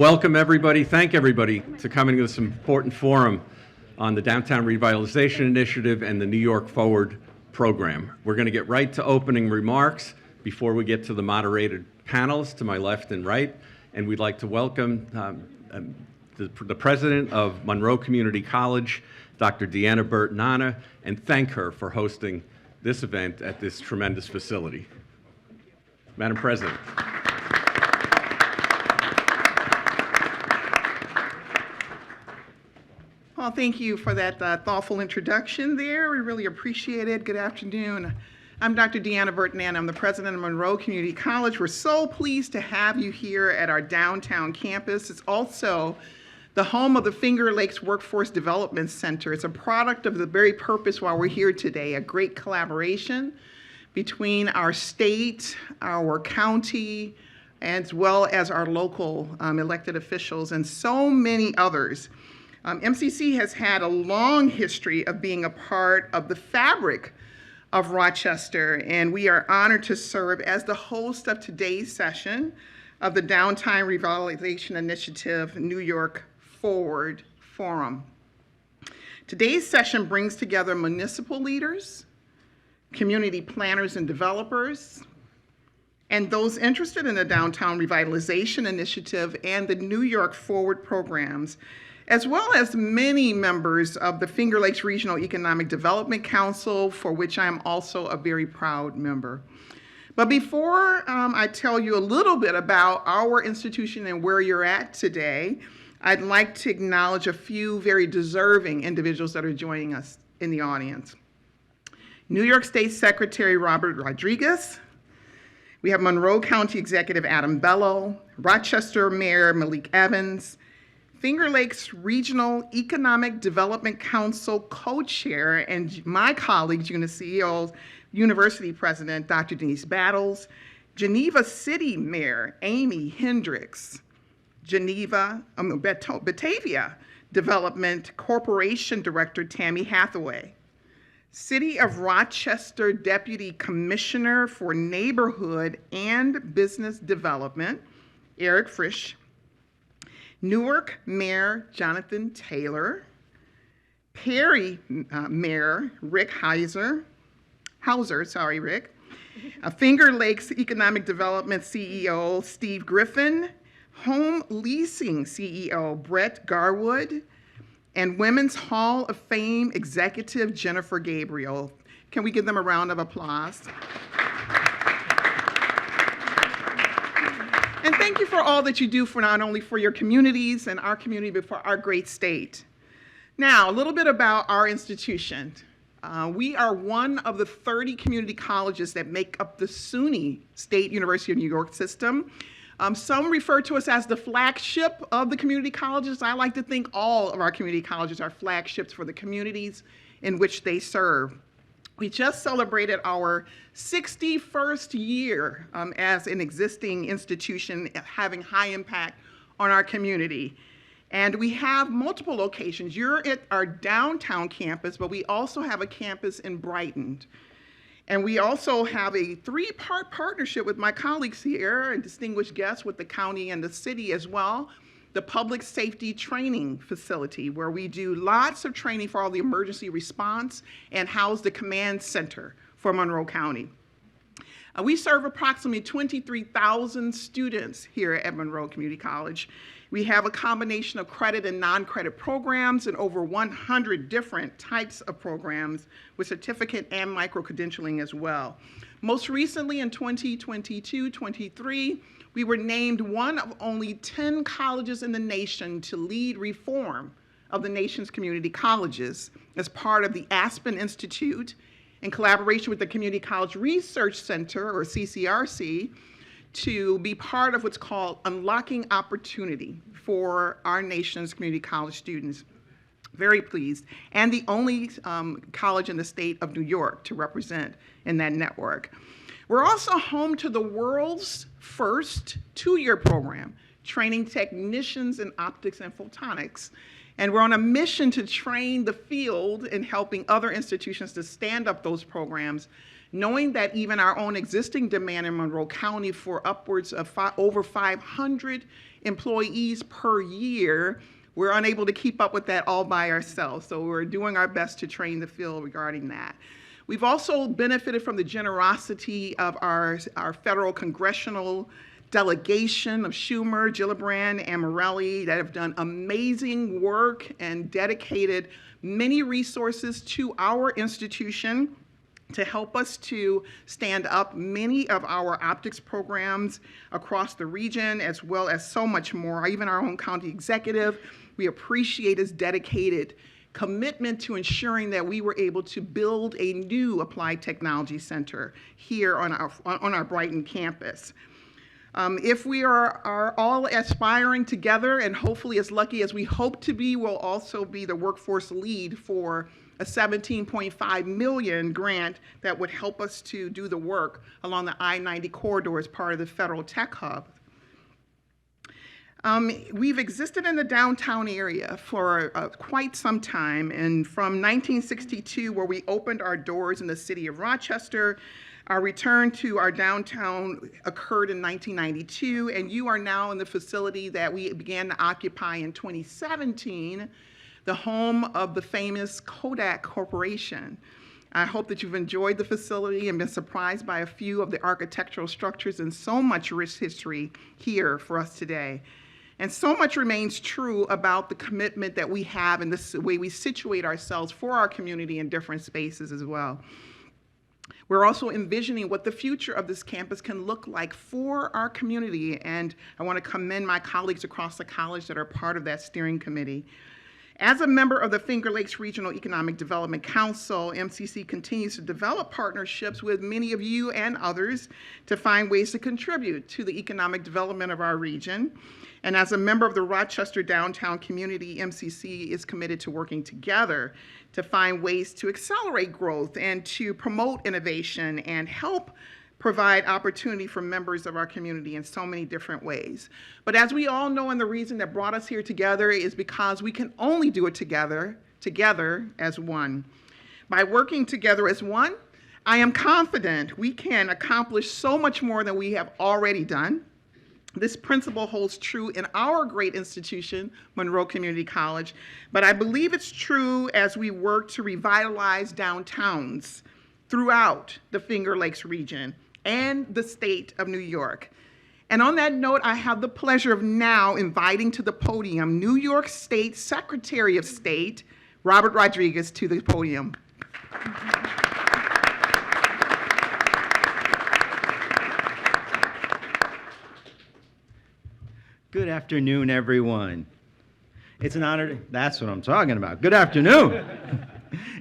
Welcome everybody, thank everybody to coming to this important forum on the Downtown Revitalization Initiative and the New York Forward program. We're going to get right to opening remarks before we get to the moderated panels to my left and right. And we'd like to welcome the president of Monroe Community College, Dr. Deanna Burton-Anna, and thank her for hosting this event at this tremendous facility. Madam President. Well, thank you for that thoughtful introduction there. We really appreciate it. Good afternoon. I'm Dr. Deanna Burton-Anna. I'm the president of Monroe Community College. We're so pleased to have you here at our downtown campus. It's also the home of the Finger Lakes Workforce Development Center. It's a product of the very purpose why we're here today, a great collaboration between our state, our county, as well as our local elected officials and so many others. MCC has had a long history of being a part of the fabric of Rochester, and we are honored to serve as the host of today's session of the Downtown Revitalization Initiative New York Forward Forum. Today's session brings together municipal leaders, community planners and developers, and those interested in the Downtown Revitalization Initiative and the New York Forward programs, as well as many members of the Finger Lakes Regional Economic Development Council, for which I am also a very proud member. But before I tell you a little bit about our institution and where you're at today, I'd like to acknowledge a few very deserving individuals that are joining us in the audience. New York State Secretary Robert Rodriguez. We have Monroe County Executive Adam Bello, Rochester Mayor Malik Evans, Finger Lakes Regional Economic Development Council co-chair and my colleague, CEO, University President, Dr. Denise Battles, Geneva City Mayor Amy Hendricks, Batavia Development Corporation Director Tammy Hathaway, City of Rochester Deputy Commissioner for Neighborhood and Business Development, Eric Frisch, Newark Mayor Jonathan Taylor, Perry Mayor Rick Hauser, Finger Lakes Economic Development CEO Steve Griffin, Home Leasing CEO Brett Garwood, and Women's Hall of Fame Executive Jennifer Gabriel. Can we give them a round of applause? And thank you for all that you do for not only for your communities and our community, but for our great state. Now, a little bit about our institution. We are one of the 30 community colleges that make up the SUNY State University of New York system. Some refer to us as the flagship of the community colleges. I like to think all of our community colleges are flagships for the communities in which they serve. We just celebrated our 61st year as an existing institution having high impact on our community. And we have multiple locations. You're at our downtown campus, but we also have a campus in Brighton. And we also have a three-part partnership with my colleagues here and distinguished guests with the county and the city as well. The Public Safety Training Facility, where we do lots of training for all the emergency response and house the command center for Monroe County. We serve approximately 23,000 students here at Monroe Community College. We have a combination of credit and non-credit programs and over 100 different types of programs with certificate and micro-credentialing as well. Most recently in 2022-23, we were named one of only 10 colleges in the nation to lead reform of the nation's community colleges as part of the Aspen Institute in collaboration with the Community College Research Center, or CCRC, to be part of what's called Unlocking Opportunity for our nation's community college students. Very pleased. And the only college in the state of New York to represent in that network. We're also home to the world's first two-year program, training technicians in optics and photonics. And we're on a mission to train the field in helping other institutions to stand up those programs, knowing that even our own existing demand in Monroe County for upwards of over 500 employees per year, we're unable to keep up with that all by ourselves. So we're doing our best to train the field regarding that. We've also benefited from the generosity of our federal congressional delegation of Schumer, Gillibrand, and Morelli that have done amazing work and dedicated many resources to our institution to help us to stand up many of our optics programs across the region, as well as so much more. Even our own county executive, we appreciate his dedicated commitment to ensuring that we were able to build a new applied technology center here on our Brighton campus. If we are all aspiring together, and hopefully as lucky as we hope to be, we'll also be the workforce lead for a $17.5 million grant that would help us to do the work along the I-90 corridor as part of the Federal Tech Hub. We've existed in the downtown area for quite some time, and from 1962, where we opened our doors in the city of Rochester, our return to our downtown occurred in 1992, and you are now in the facility that we began to occupy in 2017, the home of the famous Kodak Corporation. I hope that you've enjoyed the facility and been surprised by a few of the architectural structures and so much rich history here for us today. And so much remains true about the commitment that we have in this way we situate ourselves for our community in different spaces as well. We're also envisioning what the future of this campus can look like for our community, and I want to commend my colleagues across the college that are part of that steering committee. As a member of the Finger Lakes Regional Economic Development Council, MCC continues to develop partnerships with many of you and others to find ways to contribute to the economic development of our region. And as a member of the Rochester downtown community, MCC is committed to working together to find ways to accelerate growth and to promote innovation and help provide opportunity for members of our community in so many different ways. But as we all know, and the reason that brought us here together is because we can only do it together as one. By working together as one, I am confident we can accomplish so much more than we have already done. This principle holds true in our great institution, Monroe Community College, but I believe it's true as we work to revitalize downtowns throughout the Finger Lakes region and the state of New York. And on that note, I have the pleasure of now inviting to the podium New York State Secretary of State, Robert Rodriguez, to the podium. Good afternoon, everyone. It's an honor that's what I'm talking about. Good afternoon.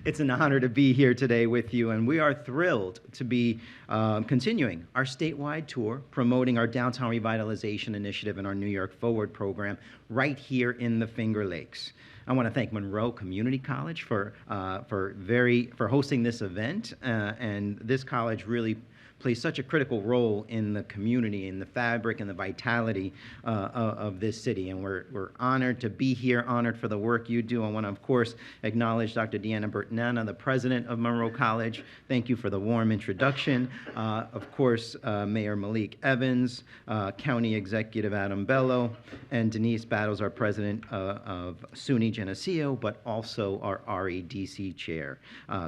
It's an honor to be here today with you, and we are thrilled to be continuing our statewide tour promoting our Downtown Revitalization Initiative and our New York Forward program right here in the Finger Lakes. I want to thank Monroe Community College for hosting this event, and this college really plays such a critical role in the community, in the fabric and the vitality of this city. And we're honored to be here, honored for the work you do. I want to, of course, acknowledge Dr. Deanna Bertnana, the president of Monroe College. Thank you for the warm introduction. Of course, Mayor Malik Evans, County Executive Adam Bello, and Denise Battles, our president of SUNY Geneseo, but also our RADC chair,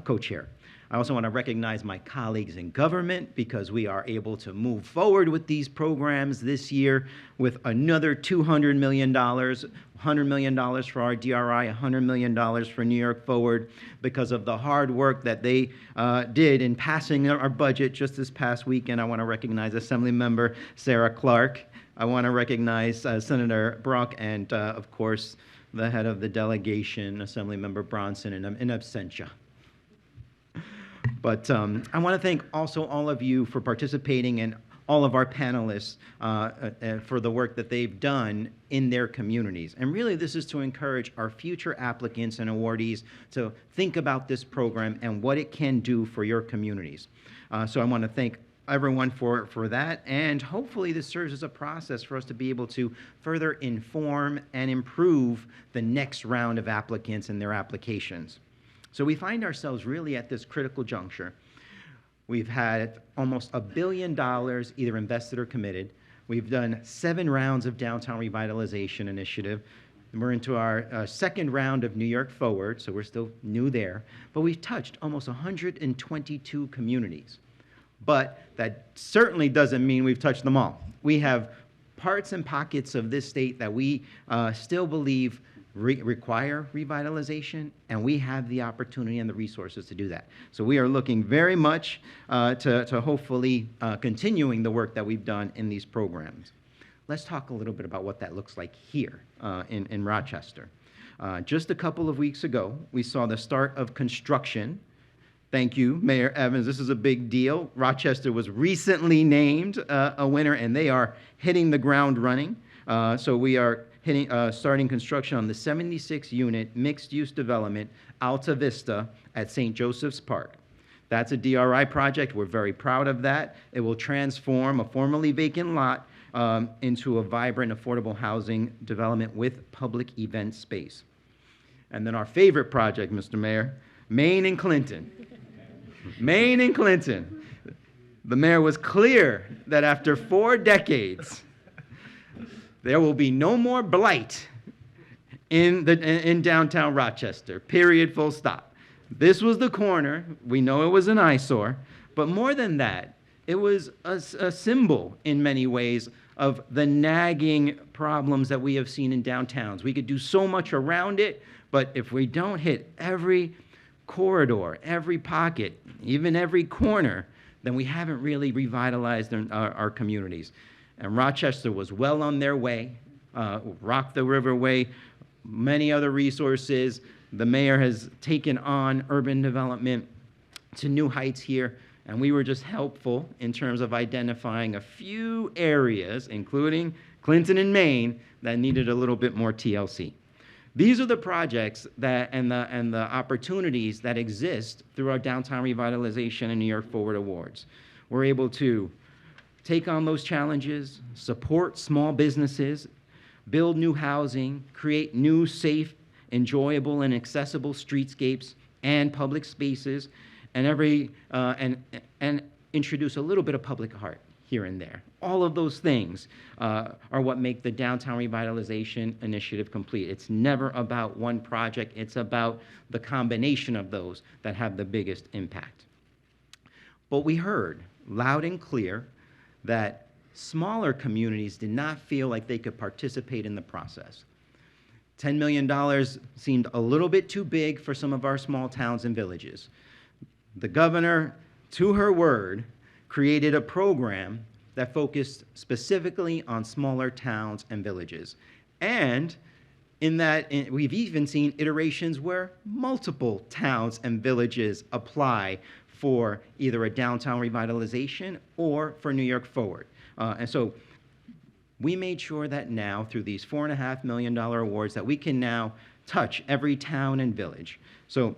co-chair. I also want to recognize my colleagues in government because we are able to move forward with these programs this year with another $200 million, $100 million for our DRI, $100 million for New York Forward because of the hard work that they did in passing our budget just this past weekend. I want to recognize Assemblymember Sarah Clark. I want to recognize Senator Brock and, of course, the head of the delegation, Assemblymember Bronson, in absentia. But I want to thank also all of you for participating and all of our panelists for the work that they've done in their communities. And really, this is to encourage our future applicants and awardees to think about this program and what it can do for your communities. So I want to thank everyone for that, and hopefully this serves as a process for us to be able to further inform and improve the next round of applicants and their applications. So we find ourselves really at this critical juncture. We've had almost $1 billion either invested or committed We've done 7 rounds of downtown revitalization initiative. We're into our second round of New York Forward, so we're still new there. But we've touched almost 122 communities. But that certainly doesn't mean we've touched them all. We have parts and pockets of this state that we still believe require revitalization, and we have the opportunity and the resources to do that. So we are looking very much to hopefully continuing the work that we've done in these programs. Let's talk a little bit about what that looks like here in Rochester. Just a couple of weeks ago, we saw the start of construction. Thank you, Mayor Evans. This is a big deal. Rochester was recently named a winner, and they are hitting the ground running. So we are starting construction on the 76-unit mixed-use development, Alta Vista, at St. Joseph's Park. That's a DRI project. We're very proud of that. It will transform a formerly vacant lot into a vibrant, affordable housing development with public event space. And then our favorite project, Mr. Mayor, Main and Clinton. Main and Clinton. The mayor was clear that after 4 decades, there will be no more blight in downtown Rochester, period, full stop. This was the corner. We know it was an eyesore. But more than that, it was a symbol in many ways of the nagging problems that we have seen in downtowns. We could do so much around it, but if we don't hit every corridor, every pocket, even every corner, then we haven't really revitalized our communities. And Rochester was well on their way. Rock the Riverway, many other resources. The mayor has taken on urban development to new heights here. And we were just helpful in terms of identifying a few areas, including Clinton and Maine, that needed a little bit more TLC. These are the projects and the opportunities that exist through our Downtown Revitalization and New York Forward Awards. We're able to take on those challenges, support small businesses, build new housing, create new, safe, enjoyable, and accessible streetscapes and public spaces, and introduce a little bit of public art here and there. All of those things are what make the Downtown Revitalization Initiative complete. It's never about one project. It's about the combination of those that have the biggest impact. But we heard loud and clear that smaller communities did not feel like they could participate in the process. $10 million seemed a little bit too big for some of our small towns and villages. The governor, to her word, created a program that focused specifically on smaller towns and villages. And we've even seen iterations where multiple towns and villages apply for either a downtown revitalization or for New York Forward. And so we made sure that now, through these $4.5 million awards, that we can now touch every town and village. So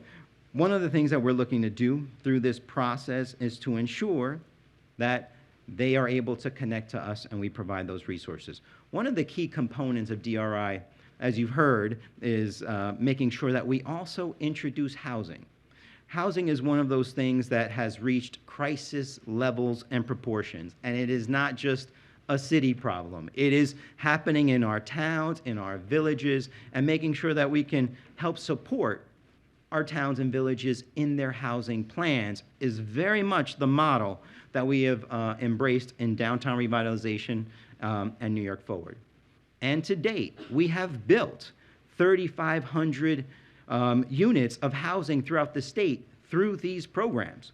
one of the things that we're looking to do through this process is to ensure that they are able to connect to us and we provide those resources. One of the key components of DRI, as you've heard, is making sure that we also introduce housing. Housing is one of those things that has reached crisis levels and proportions, and it is not just a city problem. It is happening in our towns, in our villages, and making sure that we can help support our towns and villages in their housing plans is very much the model that we have embraced in Downtown Revitalization and New York Forward. And to date, we have built 3,500 units of housing throughout the state through these programs.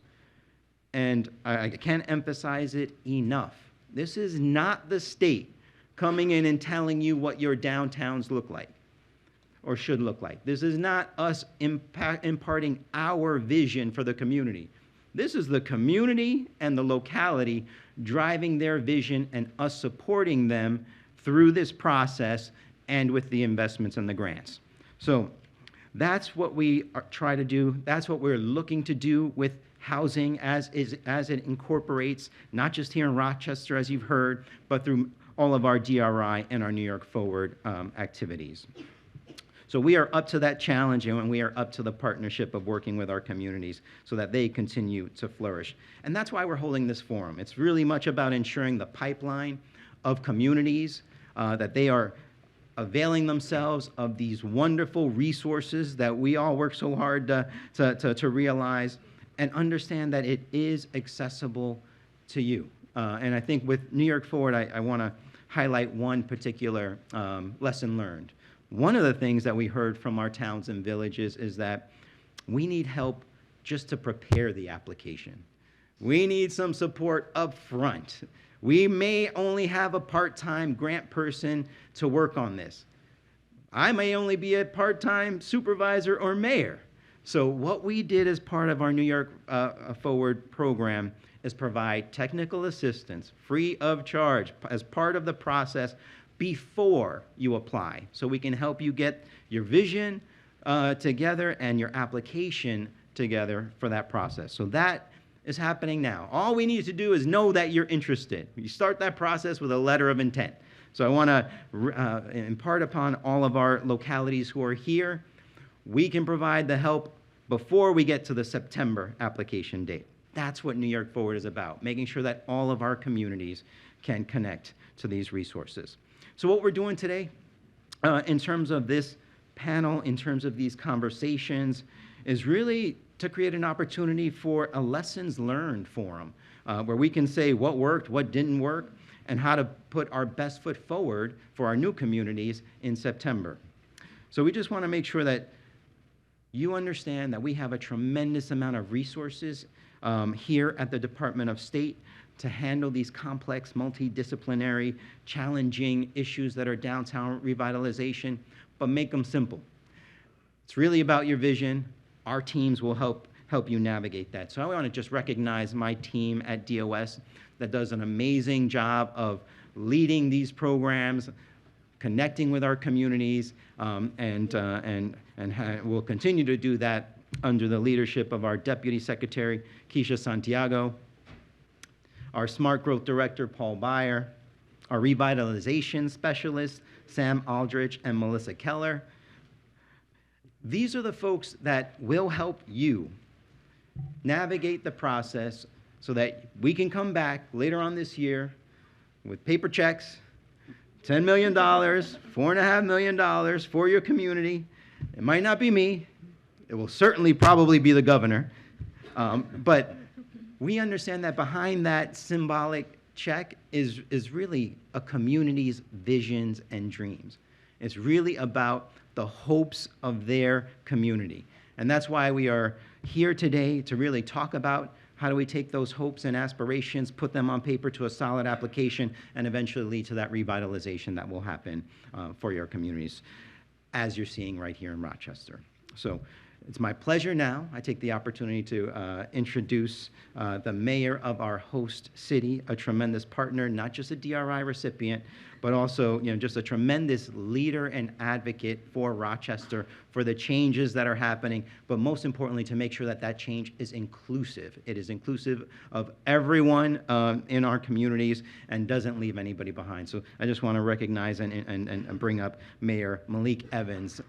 And I can't emphasize it enough. This is not the state coming in and telling you what your downtowns look like or should look like. This is not us imparting our vision for the community. This is the community and the locality driving their vision and us supporting them through this process and with the investments and the grants. So that's what we try to do. That's what we're looking to do with housing as it incorporates, not just here in Rochester, as you've heard, but through all of our DRI and our New York Forward activities. So we are up to that challenge, and we are up to the partnership of working with our communities so that they continue to flourish. And that's why we're holding this forum. It's really much about ensuring the pipeline of communities, that they are availing themselves of these wonderful resources that we all work so hard to realize, and understand that it is accessible to you. And I think with New York Forward, I want to highlight one particular lesson learned. One of the things that we heard from our towns and villages is that we need help just to prepare the application. We need some support up front. We may only have a part-time grant person to work on this. I may only be a part-time supervisor or mayor. So what we did as part of our New York Forward program is provide technical assistance free of charge as part of the process before you apply. So we can help you get your vision together and your application together for that process. So that is happening now. All we need to do is know that you're interested. You start that process with a letter of intent. So I want to impart upon all of our localities who are here, we can provide the help before we get to the September application date. That's what New York Forward is about, making sure that all of our communities can connect to these resources. So what we're doing today, in terms of this panel, in terms of these conversations, is really to create an opportunity for a lessons learned forum, where we can say what worked, what didn't work, and how to put our best foot forward for our new communities in September. So we just want to make sure that you understand that we have a tremendous amount of resources here at the Department of State to handle these complex, multidisciplinary, challenging issues that are downtown revitalization, but make them simple. It's really about your vision. Our teams will help you navigate that. So I want to just recognize my team at DOS that does an amazing job of leading these programs, connecting with our communities, and we'll continue to do that under the leadership of our Deputy Secretary, Keisha Santiago, our Smart Growth Director, Paul Beyer, our Revitalization Specialist, Sam Aldrich and Melissa Keller. These are the folks that will help you navigate the process so that we can come back later on this year with paper checks, $10 million, $4.5 million for your community. It might not be me. It will certainly probably be the governor. But we understand that behind that symbolic check is really a community's visions and dreams. It's really about the hopes of their community. And that's why we are here today to really talk about how do we take those hopes and aspirations, put them on paper to a solid application, and eventually lead to that revitalization that will happen for your communities, as you're seeing right here in Rochester. So it's my pleasure now. I take the opportunity to introduce the mayor of our host city, a tremendous partner, not just a DRI recipient, but also just a tremendous leader and advocate for Rochester, for the changes that are happening, but most importantly, to make sure that that change is inclusive. It is inclusive of everyone in our communities and doesn't leave anybody behind. So I just want to recognize and bring up Mayor Malik Evans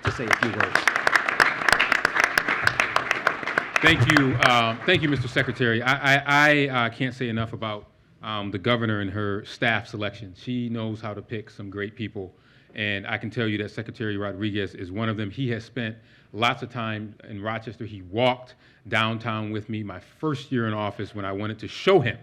to say a few words. Thank you, Mr. Secretary. I can't say enough about the governor and her staff selection. She knows how to pick some great people, and I can tell you that Secretary Rodriguez is one of them. He has spent lots of time in Rochester. He walked downtown with me my first year in office when I wanted to show him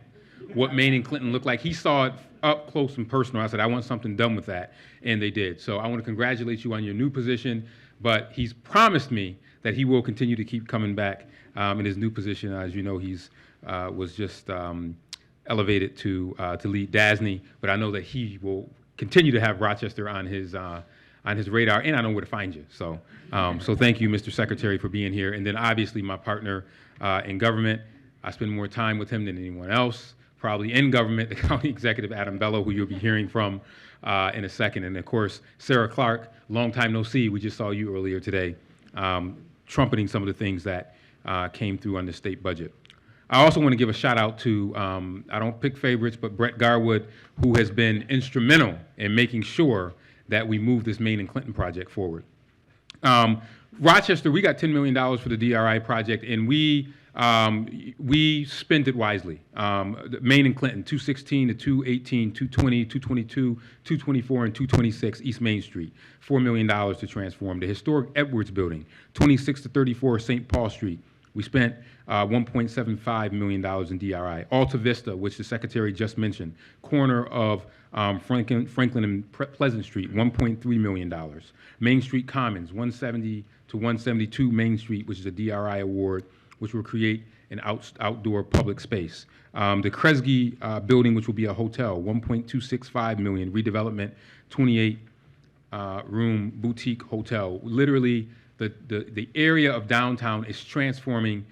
what Main and Clinton looked like. He saw it up close and personal. I said, I want something done with that, and they did. So I want to congratulate you on your new position, but he's promised me that he will continue to keep coming back in his new position. As you know, he's was just elevated to lead DASNY, but I know that he will continue to have Rochester on his radar, and I know where to find you. So thank you, Mr. Secretary, for being here. And then obviously my partner in government, I spend more time with him than anyone else, probably in government, the County Executive Adam Bello, who you'll be hearing from in a second. And of course, Sarah Clark, long time no see. We just saw you earlier today, trumpeting some of the things that came through on the state budget. I also want to give a shout out to, I don't pick favorites, but Brett Garwood, who has been instrumental in making sure that we move this Main and Clinton project forward. Rochester, we got $10 million for the DRI project, and we we spent it wisely. Maine and Clinton, 216 to 218, 220, 222, 224, and 226 East Main Street, $4 million to transform. The historic Edwards Building, 26 to 34 St. Paul Street, we spent $1.75 million in DRI. Alta Vista, which the Secretary just mentioned, corner of Franklin and Pleasant Street, $1.3 million. Main Street Commons, 170 to 172 Main Street, which is a DRI award, which will create an outdoor public space. The Kresge building, which will be a hotel, $1.265 million, redevelopment, 28 room boutique hotel. Literally, the area of downtown is transforming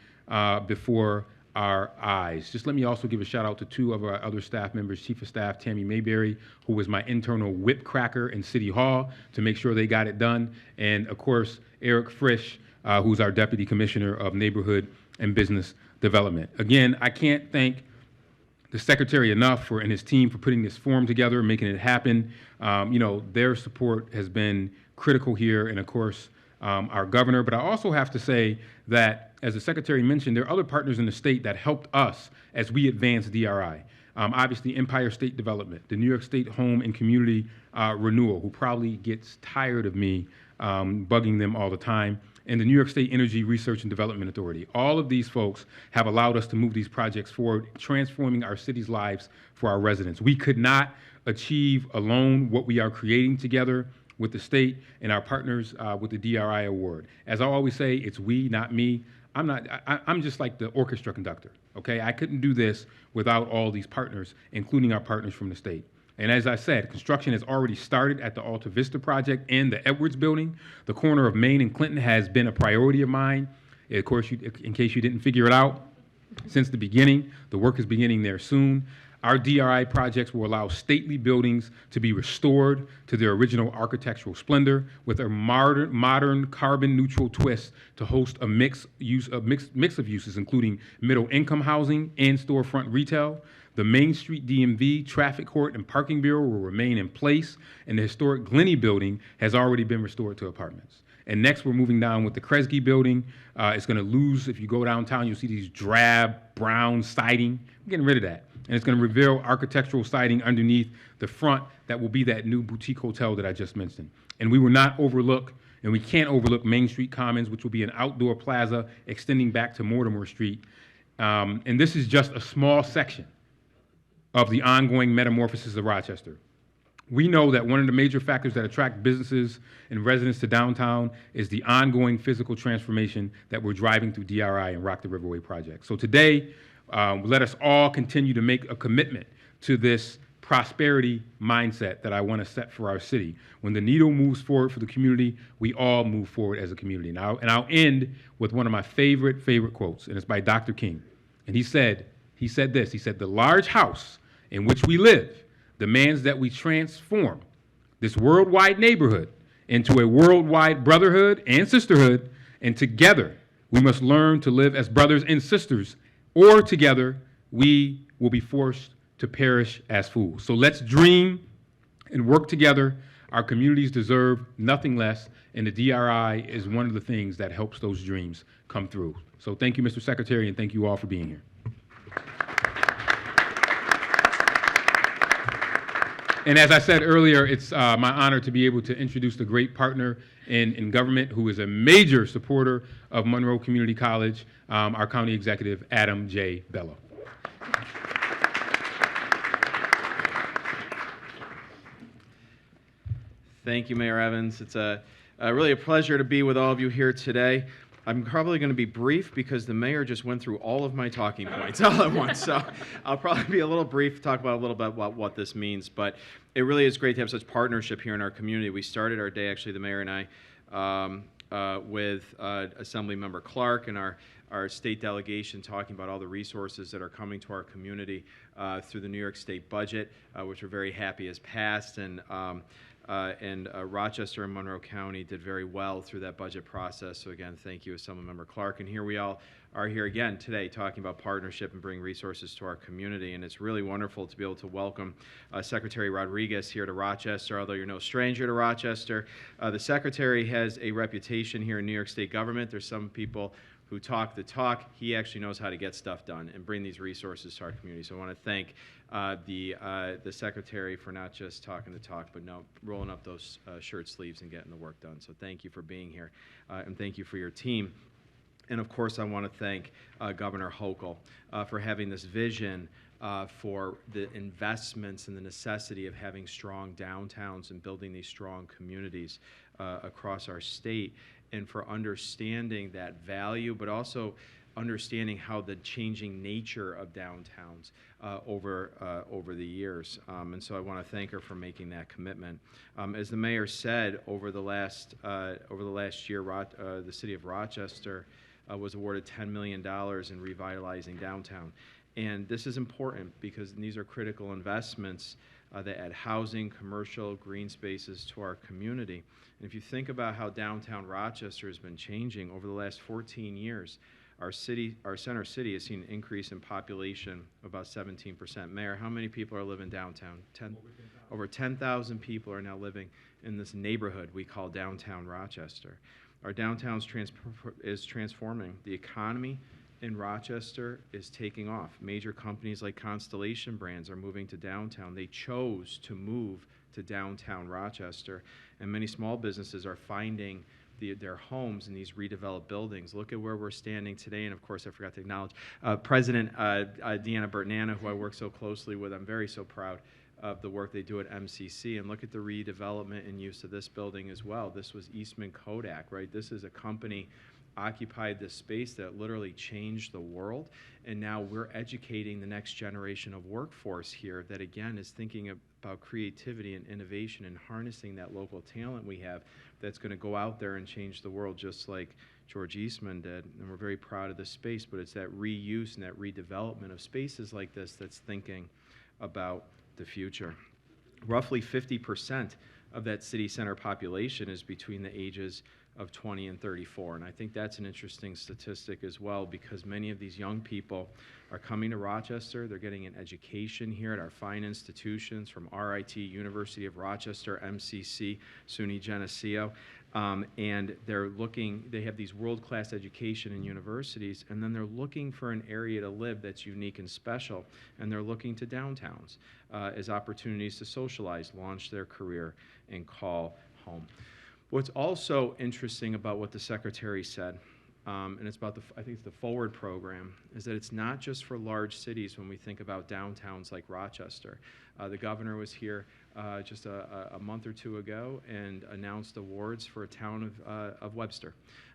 before our eyes. Just let me also give a shout out to two of our other staff members, Chief of Staff Tammy Mayberry, who was my internal whip cracker in City Hall to make sure they got it done, and of course, Eric Frisch, who's our Deputy Commissioner of Neighborhood and Business Development. Again, I can't thank the Secretary enough and his team for putting this forum together, making it happen. Their support has been critical here, and of course, our governor. But I also have to say that, as the Secretary mentioned, there are other partners in the state that helped us as we advanced DRI. Obviously, Empire State Development, the New York State Home and Community Renewal, who probably gets tired of me bugging them all the time, and the New York State Energy Research and Development Authority. All of these folks have allowed us to move these projects forward, transforming our city's lives for our residents. We could not achieve alone what we are creating together with the state and our partners with the DRI award. As I always say, it's we, not me. I'm just like the orchestra conductor, okay? I couldn't do this without all these partners, including our partners from the state. And as I said, construction has already started at the Alta Vista project and the Edwards building. The corner of Main and Clinton has been a priority of mine. Of course, in case you didn't figure it out, since the beginning, the work is beginning there soon. Our DRI projects will allow stately buildings to be restored to their original architectural splendor with a modern carbon-neutral twist to host a mix of uses, including middle-income housing and storefront retail. The Main Street DMV, Traffic Court, and Parking Bureau will remain in place, and the historic Glennie building has already been restored to apartments. And next, we're moving down with the Kresge building. It's going to lose, if you go downtown, you'll see these drab brown siding. We're getting rid of that. And it's going to reveal architectural siding underneath the front that will be that new boutique hotel that I just mentioned. And we will not overlook, and we can't overlook Main Street Commons, which will be an outdoor plaza extending back to Mortimer Street. And this is just a small section of the ongoing metamorphosis of Rochester. We know that one of the major factors that attract businesses and residents to downtown is the ongoing physical transformation that we're driving through DRI and Rock the Riverway project. So today, let us all continue to make a commitment to this prosperity mindset that I want to set for our city. When the needle moves forward for the community, we all move forward as a community. And I'll end with one of my favorite quotes, and it's by Dr. King. And he said this, the large house in which we live demands that we transform this worldwide neighborhood into a worldwide brotherhood and sisterhood, and together we must learn to live as brothers and sisters, or together we will be forced to perish as fools. So let's dream and work together. Our communities deserve nothing less, and the DRI is one of the things that helps those dreams come through. So thank you, Mr. Secretary, and thank you all for being here. And as I said earlier, it's my honor to be able to introduce the great partner in government who is a major supporter of Monroe Community College, our county executive, Adam J. Bello. Thank you, Mayor Evans. It's really a pleasure to be with all of you here today. I'm probably going to be brief because the mayor just went through all of my talking points all at once. So I'll probably be a little brief, talk about a little bit about what this means. But it really is great to have such partnership here in our community. We started our day, actually, the mayor and I, with Assemblymember Clark and our state delegation talking about all the resources that are coming to our community through the New York State budget, which we're very happy has passed. And Rochester and Monroe County did very well through that budget process. So again, thank you, Assemblymember Clark. And here we all are here again today talking about partnership and bringing resources to our community. And it's really wonderful to be able to welcome Secretary Rodriguez here to Rochester, although you're no stranger to Rochester. The Secretary has a reputation here in New York State government. There's some people who talk the talk. He actually knows how to get stuff done and bring these resources to our community. So I want to thank the secretary for not just talking the talk, but no, rolling up those shirt sleeves and getting the work done. So thank you for being here, and thank you for your team. And of course, I want to thank Governor Hochul for having this vision for the investments and the necessity of having strong downtowns and building these strong communities across our state, and for understanding that value, but also understanding how the changing nature of downtowns over the years. And so I want to thank her for making that commitment. As the mayor said, over the last year, the city of Rochester was awarded $10 million in revitalizing downtown. And this is important because these are critical investments that add housing, commercial, green spaces to our community. And if you think about how downtown Rochester has been changing over the last 14 years, our center city has seen an increase in population of about 17%. Mayor, how many people are living downtown? Over 10,000 people are now living in this neighborhood we call downtown Rochester. Our downtown is transforming. The economy in Rochester is taking off. Major companies like Constellation Brands are moving to downtown. They chose to move to downtown Rochester, and many small businesses are finding their homes in these redeveloped buildings. Look at where we're standing today, and of course I forgot to acknowledge President Deanna Bertnana, who I work so closely with. I'm very so proud of the work they do at MCC, and look at the redevelopment and use of this building as well. This was Eastman Kodak, right? This is a company occupied this space that literally changed the world, and now we're educating the next generation of workforce here that again is thinking about creativity and innovation and harnessing that local talent we have that's going to go out there and change the world just like George Eastman did. And we're very proud of this space, but it's that reuse and that redevelopment of spaces like this that's thinking about the future. Roughly 50% of that city center population is between the ages of 20 and 34. And I think that's an interesting statistic as well, because many of these young people are coming to Rochester. They're getting an education here at our fine institutions from RIT, University of Rochester, MCC, SUNY Geneseo. And they have these world-class education in universities, and then they're looking for an area to live that's unique and special, and they're looking to downtowns as opportunities to socialize, launch their career, and call home. What's also interesting about what the secretary said, and it's about I think it's the Forward program, is that it's not just for large cities when we think about downtowns like Rochester. The governor was here just a month or two ago and announced awards for a town of Webster.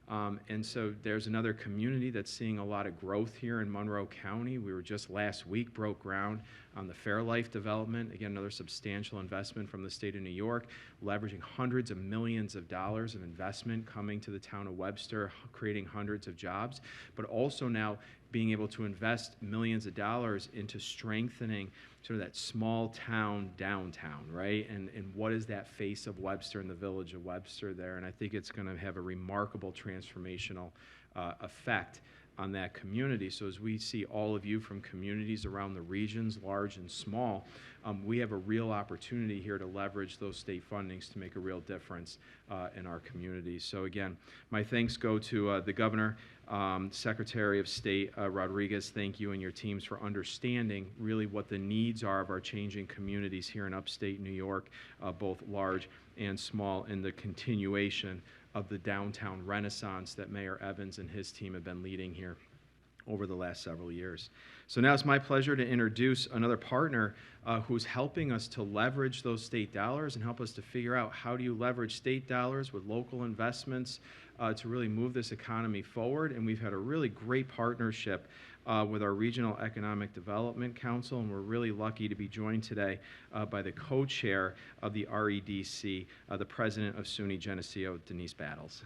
And so there's another community that's seeing a lot of growth here in Monroe County. We were just last week broke ground on the Fairlife development. Again, another substantial investment from the state of New York, leveraging hundreds of millions of dollars of investment coming to the town of Webster, creating hundreds of jobs, but also now being able to invest millions of dollars into strengthening sort of that small town downtown, right? And what is that face of Webster and the village of Webster there? And I think it's going to have a remarkable transformational effect on that community. So as we see all of you from communities around the regions, large and small, we have a real opportunity here to leverage those state fundings to make a real difference in our communities. So again, my thanks go to the Governor, Secretary of State Rodriguez. Thank you and your teams for understanding really what the needs are of our changing communities here in upstate New York, both large and small, in the continuation of the downtown renaissance that Mayor Evans and his team have been leading here over the last several years. So now it's my pleasure to introduce another partner who's helping us to leverage those state dollars and help us to figure out how do you leverage state dollars with local investments to really move this economy forward. And we've had a really great partnership with our Regional Economic Development Council, and we're really lucky to be joined today by the co-chair of the REDC, the president of SUNY Geneseo, Denise Battles.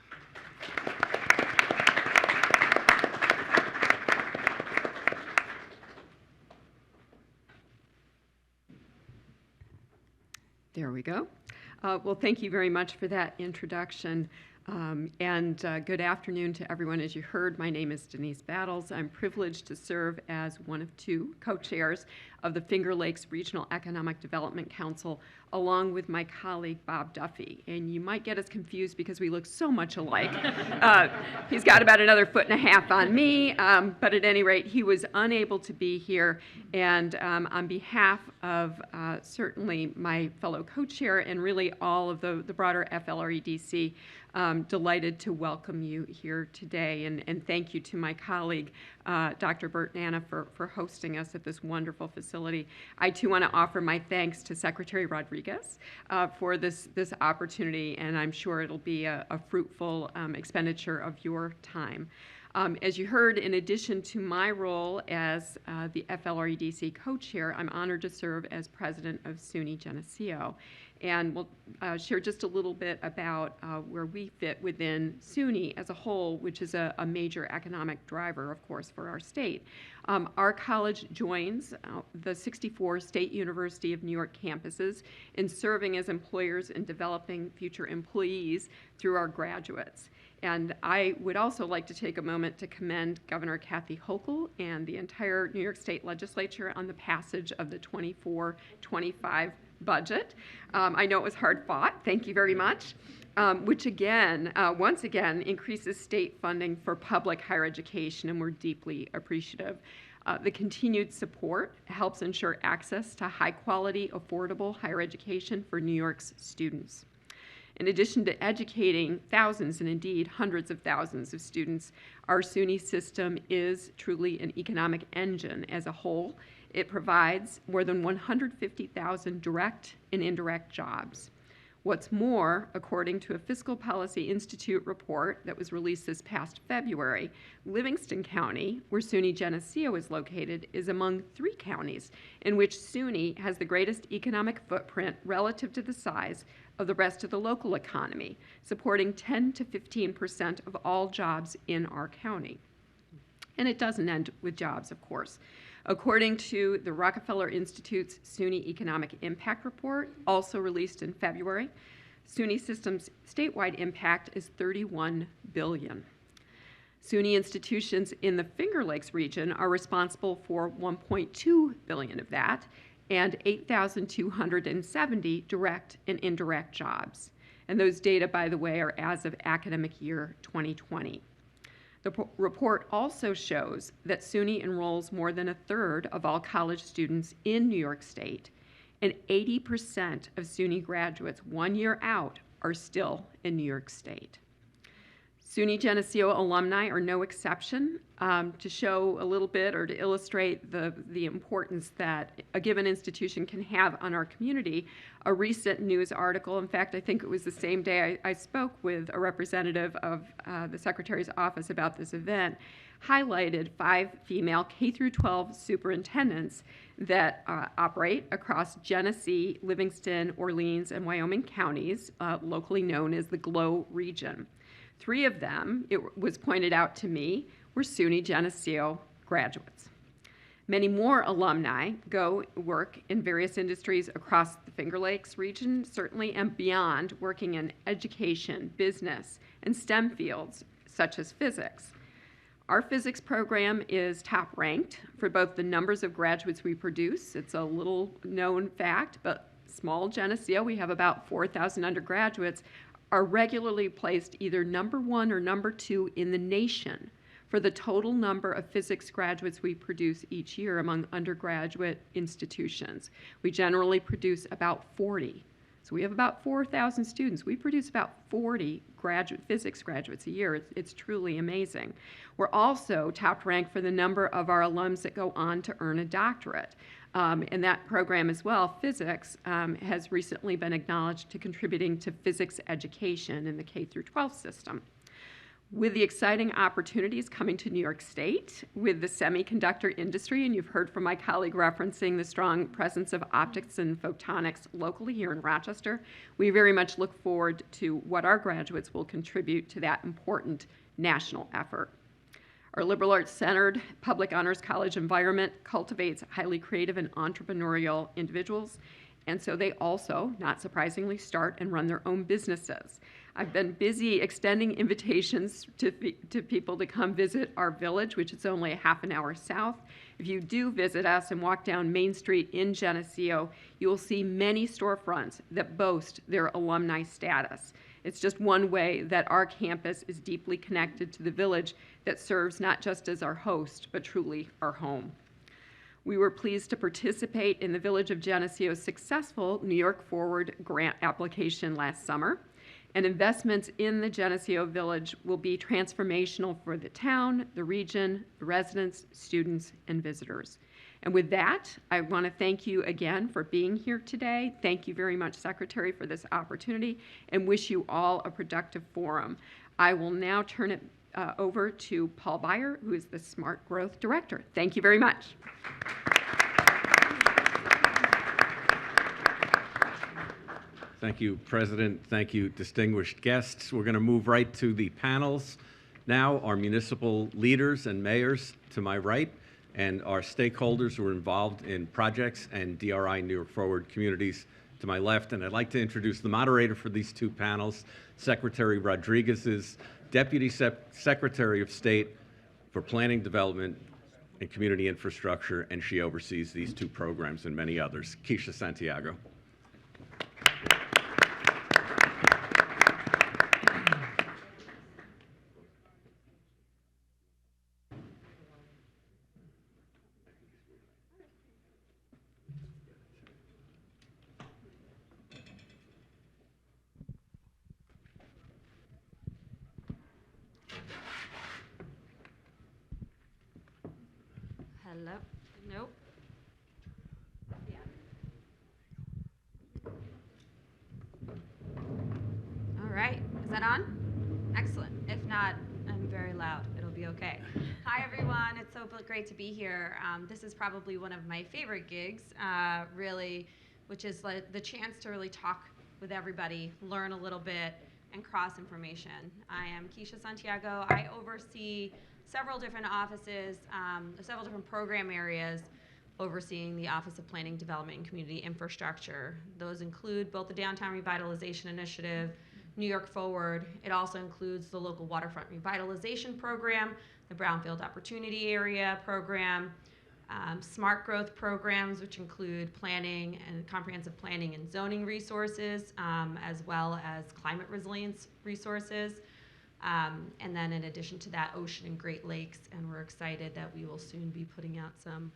There we go. Well, thank you very much for that introduction. Good afternoon to everyone. As you heard, my name is Denise Battles. I'm privileged to serve as one of two co-chairs of the Finger Lakes Regional Economic Development Council, along with my colleague Bob Duffy. And you might get us confused because we look so much alike. He's got about another 1.5 feet on me, but at any rate, he was unable to be here. And on behalf of certainly my fellow co-chair and really all of the broader FLREDC, delighted to welcome you here today, and thank you to my colleague, Dr. Bert Nana, for hosting us at this wonderful facility. I too want to offer my thanks to Secretary Rodriguez for this opportunity, and I'm sure it'll be a fruitful expenditure of your time. As you heard, in addition to my role as the FLREDC co-chair, I'm honored to serve as president of SUNY Geneseo. And we'll share just a little bit about where we fit within SUNY as a whole, which is a major economic driver, of course, for our state. Our college joins the 64 State University of New York campuses in serving as employers and developing future employees through our graduates. And I would also like to take a moment to commend Governor Kathy Hochul and the entire New York State Legislature on the passage of the 24-25 budget. I know it was hard fought. Thank you very much. Which again, once again, increases state funding for public higher education, and we're deeply appreciative. The continued support helps ensure access to high quality, affordable higher education for New York's students. In addition to educating thousands and indeed hundreds of thousands of students, our SUNY system is truly an economic engine as a whole. It provides more than 150,000 direct and indirect jobs. What's more, according to a Fiscal Policy Institute report that was released this past February, Livingston County, where SUNY Geneseo is located, is among 3 counties in which SUNY has the greatest economic footprint relative to the size of the rest of the local economy, supporting 10 to 15% of all jobs in our county. And it doesn't end with jobs, of course. According to the Rockefeller Institute's SUNY Economic Impact Report, also released in February, SUNY System's statewide impact is $31 billion. SUNY institutions in the Finger Lakes region are responsible for $1.2 billion of that, and 8,270 direct and indirect jobs. And those data, by the way, are as of academic year 2020. The report also shows that SUNY enrolls more than 1/3 of all college students in New York State, and 80% of SUNY graduates 1 year out are still in New York State. SUNY Geneseo alumni are no exception. To show a little bit or to illustrate the importance that a given institution can have on our community, a recent news article, in fact, I think it was the same day I spoke with a representative of the Secretary's office about this event, highlighted 5 female K-12 superintendents that operate across Genesee, Livingston, Orleans, and Wyoming counties, locally known as the GLOW region. 3 of them, it was pointed out to me, were SUNY Geneseo graduates. Many more alumni go work in various industries across the Finger Lakes region, certainly, and beyond, working in education, business, and STEM fields, such as physics. Our physics program is top ranked for both the numbers of graduates we produce. It's a little known fact, but small Geneseo, we have about 4,000 undergraduates, are regularly placed either number 1 or number 2 in the nation for the total number of physics graduates we produce each year among undergraduate institutions. We generally produce about 40. So we have about 4,000 students. We produce about 40 physics graduates a year. It's truly amazing. We're also top ranked for the number of our alums that go on to earn a doctorate. And that program as well, physics, has recently been acknowledged to contributing to physics education in the K-12 system. With the exciting opportunities coming to New York State with the semiconductor industry, and you've heard from my colleague referencing the strong presence of optics and photonics locally here in Rochester, we very much look forward to what our graduates will contribute to that important national effort. Our liberal arts-centered public honors college environment cultivates highly creative and entrepreneurial individuals, and so they also, not surprisingly, start and run their own businesses. I've been busy extending invitations to people to come visit our village, which is only a half an hour south. If you do visit us and walk down Main Street in Geneseo, you will see many storefronts that boast their alumni status. It's just one way that our campus is deeply connected to the village that serves not just as our host, but truly our home. We were pleased to participate in the Village of Geneseo's successful New York Forward grant application last summer, and investments in the Geneseo Village will be transformational for the town, the region, the residents, students, and visitors. And with that, I want to thank you again for being here today. Thank you very much, Secretary, for this opportunity, and wish you all a productive forum. I will now turn it over to Paul Beyer, who is the Smart Growth Director. Thank you very much. Thank you, President. Thank you, distinguished guests. We're going to move right to the panels now. Our municipal leaders and mayors to my right, and our stakeholders who are involved in projects and DRI New York Forward communities to my left. And I'd like to introduce the moderator for these two panels. Secretary Rodriguez is Deputy Secretary of State for Planning, Development, and Community Infrastructure, and she oversees these two programs and many others. Keisha Santiago. Hello? Nope. Yeah. All right. Is that on? Excellent. If not, I'm very loud. It'll be okay. Hi, everyone. It's so great to be here. This is probably one of my favorite gigs, really, which is like the chance to really talk with everybody, learn a little bit, and cross information. I am Keisha Santiago. I oversee several different offices, several different program areas overseeing the Office of Planning, Development, and Community Infrastructure. Those include both the Downtown Revitalization Initiative, New York Forward. It also includes the local waterfront revitalization program, the Brownfield Opportunity Area program, smart growth programs, which include planning and comprehensive planning and zoning resources, as well as climate resilience resources. And then in addition to that, ocean and Great Lakes, and we're excited that we will soon be putting out some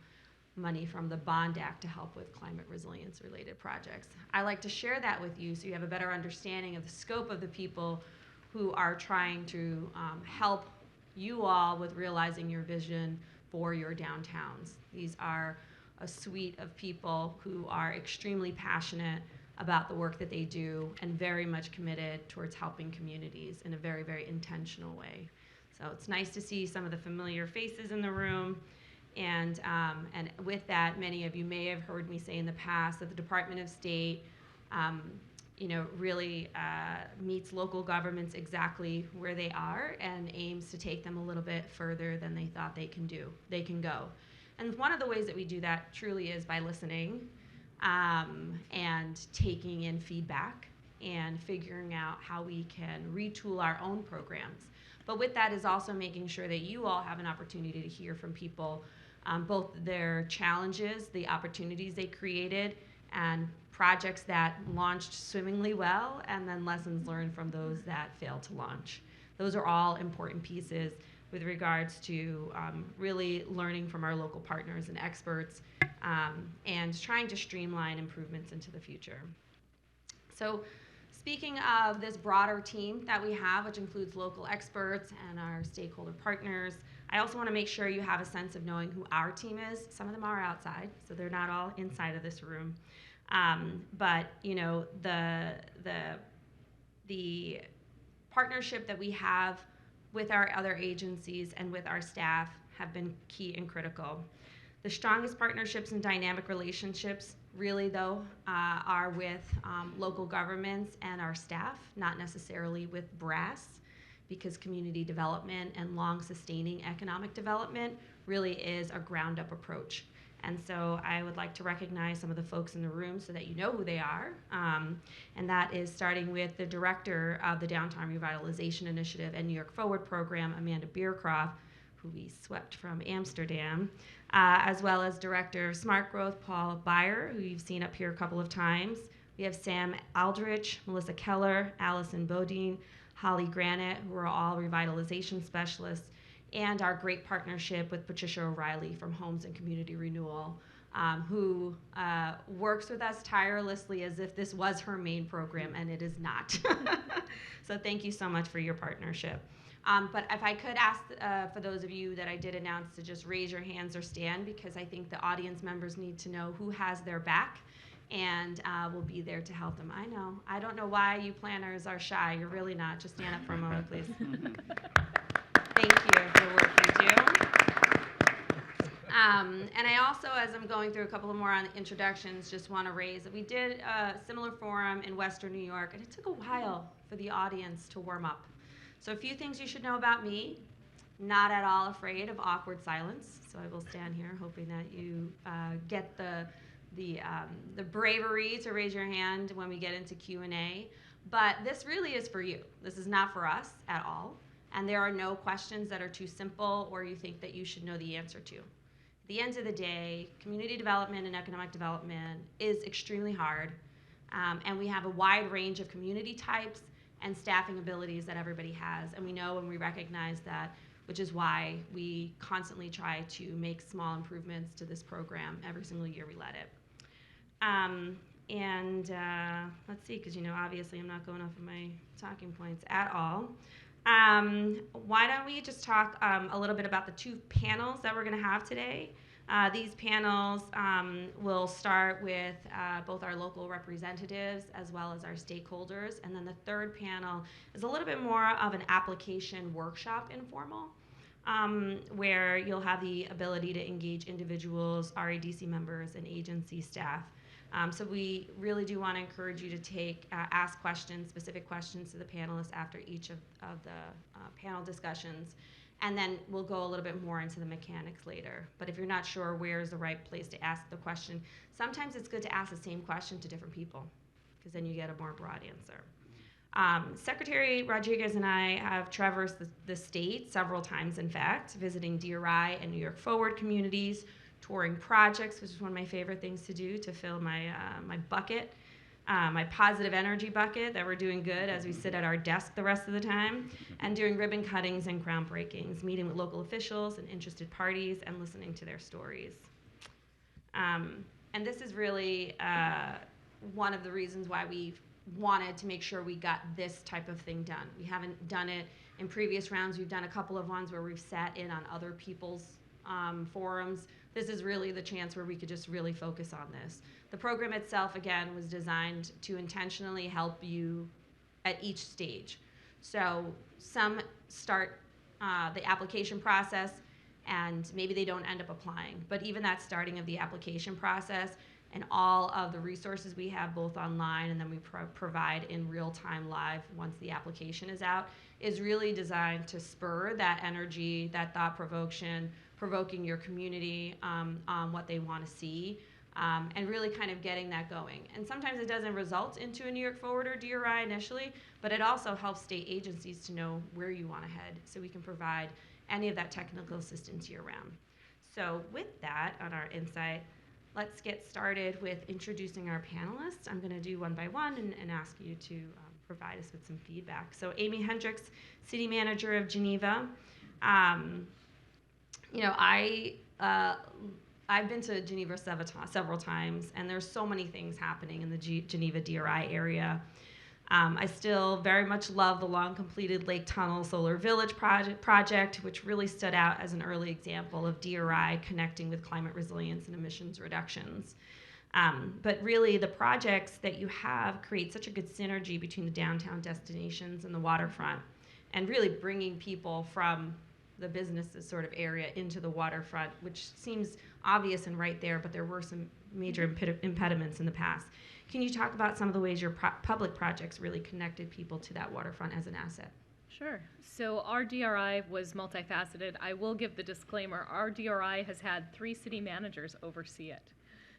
money from the Bond Act to help with climate resilience related projects. I like to share that with you so you have a better understanding of the scope of the people who are trying to help you all with realizing your vision for your downtowns. These are a suite of people who are extremely passionate about the work that they do and very much committed towards helping communities in a very, very intentional way. So it's nice to see some of the familiar faces in the room. And with that, many of you may have heard me say in the past that the Department of State really meets local governments exactly where they are and aims to take them a little bit further than they thought they can go. And one of the ways that we do that truly is by listening and taking in feedback and figuring out how we can retool our own programs. But with that is also making sure that you all have an opportunity to hear from people, both their challenges, the opportunities they created, and projects that launched swimmingly well, and then lessons learned from those that failed to launch. Those are all important pieces with regards to really learning from our local partners and experts, and trying to streamline improvements into the future. So speaking of this broader team that we have, which includes local experts and our stakeholder partners, I also want to make sure you have a sense of knowing who our team is. Some of them are outside, so they're not all inside of this room. But the partnership that we have with our other agencies and with our staff have been key and critical. The strongest partnerships and dynamic relationships really, though, are with local governments and our staff, not necessarily with brass, because community development and long-sustaining economic development really is a ground-up approach. And so I would like to recognize some of the folks in the room so that you know who they are. And that is starting with the director of the Downtown Revitalization Initiative and New York Forward program, Amanda Beercroft, who we swept from Amsterdam, as well as director of Smart Growth, Paul Byer, who you've seen up here a couple of times. We have Sam Aldrich, Melissa Keller, Allison Bodine, Holly Granite, who are all revitalization specialists, and our great partnership with Patricia O'Reilly from Homes and Community Renewal, who works with us tirelessly as if this was her main program, and it is not. So thank you so much for your partnership. But if I could ask for those of you that I did announce to just raise your hands or stand, because I think the audience members need to know who has their back, and we'll be there to help them. I know. I don't know why you planners are shy. You're really not. Just stand up for a moment, please. Thank you for the work you do. And I also, as I'm going through a couple of more on introductions, just want to raise that we did a similar forum in Western New York, and it took a while for the audience to warm up. So a few things you should know about me: not at all afraid of awkward silence. So I will stand here hoping that you get the bravery to raise your hand when we get into Q&A. But this really is for you. This is not for us at all. And there are no questions that are too simple or you think that you should know the answer to. At the end of the day, community development and economic development is extremely hard. And we have a wide range of community types and staffing abilities that everybody has. And we know and we recognize that, which is why we constantly try to make small improvements to this program every single year we let it. Let's see, because obviously I'm not going off of my talking points at all. Why don't we just talk a little bit about the two panels that we're going to have today. These panels will start with both our local representatives as well as our stakeholders. And then the third panel is a little bit more of an application workshop informal, where you'll have the ability to engage individuals, RADC members, and agency staff. So we really do want to encourage you to ask questions, specific questions to the panelists after each of the panel discussions. And then we'll go a little bit more into the mechanics later. But if you're not sure where is the right place to ask the question, sometimes it's good to ask the same question to different people, because then you get a more broad answer. Secretary Rodriguez and I have traversed the state several times, in fact, visiting DRI and New York Forward communities, touring projects, which is one of my favorite things to do to fill my bucket, my positive energy bucket that we're doing good as we sit at our desk the rest of the time, and doing ribbon cuttings and groundbreakings, meeting with local officials and interested parties and listening to their stories. And this is really one of the reasons why we've wanted to make sure we got this type of thing done. We haven't done it in previous rounds. We've done a couple of ones where we've sat in on other people's forums. This is really the chance where we could just really focus on this. The program itself, again, was designed to intentionally help you at each stage. So some start the application process and maybe they don't end up applying. But even that starting of the application process and all of the resources we have both online and then we provide in real time live once the application is out is really designed to spur that energy, that thought provoking your community on what they want to see, and really kind of getting that going. And sometimes it doesn't result into a New York Forward or DRI initially, but it also helps state agencies to know where you want to head so we can provide any of that technical assistance year round. So with that on our insight, let's get started with introducing our panelists. I'm going to do one by one and ask you to provide us with some feedback. So Amy Hendricks, City Manager of Geneva. I've been to Geneva several times, and there's so many things happening in the Geneva DRI area. I still very much love the long-completed Lake Tunnel Solar Village project, which really stood out as an early example of DRI connecting with climate resilience and emissions reductions. But really, the projects that you have create such a good synergy between the downtown destinations and the waterfront, and really bringing people from the businesses sort of area into the waterfront, which seems obvious and right there, but there were some major impediments in the past. Can you talk about some of the ways your public projects really connected people to that waterfront as an asset? Sure. So our DRI was multifaceted. I will give the disclaimer, our DRI has had 3 city managers oversee it.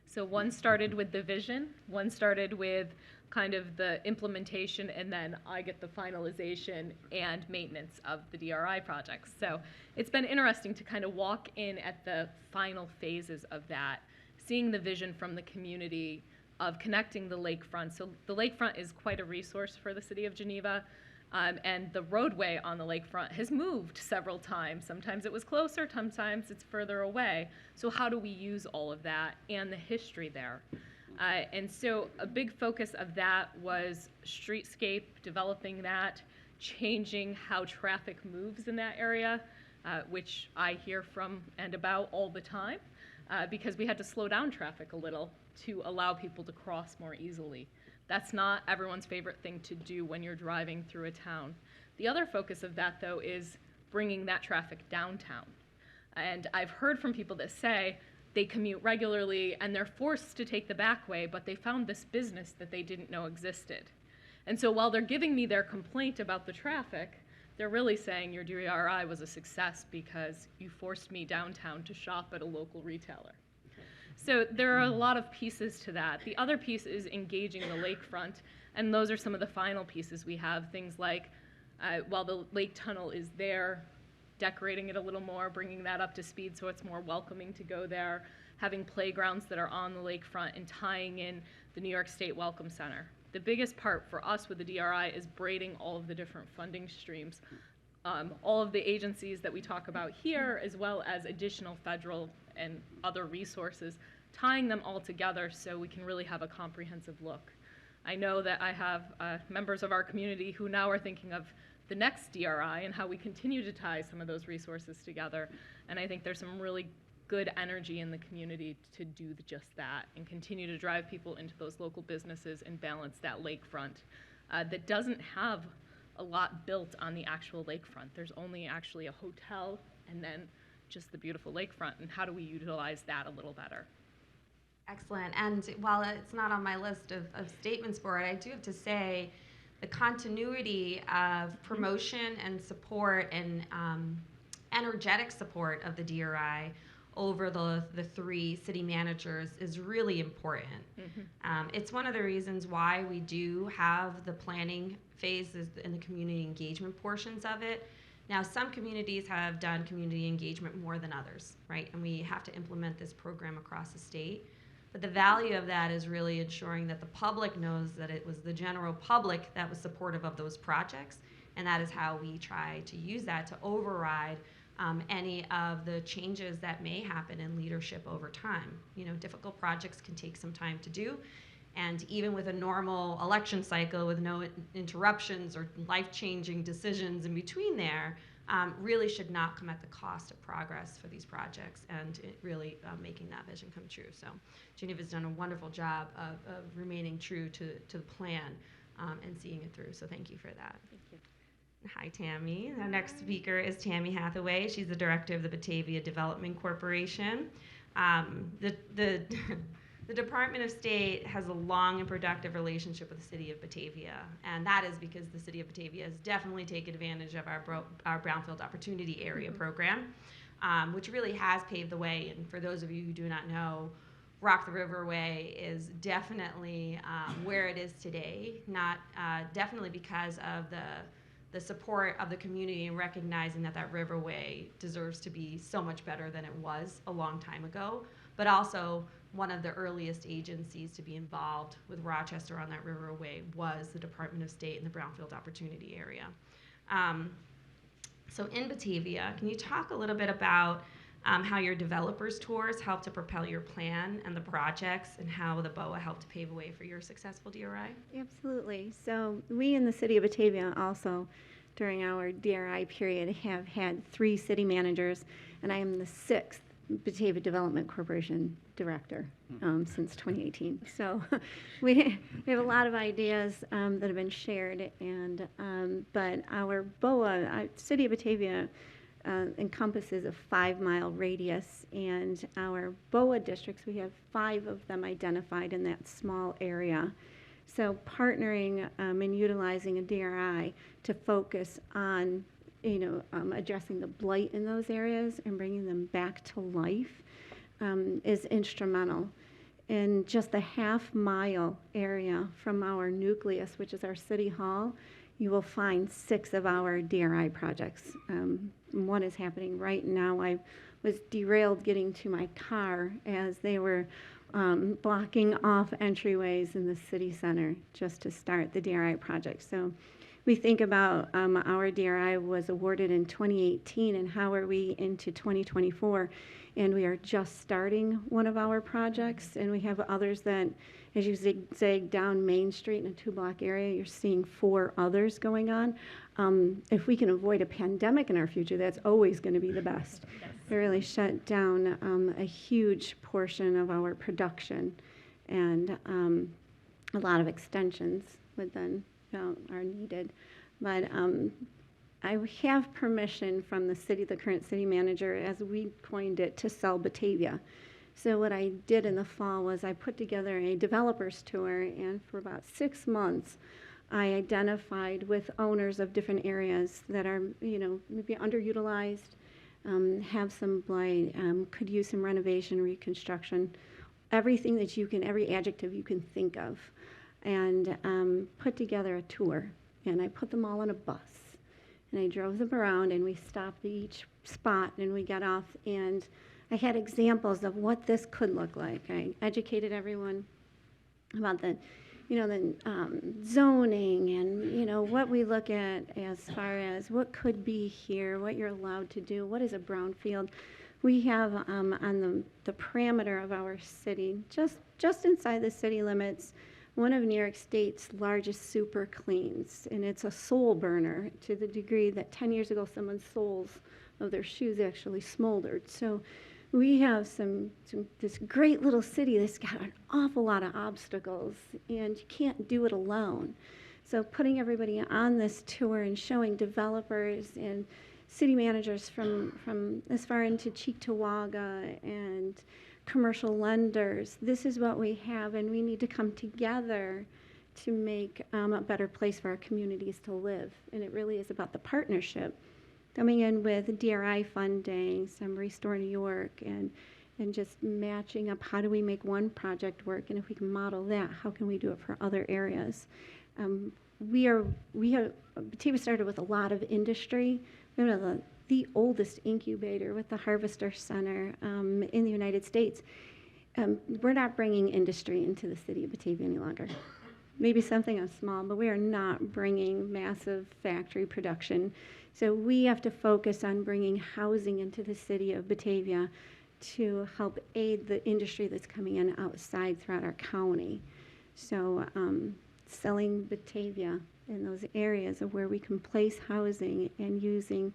So one started with the vision, one started with kind of the implementation, and then I get the finalization and maintenance of the DRI projects. So it's been interesting to kind of walk in at the final phases of that, seeing the vision from the community of connecting the lakefront. So the lakefront is quite a resource for the city of Geneva. And the roadway on the lakefront has moved several times. Sometimes it was closer, sometimes it's further away. So how do we use all of that and the history there? And so a big focus of that was streetscape, developing that, changing how traffic moves in that area, which I hear from and about all the time, because we had to slow down traffic a little to allow people to cross more easily. That's not everyone's favorite thing to do when you're driving through a town. The other focus of that, though, is bringing that traffic downtown. And I've heard from people that say they commute regularly and they're forced to take the back way, but they found this business that they didn't know existed. And so while they're giving me their complaint about the traffic, they're really saying your DRI was a success because you forced me downtown to shop at a local retailer. So there are a lot of pieces to that. The other piece is engaging the lakefront, and those are some of the final pieces we have. Things like, while the lake tunnel is there, decorating it a little more, bringing that up to speed so it's more welcoming to go there, having playgrounds that are on the lakefront, and tying in the New York State Welcome Center. The biggest part for us with the DRI is braiding all of the different funding streams. All of the agencies that we talk about here, as well as additional federal and other resources, tying them all together so we can really have a comprehensive look. I know that I have members of our community who now are thinking of the next DRI and how we continue to tie some of those resources together. And I think there's some really good energy in the community to do just that and continue to drive people into those local businesses and balance that lakefront that doesn't have a lot built on the actual lakefront. There's only actually a hotel and then just the beautiful lakefront, and how do we utilize that a little better? Excellent. And while it's not on my list of statements for it, I do have to say the continuity of promotion and support and energetic support of the DRI over the 3 city managers is really important. Mm-hmm. It's one of the reasons why we do have the planning phases and the community engagement portions of it. Now, some communities have done community engagement more than others, right? And we have to implement this program across the state. But the value of that is really ensuring that the public knows that it was the general public that was supportive of those projects. And that is how we try to use that to override any of the changes that may happen in leadership over time. You know, difficult projects can take some time to do. And even with a normal election cycle with no interruptions or life-changing decisions in between there, really should not come at the cost of progress for these projects and it really making that vision come true. So Geneva's done a wonderful job of remaining true to the plan and seeing it through. So thank you for that. Thank you. Hi, Tammy. Our next speaker is Tammy Hathaway. She's the director of the Batavia Development Corporation. The Department of State has a long and productive relationship with the City of Batavia, and that is because the City of Batavia has definitely taken advantage of our Brownfield Opportunity Area program, which really has paved the way. And for those of you who do not know, Rock the River Way is definitely where it is today, not definitely because of the support of the community and recognizing that that riverway deserves to be so much better than it was a long time ago, but also one of the earliest agencies to be involved with Rochester on that riverway was the Department of State and the Brownfield Opportunity Area. So in Batavia, can you talk a little bit about how your developers tours helped to propel your plan and the projects and how the BOA helped to pave a way for your successful DRI? Absolutely. So we in the City of Batavia also, during our DRI period, have had 3 city managers, and I am the 6th Batavia Development Corporation director since 2018. So we have a lot of ideas that have been shared, and but our BOA, City of Batavia, encompasses a 5-mile radius, and our BOA districts, we have 5 of them identified in that small area. So partnering and utilizing a DRI to focus on, addressing the blight in those areas and bringing them back to life is instrumental. In just the half-mile area from our nucleus, which is our city hall, you will find 6 of our DRI projects. One is happening right now. I was derailed getting to my car as they were blocking off entryways in the city center just to start the DRI project. So we think about our DRI was awarded in 2018, and how are we into 2024? And we are just starting one of our projects, and we have others that, as you zigzag down Main Street in a 2-block area, you're seeing 4 others going on. If we can avoid a pandemic in our future, that's always going to be the best. It really shut down a huge portion of our production, and a lot of extensions would then are needed. But I have permission from the city, the current city manager, as we coined it, to sell Batavia. So what I did in the fall was I put together a developers tour, and for about 6 months, I identified with owners of different areas that are, maybe underutilized, have some blight, could use some renovation, reconstruction, everything that you can, every adjective you can think of, and put together a tour. And I put them all on a bus. And I drove them around, and we stopped at each spot, and we got off, and I had examples of what this could look like. I educated everyone about the zoning and, what we look at as far as what could be here, what you're allowed to do, what is a brownfield. We have on the parameter of our city, just inside the city limits, one of New York State's largest super cleans, and it's a soul burner to the degree that 10 years ago someone's soles of their shoes actually smoldered. So we have this great little city that's got an awful lot of obstacles, and you can't do it alone. So putting everybody on this tour and showing developers and city managers from as far into Cheektowaga and commercial lenders, this is what we have, and we need to come together to make a better place for our communities to live. And it really is about the partnership, coming in with DRI funding, some Restore New York, and just matching up how do we make one project work, and if we can model that, how can we do it for other areas? Batavia started with a lot of industry. We have the oldest incubator with the Harvester Center in the United States. We're not bringing industry into the city of Batavia any longer. Maybe something as small, but we are not bringing massive factory production. So we have to focus on bringing housing into the city of Batavia to help aid the industry that's coming in outside throughout our county. So selling Batavia in those areas of where we can place housing and using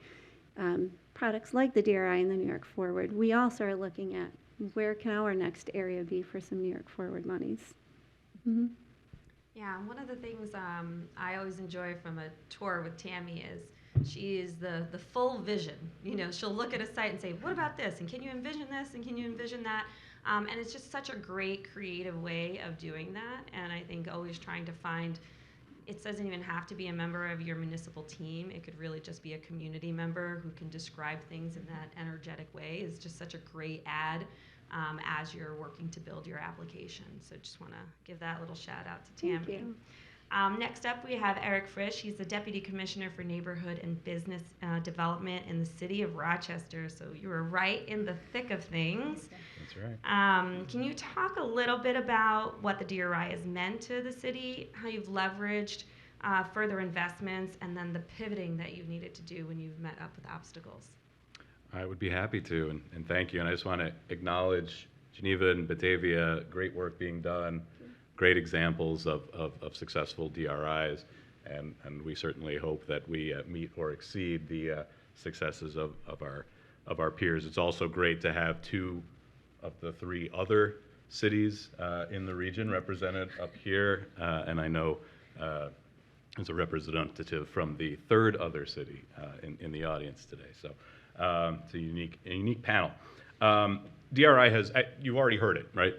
products like the DRI and the New York Forward. We also are looking at where can our next area be for some New York Forward monies. Mm-hmm. Yeah, one of the things I always enjoy from a tour with Tammy is she is the full vision. She'll look at a site and say, what about this? And can you envision this? And can you envision that? And it's just such a great creative way of doing that. And I think always trying to find, it doesn't even have to be a member of your municipal team. It could really just be a community member who can describe things in that energetic way. Is just such a great add as you're working to build your application. So just want to give that little shout out to Tammy. Thank you. Next up, we have Eric Frisch. He's the Deputy Commissioner for Neighborhood and Business Development in the City of Rochester. So you were right in the thick of things. That's right. Can you talk a little bit about what the DRI has meant to the city, how you've leveraged further investments, and then the pivoting that you've needed to do when you've met up with obstacles? I would be happy to, and thank you. And I just want to acknowledge Geneva and Batavia, great work being done, great examples of successful DRIs, and we certainly hope that we meet or exceed the successes of our peers. It's also great to have 2 of the 3 other cities in the region represented up here, and I know there's a representative from the 3rd other city in the audience today. So it's a unique panel. DRI has, you've already heard it, right?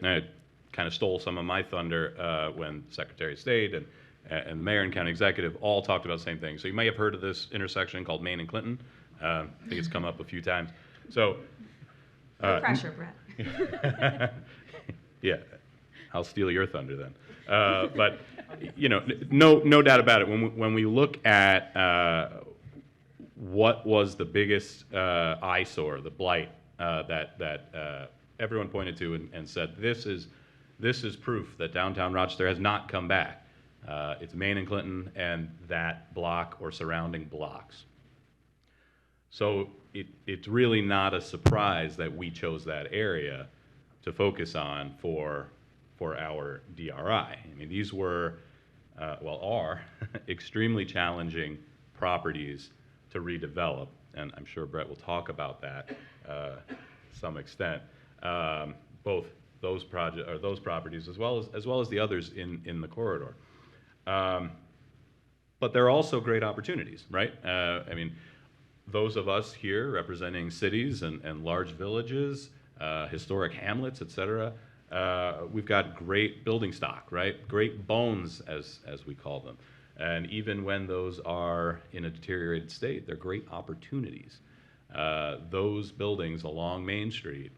kind of stole some of my thunder when Secretary of State and the mayor and county executive all talked about the same thing. So you may have heard of this intersection called Main and Clinton. I think it's come up a few times. So No pressure, Brett. yeah, I'll steal your thunder then. But no doubt about it. When we look at what was the biggest eyesore, the blight that everyone pointed to and said, this is proof that downtown Rochester has not come back. It's Main and Clinton and that block or surrounding blocks. So it's really not a surprise that we chose that area to focus on for our DRI. I mean, these were, are extremely challenging properties to redevelop, and I'm sure Brett will talk about that to some extent. Both those properties as well as the others in the corridor. But there are also great opportunities, right? I mean, those of us here representing cities and large villages, historic hamlets, et cetera, we've got great building stock, right? Great bones, as we call them. And even when those are in a deteriorated state, they're great opportunities. Those buildings along Main Street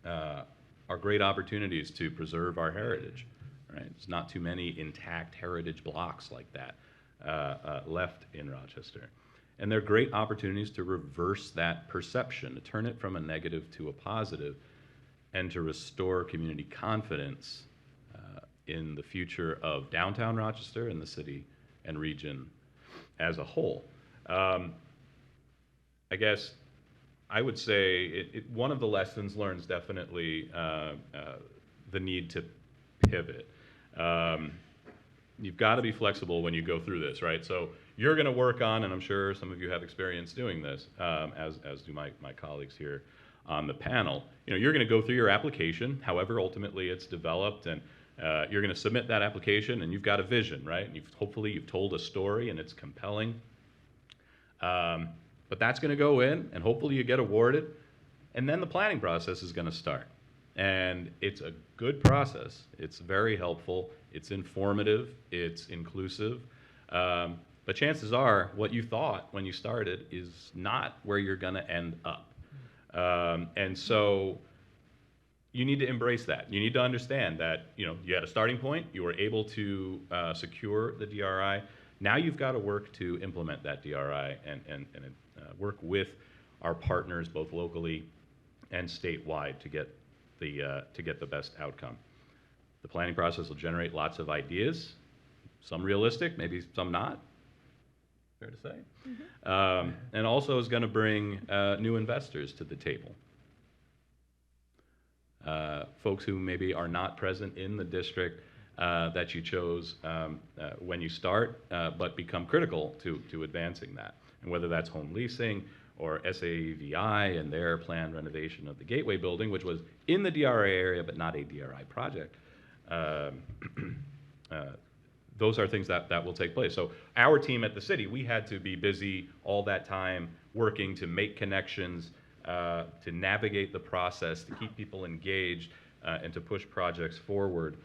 are great opportunities to preserve our heritage, right? There's not too many intact heritage blocks like that left in Rochester. And they're great opportunities to reverse that perception, to turn it from a negative to a positive, and to restore community confidence in the future of downtown Rochester and the city and region as a whole. I guess I would say one of the lessons learned is definitely the need to pivot. You've got to be flexible when you go through this, right? So you're going to work on, and I'm sure some of you have experience doing this, as do my colleagues here on the panel. You're going to go through your application, however ultimately it's developed, and you're going to submit that application, and you've got a vision, right? And hopefully you've told a story, and it's compelling. But that's going to go in, and hopefully you get awarded, and then the planning process is going to start. And it's a good process. It's very helpful. It's informative. It's inclusive. But chances are what you thought when you started is not where you're going to end up. And so you need to embrace that. You need to understand that you had a starting point. You were able to secure the DRI. Now you've got to work to implement that DRI and work with our partners both locally and statewide to get the best outcome. The planning process will generate lots of ideas, some realistic, maybe some not. Fair to say. Mm-hmm. And also is going to bring new investors to the table. Folks who maybe are not present in the district that you chose when you start, but become critical to advancing that. And whether that's home leasing or SAVI and their planned renovation of the Gateway building, which was in the DRI area but not a DRI project. Those are things that will take place. So our team at the city, we had to be busy all that time working to make connections, to navigate the process, to keep people engaged, and to push projects forward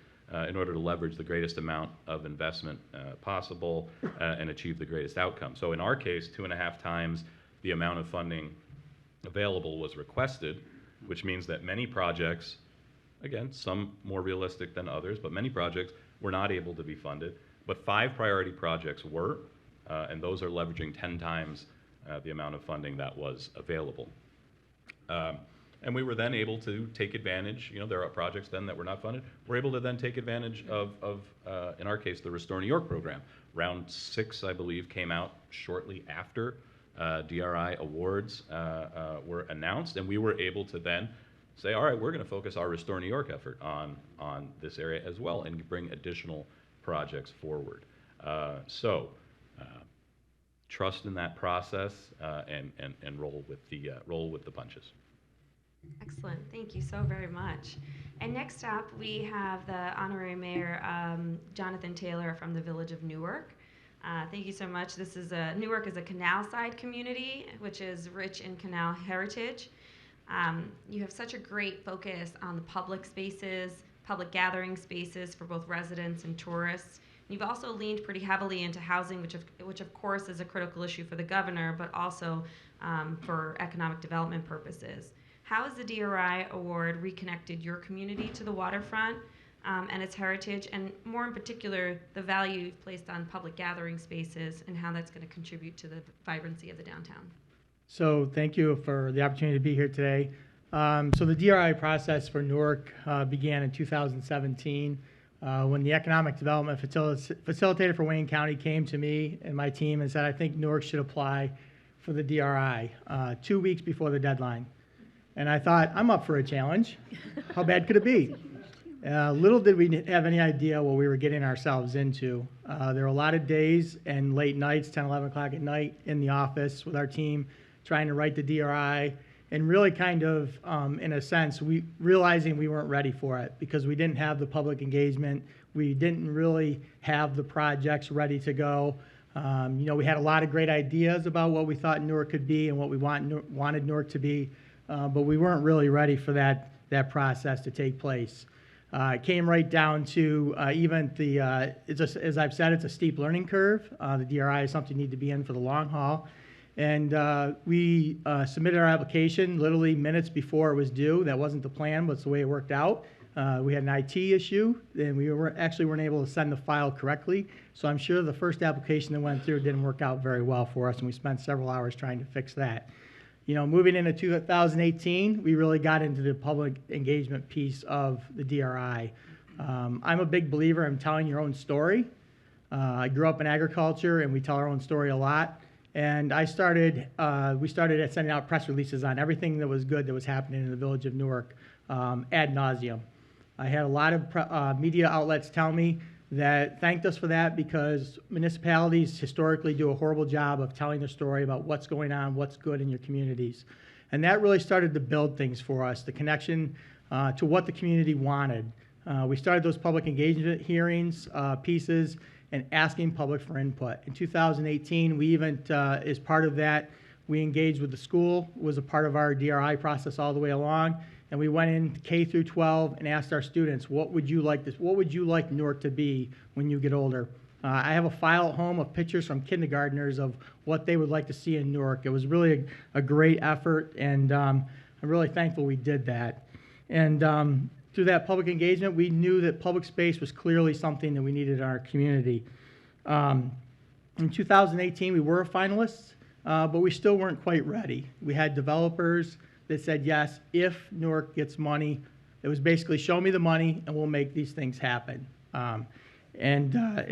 in order to leverage the greatest amount of investment possible and achieve the greatest outcome. So in our case, 2.5 times the amount of funding available was requested, which means that many projects, again, some more realistic than others, but many projects were not able to be funded. But 5 priority projects were, and those are leveraging 10 times the amount of funding that was available. And we were then able to take advantage, there are projects then that were not funded. We're able to then take advantage of in our case, the Restore New York program. Round 6, I believe, came out shortly after DRI awards were announced, and we were able to then say, all right, we're going to focus our Restore New York effort on this area as well and bring additional projects forward. So trust in that process and roll with the punches. Excellent. Thank you so very much. And next up, we have the Honorary Mayor, Jonathan Taylor from the Village of Newark. Thank you so much. Newark is a canal-side community, which is rich in canal heritage. You have such a great focus on the public spaces, public gathering spaces for both residents and tourists. You've also leaned pretty heavily into housing, which of course is a critical issue for the governor, but also for economic development purposes. How has the DRI award reconnected your community to the waterfront and its heritage, and more in particular, the value you've placed on public gathering spaces and how that's going to contribute to the vibrancy of the downtown? So thank you for the opportunity to be here today. So the DRI process for Newark began in 2017 when the economic development facilitator for Wayne County came to me and my team and said, I think Newark should apply for the DRI 2 weeks before the deadline. And I thought, I'm up for a challenge. How bad could it be? Little did we have any idea what we were getting ourselves into. There were a lot of days and late nights, 10, 11 o'clock at night, in the office with our team trying to write the DRI, and really kind of, in a sense, realizing we weren't ready for it because we didn't have the public engagement. We didn't really have the projects ready to go. We had a lot of great ideas about what we thought Newark could be and what we wanted Newark to be, but we weren't really ready for that process to take place. It came right down to even as I've said, it's a steep learning curve. The DRI is something you need to be in for the long haul. And we submitted our application literally minutes before it was due. That wasn't the plan, but it's the way it worked out. We had an IT issue, and we weren't able to send the file correctly. So I'm sure the first application that went through didn't work out very well for us, and we spent several hours trying to fix that. Moving into 2018, we really got into the public engagement piece of the DRI. I'm a big believer in telling your own story. I grew up in agriculture, and we tell our own story a lot. And we started at sending out press releases on everything that was good that was happening in the village of Newark ad nauseum. I had a lot of media outlets tell me that thanked us for that because municipalities historically do a horrible job of telling the story about what's going on, what's good in your communities. And that really started to build things for us, the connection to what the community wanted. We started those public engagement hearings, pieces, and asking public for input. In 2018, we even, as part of that, we engaged with the school, was a part of our DRI process all the way along, and we went in K through 12 and asked our students, what would you like Newark to be when you get older? I have a file at home of pictures from kindergartners of what they would like to see in Newark. It was really a great effort, and I'm really thankful we did that. And through that public engagement, we knew that public space was clearly something that we needed in our community. In 2018, we were finalists, but we still weren't quite ready. We had developers that said, yes, if Newark gets money, it was basically show me the money and we'll make these things happen. At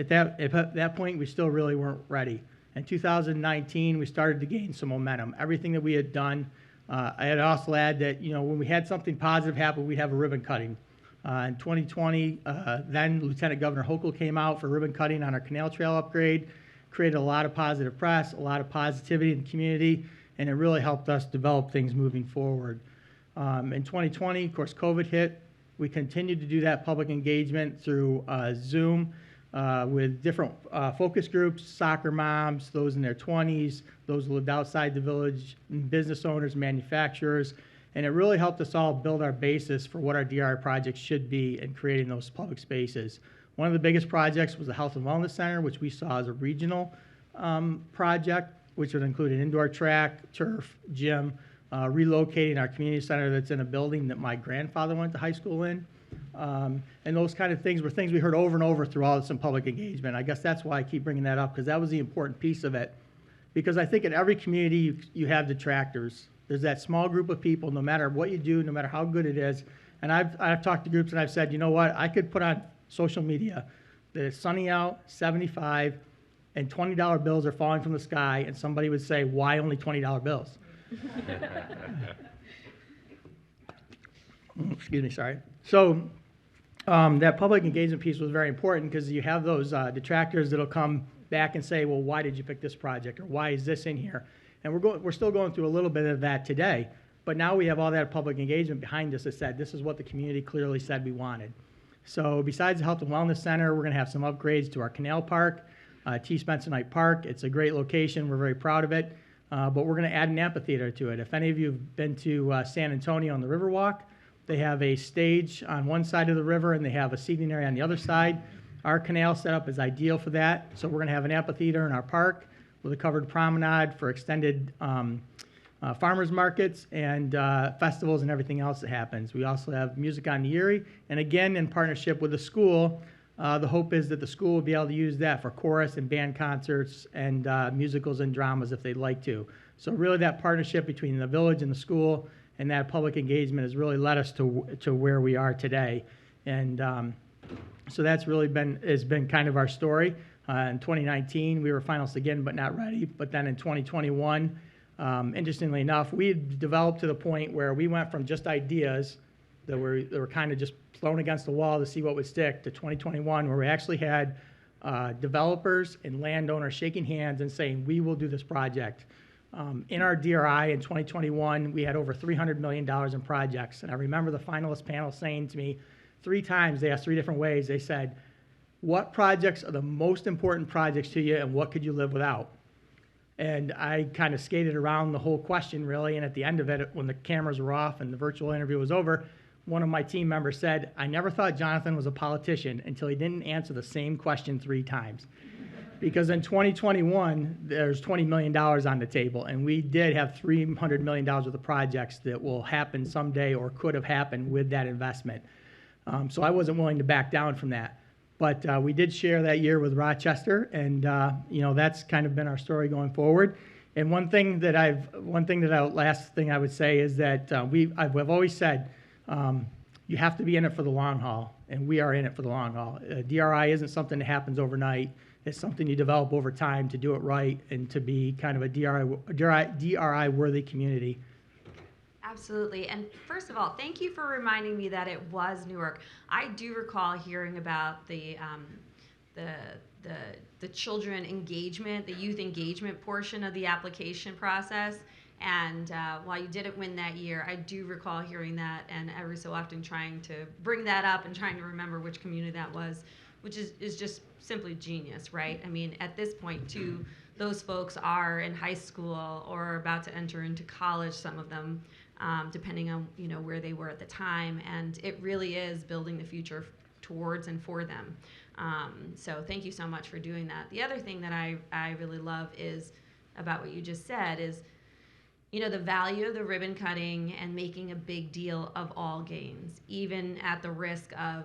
that point, we still really weren't ready. In 2019, we started to gain some momentum. Everything that we had done, I had also add that, when we had something positive happen, we'd have a ribbon cutting. In 2020, then Lieutenant Governor Hochul came out for ribbon cutting on our canal trail upgrade, created a lot of positive press, a lot of positivity in the community, and it really helped us develop things moving forward. In 2020, of course, COVID hit. We continued to do that public engagement through Zoom with different focus groups, soccer moms, those in their 20s, those who lived outside the village, business owners, manufacturers, and it really helped us all build our basis for what our DRI projects should be in creating those public spaces. One of the biggest projects was the Health and Wellness Center, which we saw as a regional project, which would include an indoor track, turf, gym, relocating our community center that's in a building that my grandfather went to high school in. And those kind of things were things we heard over and over through all this public engagement. I guess that's why I keep bringing that up, because that was the important piece of it. Because I think in every community you have detractors. There's that small group of people, no matter what you do, no matter how good it is. And I've talked to groups and I've said, you know what, I could put on social media that it's sunny out, 75, and $20 bills are falling from the sky, and somebody would say, why only $20 bills? Excuse me, sorry. So that public engagement piece was very important because you have those detractors that'll come back and say, well, why did you pick this project, or why is this in here? And we're still going through a little bit of that today, but now we have all that public engagement behind us that said this is what the community clearly said we wanted. So besides the Health and Wellness Center, we're going to have some upgrades to our Canal Park, T. Spencer Knight Park. It's a great location. We're very proud of it, but we're going to add an amphitheater to it. If any of you have been to San Antonio on the Riverwalk, They have a stage on one side of the river, and they have a seating area on the other side. Our canal setup is ideal for that. So we're going to have an amphitheater in our park with a covered promenade for extended farmers markets and festivals and everything else that happens. We also have music on the Erie, and again, in partnership with the school, the hope is that the school will be able to use that for chorus and band concerts and musicals and dramas if they'd like to. So really that partnership between the village and the school and that public engagement has really led us to where we are today. And so that's really been kind of our story. In 2019, we were finalists again, but not ready. But then in 2021, interestingly enough, we had developed to the point where we went from just ideas that were kind of just thrown against the wall to see what would stick to 2021, where we actually had developers and landowners shaking hands and saying, we will do this project. In our DRI in 2021, we had over $300 million in projects. And I remember the finalist panel saying to me 3 times, they asked 3 different ways, they said, what projects are the most important projects to you and what could you live without? And I kind of skated around the whole question, really, and at the end of it, when the cameras were off and the virtual interview was over, one of my team members said, I never thought Jonathan was a politician until he didn't answer the same question 3 times. Because in 2021, there's $20 million on the table, and we did have $300 million worth of projects that will happen someday or could have happened with that investment. So I wasn't willing to back down from that. But we did share that year with Rochester, and that's kind of been our story going forward. And last thing I would say is that we've always said you have to be in it for the long haul, and we are in it for the long haul. DRI isn't something that happens overnight. It's something you develop over time to do it right and to be kind of a DRI-worthy community. Absolutely. And first of all, thank you for reminding me that it was Newark. I do recall hearing about the children engagement, the youth engagement portion of the application process. And while you didn't win that year, I do recall hearing that and every so often trying to bring that up and trying to remember which community that was, which is just simply genius, right? I mean, at this point, too, those folks are in high school or about to enter into college, some of them, depending on where they were at the time, and it really is building the future towards and for them. So thank you so much for doing that. The other thing that I really love is about what you just said is, the value of the ribbon cutting and making a big deal of all gains, even at the risk of,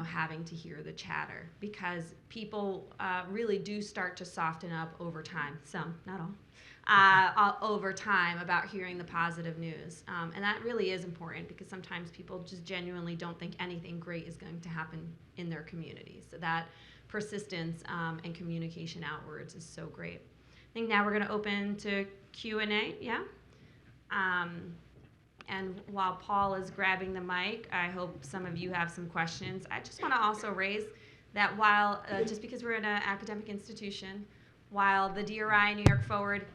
having to hear the chatter, because people really do start to soften up over time. Some, not all, over time about hearing the positive news. And that really is important because sometimes people just genuinely don't think anything great is going to happen in their communities. So that persistence and communication outwards is so great. I think now we're going to open to Q&A, yeah? And while Paul is grabbing the mic, I hope some of you have some questions. I just want to also raise that while, just because we're in an academic institution, while the DRI New York Forward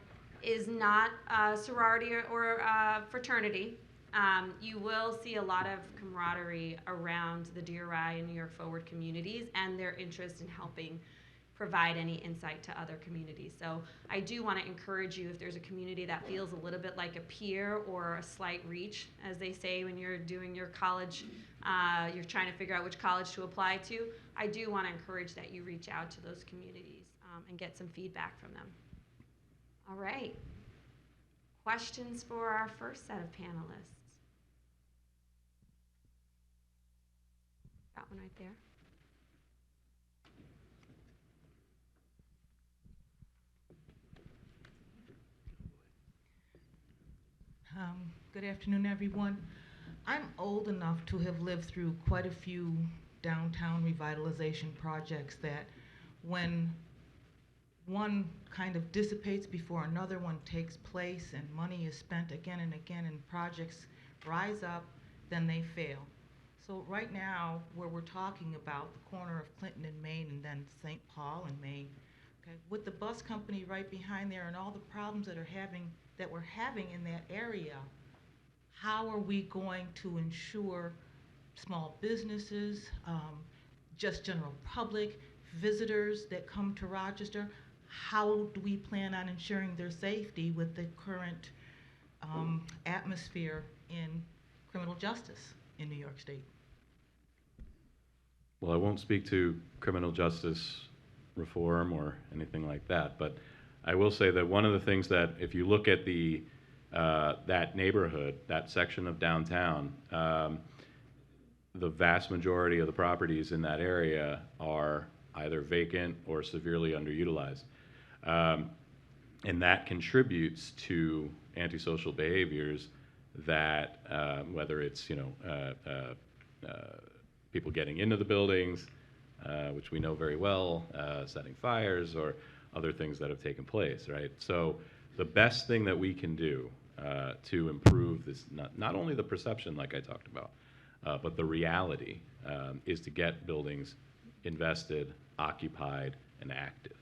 is not a sorority or a fraternity, you will see a lot of camaraderie around the DRI and New York Forward communities and their interest in helping provide any insight to other communities. So I do want to encourage you, if there's a community that feels a little bit like a peer or a slight reach, as they say when you're doing your college, you're trying to figure out which college to apply to, I do want to encourage that you reach out to those communities and get some feedback from them. All right. Questions for our first set of panelists? Got one right there. Good afternoon, everyone. I'm old enough to have lived through quite a few downtown revitalization projects that when one kind of dissipates before another one takes place and money is spent again and again and projects rise up, then they fail. So right now, where we're talking about the corner of Clinton and Main and then St. Paul and Main, okay, with the bus company right behind there and all the problems that we're having in that area, how are we going to ensure small businesses, just general public, visitors that come to Rochester, how do we plan on ensuring their safety with the current atmosphere in criminal justice? in New York State? Well, I won't speak to criminal justice reform or anything like that, but I will say that one of the things that, if you look at the that neighborhood, that section of downtown, the vast majority of the properties in that area are either vacant or severely underutilized. And that contributes to antisocial behaviors that, whether it's, people getting into the buildings, which we know very well, setting fires, or other things that have taken place, right? So the best thing that we can do to improve this, not only the perception like I talked about, but the reality, is to get buildings invested, occupied, and active.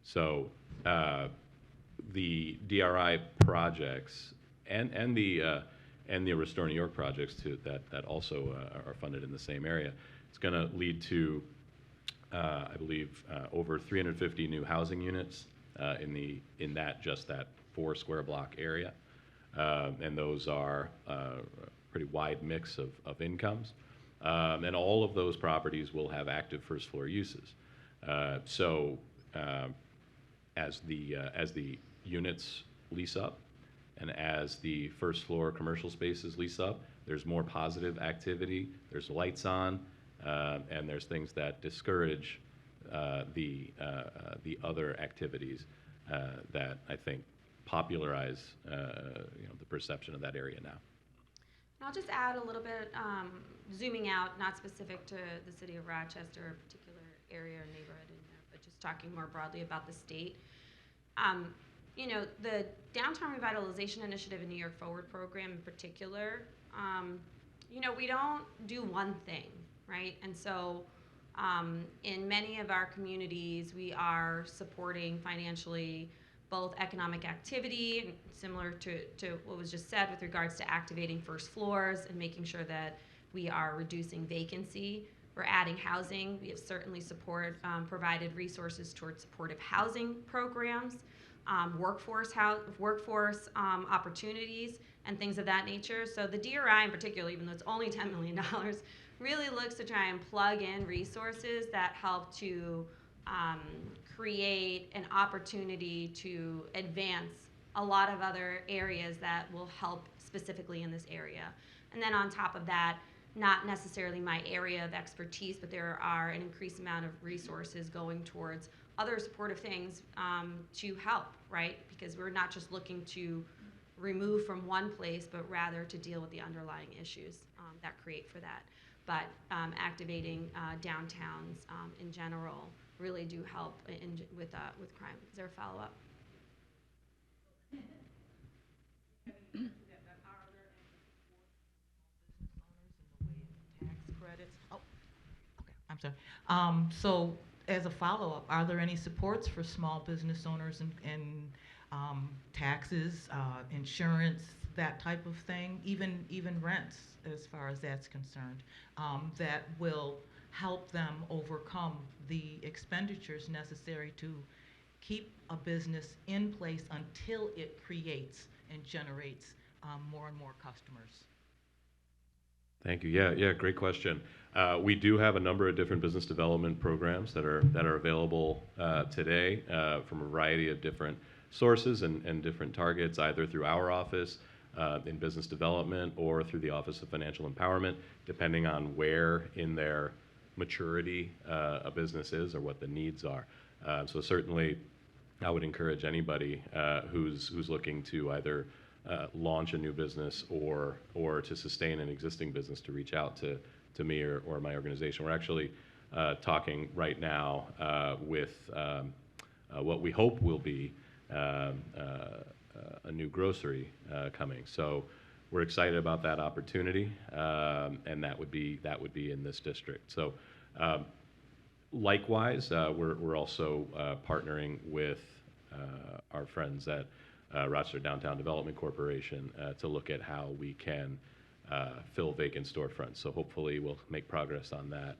So the DRI projects and the Restore New York projects too, that also are funded in the same area, it's going to lead to, I believe, over 350 new housing units in that 4 square block area, and those are a pretty wide mix of incomes, and all of those properties will have active first floor uses. So as the units lease up, and as the first floor commercial spaces lease up, there's more positive activity, there's lights on, and there's things that discourage the other activities that I think popularize the perception of that area now. And I'll just add a little bit, zooming out, not specific to the city of Rochester, or a particular area or neighborhood in there, but just talking more broadly about the state. The Downtown Revitalization Initiative and New York Forward program in particular, we don't do one thing, right? And so in many of our communities, we are supporting financially both economic activity, similar to what was just said with regards to activating first floors and making sure that we are reducing vacancy. We're adding housing. We have certainly provided resources towards supportive housing programs, workforce opportunities, and things of that nature. So the DRI in particular, even though it's only $10 million, really looks to try and plug in resources that help to create an opportunity to advance a lot of other areas that will help specifically in this area. And then on top of that, not necessarily my area of expertise, but there are an increased amount of resources going towards other supportive things to help, right? Because we're not just looking to remove from one place, but rather to deal with the underlying issues that create for that. But activating downtowns in general really do help with crime. Is there a follow-up? Tax credits. Oh, okay. I'm sorry. So, as a follow-up, are there any supports for small business owners and taxes, insurance, that type of thing, even rents, as far as that's concerned, that will help them overcome the expenditures necessary to keep a business in place until it creates and generates more and more customers? Thank you. Yeah, great question. We do have a number of different business development programs that are available today from a variety of different sources and different targets, either through our office in business development or through the Office of Financial Empowerment, depending on where in their maturity a business is or what the needs are. So certainly, I would encourage anybody who's looking to either launch a new business or to sustain an existing business to reach out to me or my organization. We're actually talking right now with what we hope will be a new grocery coming. So we're excited about that opportunity, and that would be in this district. So likewise, we're also partnering with our friends at Rochester Downtown Development Corporation to look at how we can fill vacant storefronts. So hopefully we'll make progress on that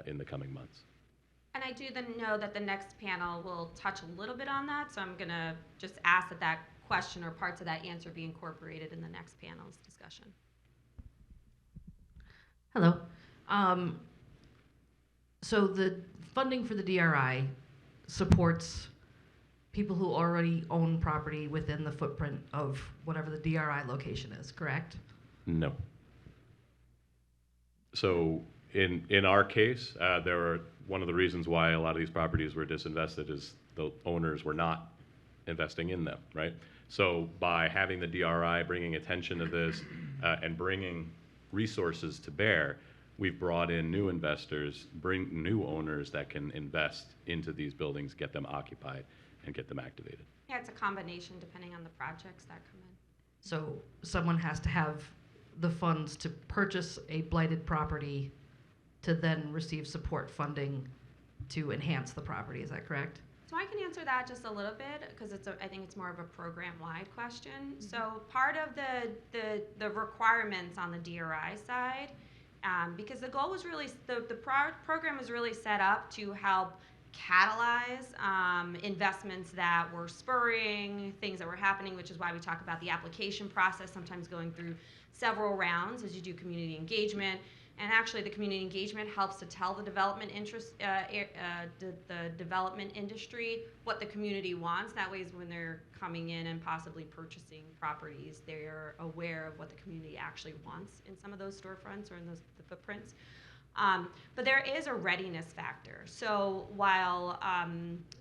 in the coming months. And I do then know that the next panel will touch a little bit on that, so I'm going to just ask that question or parts of that answer be incorporated in the next panel's discussion. Hello. Um, so the funding for the DRI supports people who already own property within the footprint of whatever the DRI location is, correct? No. So in our case, there were one of the reasons why a lot of these properties were disinvested is the owners were not investing in them, right? So by having the DRI bringing attention to this and bringing resources to bear, we've brought in new investors, bring new owners that can invest into these buildings, get them occupied, and get them activated. Yeah, it's a combination depending on the projects that come in. So someone has to have the funds to purchase a blighted property to then receive support funding to enhance the property, is that correct? So I can answer that just a little bit because I think it's more of a program-wide question. So part of the requirements on the DRI side, because the goal was really, the program was really set up to help catalyze investments that were spurring, things that were happening, which is why we talk about the application process, sometimes going through several rounds as you do community engagement. And actually, the community engagement helps to tell the development the development industry what the community wants. That way, when they're coming in and possibly purchasing properties, they're aware of what the community actually wants in some of those storefronts or in the footprints. But there is a readiness factor. So while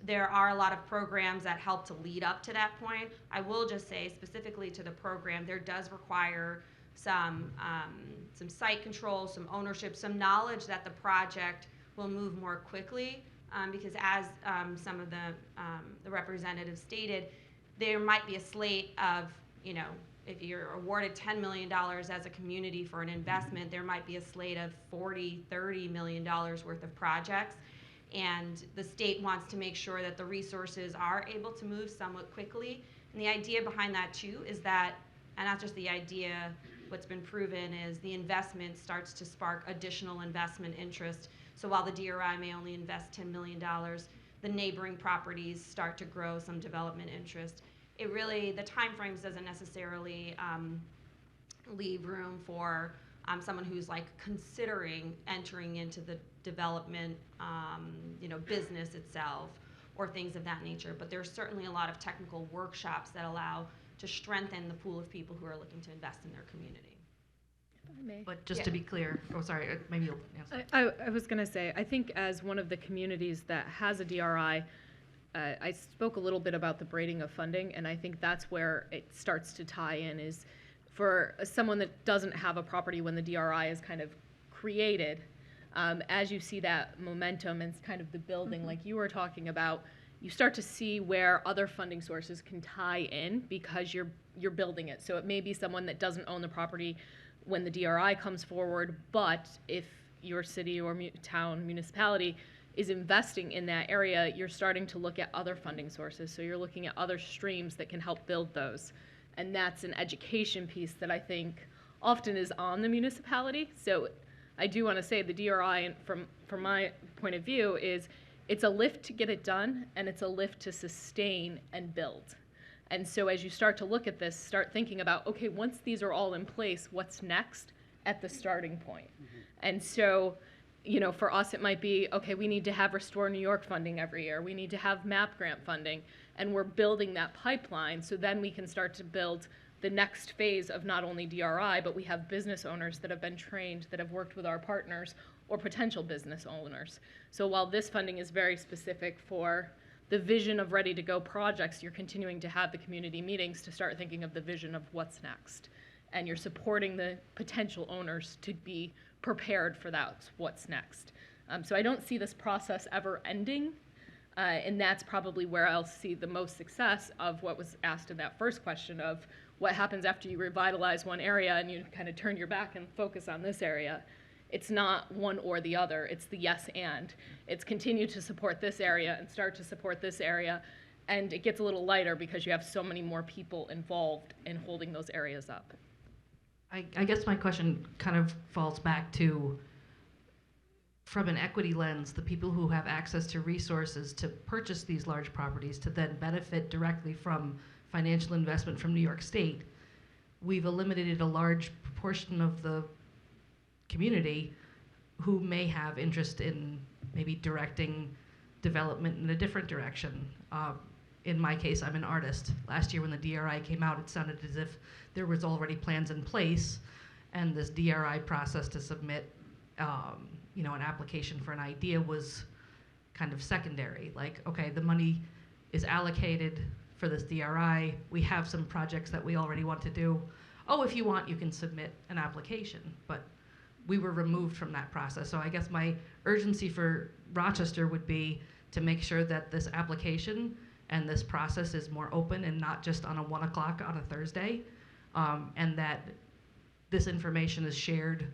there are a lot of programs that help to lead up to that point, I will just say specifically to the program, there does require some site control, some ownership, some knowledge that the project will move more quickly, because as some of the representatives stated, there might be a slate of, if you're awarded $10 million as a community for an investment, there might be a slate of $40, $30 million worth of projects. And the state wants to make sure that the resources are able to move somewhat quickly. And the idea behind that too is that, and not just the idea, what's been proven is the investment starts to spark additional investment interest. So while the DRI may only invest $10 million, the neighboring properties start to grow some development interest. It really, the timeframes doesn't necessarily leave room for someone who's like considering entering into the development, business itself or things of that nature. But there's certainly a lot of technical workshops that allow to strengthen the pool of people who are looking to invest in their community. But just to be clear, sorry, maybe you'll answer. I was going to say, I think as one of the communities that has a DRI, I spoke a little bit about the braiding of funding, and I think that's where it starts to tie in, is for someone that doesn't have a property when the DRI is kind of created, as you see that momentum and kind of the building like you were talking about, you start to see where other funding sources can tie in because you're building it. So it may be someone that doesn't own the property when the DRI comes forward, but if your city or town, municipality is investing in that area, you're starting to look at other funding sources. So you're looking at other streams that can help build those. And that's an education piece that I think often is on the municipality. So I do want to say the DRI, from my point of view, is it's a lift to get it done, and it's a lift to sustain and build. And so as you start to look at this, start thinking about, okay, once these are all in place, what's next at the starting point? And so, for us, it might be, okay, we need to have Restore New York funding every year. We need to have MAP grant funding. And we're building that pipeline so then we can start to build the next phase of not only DRI, but we have business owners that have been trained, that have worked with our partners, or potential business owners. So while this funding is very specific for the vision of ready-to-go projects, you're continuing to have the community meetings to start thinking of the vision of what's next. And you're supporting the potential owners to be prepared for that, what's next. So I don't see this process ever ending, and that's probably where I'll see the most success of what was asked in that first question of what happens after you revitalize one area and you kind of turn your back and focus on this area. It's not one or the other, it's the yes and. It's continue to support this area and start to support this area, and it gets a little lighter because you have so many more people involved in holding those areas up. I guess my question kind of falls back to, from an equity lens, the people who have access to resources to purchase these large properties to then benefit directly from financial investment from New York State. We've eliminated a large proportion of the community who may have interest in maybe directing development in a different direction. In my case, I'm an artist. Last year when the DRI came out, it sounded as if there was already plans in place, and this DRI process to submit an application for an idea was kind of secondary. Like, okay, the money is allocated for this DRI. We have some projects that we already want to do. Oh, if you want, you can submit an application. But we were removed from that process. So I guess my urgency for Rochester would be to make sure that this application and this process is more open and not just on a 1 o'clock on a Thursday, and that this information is shared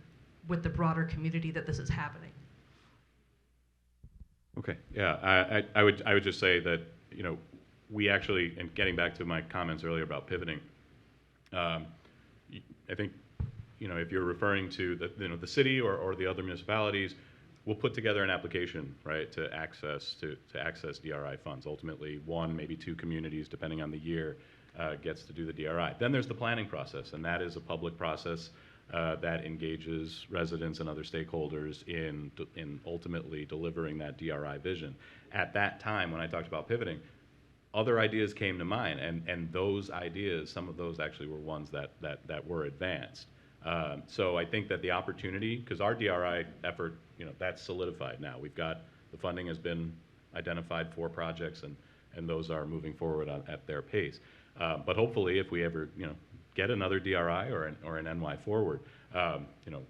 with the broader community that this is happening. Okay, yeah, I would just say that, we actually, and getting back to my comments earlier about pivoting, I think, if you're referring to the city or the other municipalities, we'll put together an application, right, to access DRI funds. Ultimately, 1, maybe 2 communities, depending on the year, gets to do the DRI. Then there's the planning process, and that is a public process that engages residents and other stakeholders in ultimately delivering that DRI vision. At that time, when I talked about pivoting, other ideas came to mind, and those ideas, some of those actually were ones that were advanced. So I think that the opportunity, because our DRI effort, that's solidified now. We've got, the funding has been identified for projects, and those are moving forward at their pace. But hopefully, if we ever, get another DRI or an NY Forward,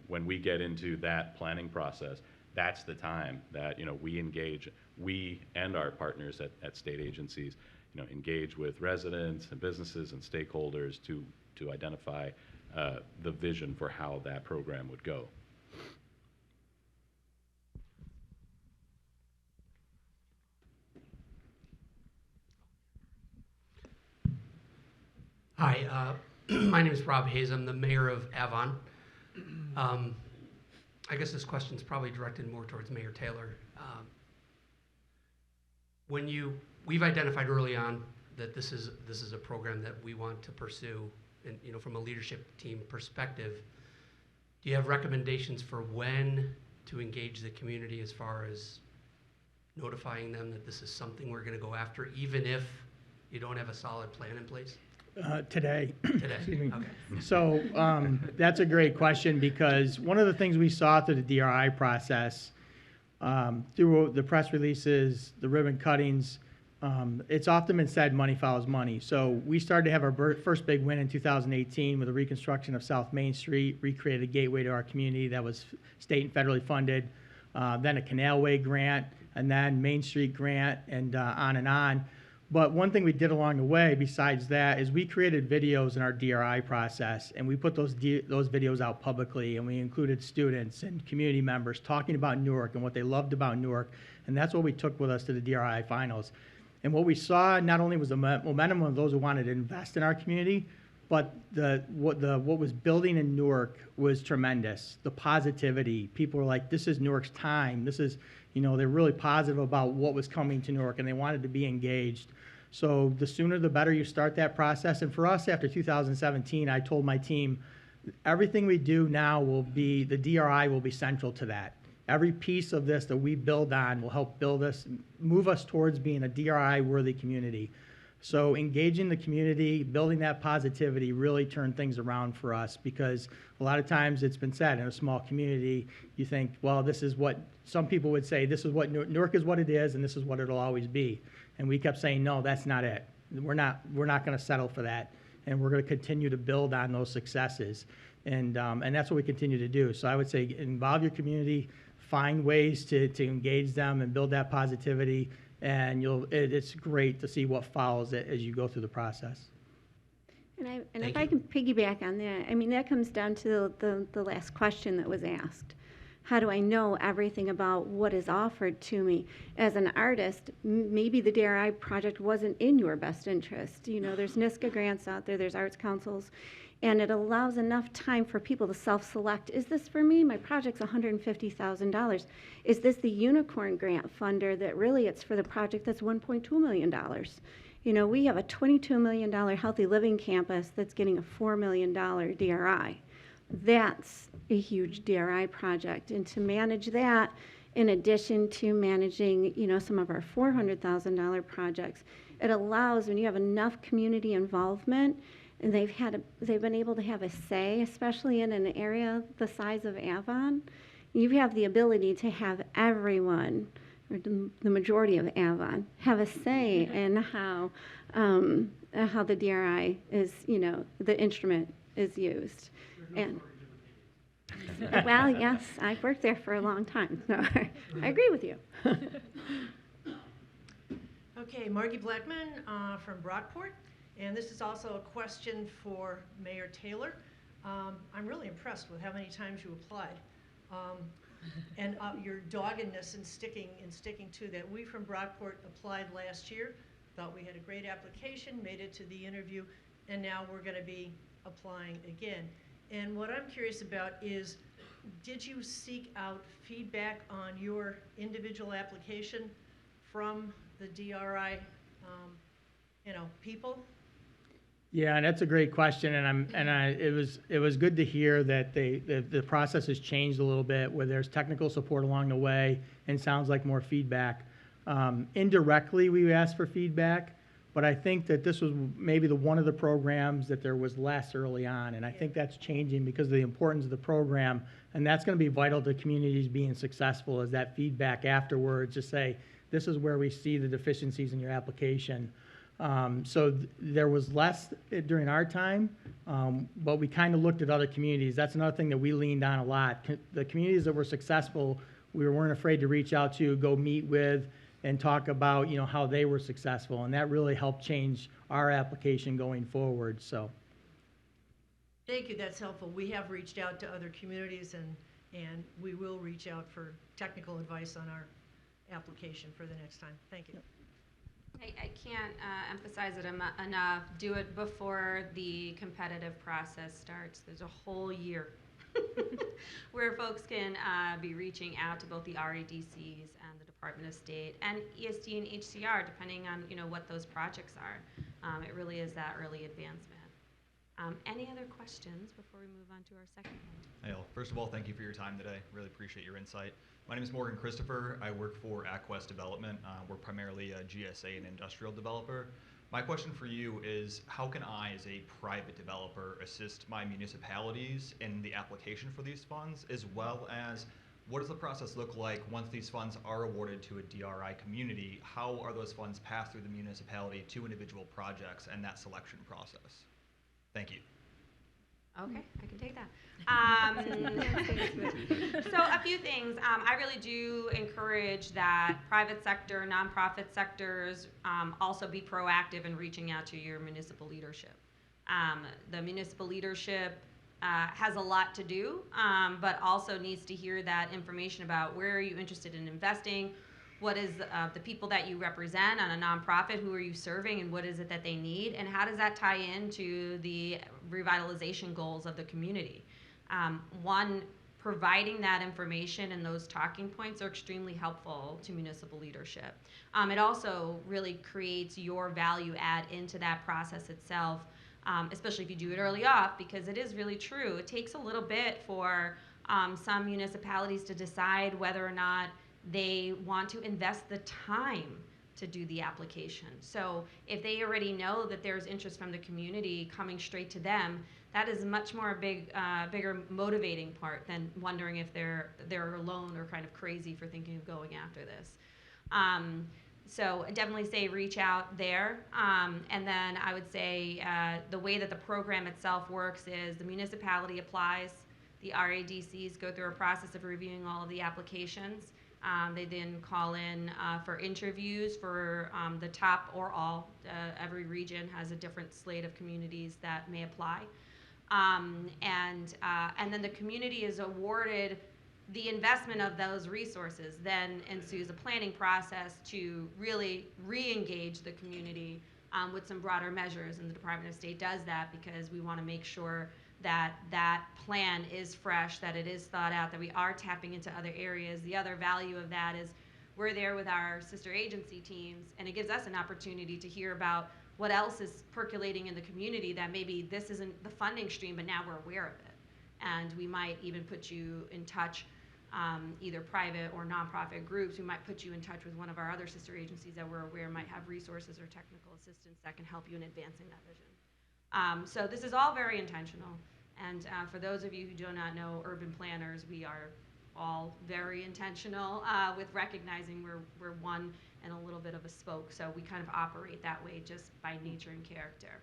when we get into that planning process, that's the time that, we engage, we and our partners at state agencies, engage with residents and businesses and stakeholders to identify the vision for how that program would go. Hi, my name is Rob Hayes. I'm the mayor of Avon. I guess this question is probably directed more towards Mayor Taylor. We've identified early on that this is a program that we want to pursue, and from a leadership team perspective. Do you have recommendations for when to engage the community as far as notifying them that this is something we're going to go after, even if you don't have a solid plan in place? Today. Today. Excuse me. Okay. So that's a great question, because one of the things we saw through the DRI process, through the press releases, the ribbon cuttings, it's often been said money follows money. So we started to have our first big win in 2018 with the reconstruction of South Main Street, recreated a gateway to our community that was state and federally funded, then a Canalway grant, and then Main Street grant, and on and on. But one thing we did along the way, besides that, is we created videos in our DRI process, and we put those videos out publicly, and we included students and community members talking about Newark and what they loved about Newark, and that's what we took with us to the DRI finals. And what we saw not only was the momentum of those who wanted to invest in our community, but what was building in Newark was tremendous. The positivity, people were like, "This is Newark's time." This is, they're really positive about what was coming to Newark, and they wanted to be engaged. So the sooner the better you start that process. And for us, after 2017, I told my team, everything we do now the DRI will be central to that. Every piece of this that we build on will help move us towards being a DRI-worthy community. So engaging the community, building that positivity really turned things around for us, because a lot of times it's been said in a small community, you think, well, this is what some people would say, this is what Newark is what it is, and this is what it'll always be. And we kept saying, no, that's not it. We're not going to settle for that, and we're going to continue to build on those successes. And that's what we continue to do. So I would say involve your community, find ways to engage them and build that positivity, and it's great to see what follows it as you go through the process. And if I can piggyback on that, I mean, that comes down to the last question that was asked. How do I know everything about what is offered to me? As an artist, maybe the DRI project wasn't in your best interest. There's NISCA grants out there, there's arts councils, and it allows enough time for people to self-select. Is this for me? My project's $150,000. Is this the unicorn grant funder that really it's for the project that's $1.2 million? We have a $22 million healthy living campus that's getting a $4 million DRI. That's a huge DRI project. And to manage that, in addition to managing, some of our $400,000 projects, it allows, when you have enough community involvement, and they've been able to have a say, especially in an area the size of Avon, you have the ability to have everyone, or the majority of Avon, have a say in how the DRI is, the instrument is used. And well, yes, I've worked there for a long time, so I agree with you. Okay, Margie Blackman from Brockport, and this is also a question for Mayor Taylor. I'm really impressed with how many times you applied, and your doggedness in sticking to that. We from Brockport applied last year, thought we had a great application, made it to the interview, and now we're going to be applying again. And what I'm curious about is, did you seek out feedback on your individual application from the DRI, people? Yeah, and that's a great question, it was good to hear that the process has changed a little bit, where there's technical support along the way, and sounds like more feedback. Indirectly, we asked for feedback, but I think that this was maybe one of the programs that there was less early on, and I think that's changing because of the importance of the program, and that's going to be vital to communities being successful, is that feedback afterwards to say, this is where we see the deficiencies in your application. There was less during our time, but we kind of looked at other communities. That's another thing that we leaned on a lot. The communities that were successful, we weren't afraid to reach out to, go meet with, and talk about, how they were successful, and that really helped change our application going forward. So, Thank you, that's helpful. We have reached out to other communities, and we will reach out for technical advice on our application for the next time. Thank you. I can't emphasize it enough. Do it before the competitive process starts. There's a whole year where folks can be reaching out to both the RADCs and the Department of State and ESD and HCR, depending on what those projects are. It really is that early advancement. Any other questions before we move on to our second one? Hey, first of all, thank you for your time today. Really appreciate your insight. My name is Morgan Christopher. I work for AquaWest Development. We're primarily a GSA and industrial developer. My question for you is, how can I, as a private developer, assist my municipalities in the application for these funds, as well as what does the process look like once these funds are awarded to a DRI community? How are those funds passed through the municipality to individual projects and that selection process? Thank you. Okay, I can take that. So a few things. I really do encourage that private sector, nonprofit sectors also be proactive in reaching out to your municipal leadership. The municipal leadership has a lot to do, but also needs to hear that information about where are you interested in investing, what is the people that you represent on a nonprofit, who are you serving, and what is it that they need, and how does that tie into the revitalization goals of the community. Providing that information and those talking points are extremely helpful to municipal leadership. It also really creates your value add into that process itself, especially if you do it early off, because it is really true. It takes a little bit for some municipalities to decide whether or not they want to invest the time to do the application. So if they already know that there's interest from the community coming straight to them, that is much more bigger motivating part than wondering if they're alone or kind of crazy for thinking of going after this. So I definitely say reach out there. And then I would say the way that the program itself works is the municipality applies, the RADCs go through a process of reviewing all of the applications. They then call in for interviews for the top or all. Every region has a different slate of communities that may apply. And then the community is awarded the investment of those resources. Then ensues a planning process to really re-engage the community with some broader measures. And the Department of State does that because we want to make sure that that plan is fresh, that it is thought out, that we are tapping into other areas. The other value of that is we're there with our sister agency teams, and it gives us an opportunity to hear about what else is percolating in the community that maybe this isn't the funding stream, but now we're aware of it. And we might even put you in touch, either private or nonprofit groups. We might put you in touch with one of our other sister agencies that we're aware might have resources or technical assistance that can help you in advancing that vision. So this is all very intentional. And for those of you who do not know urban planners, we are all very intentional with recognizing we're one and a little bit of a spoke. So we kind of operate that way just by nature and character.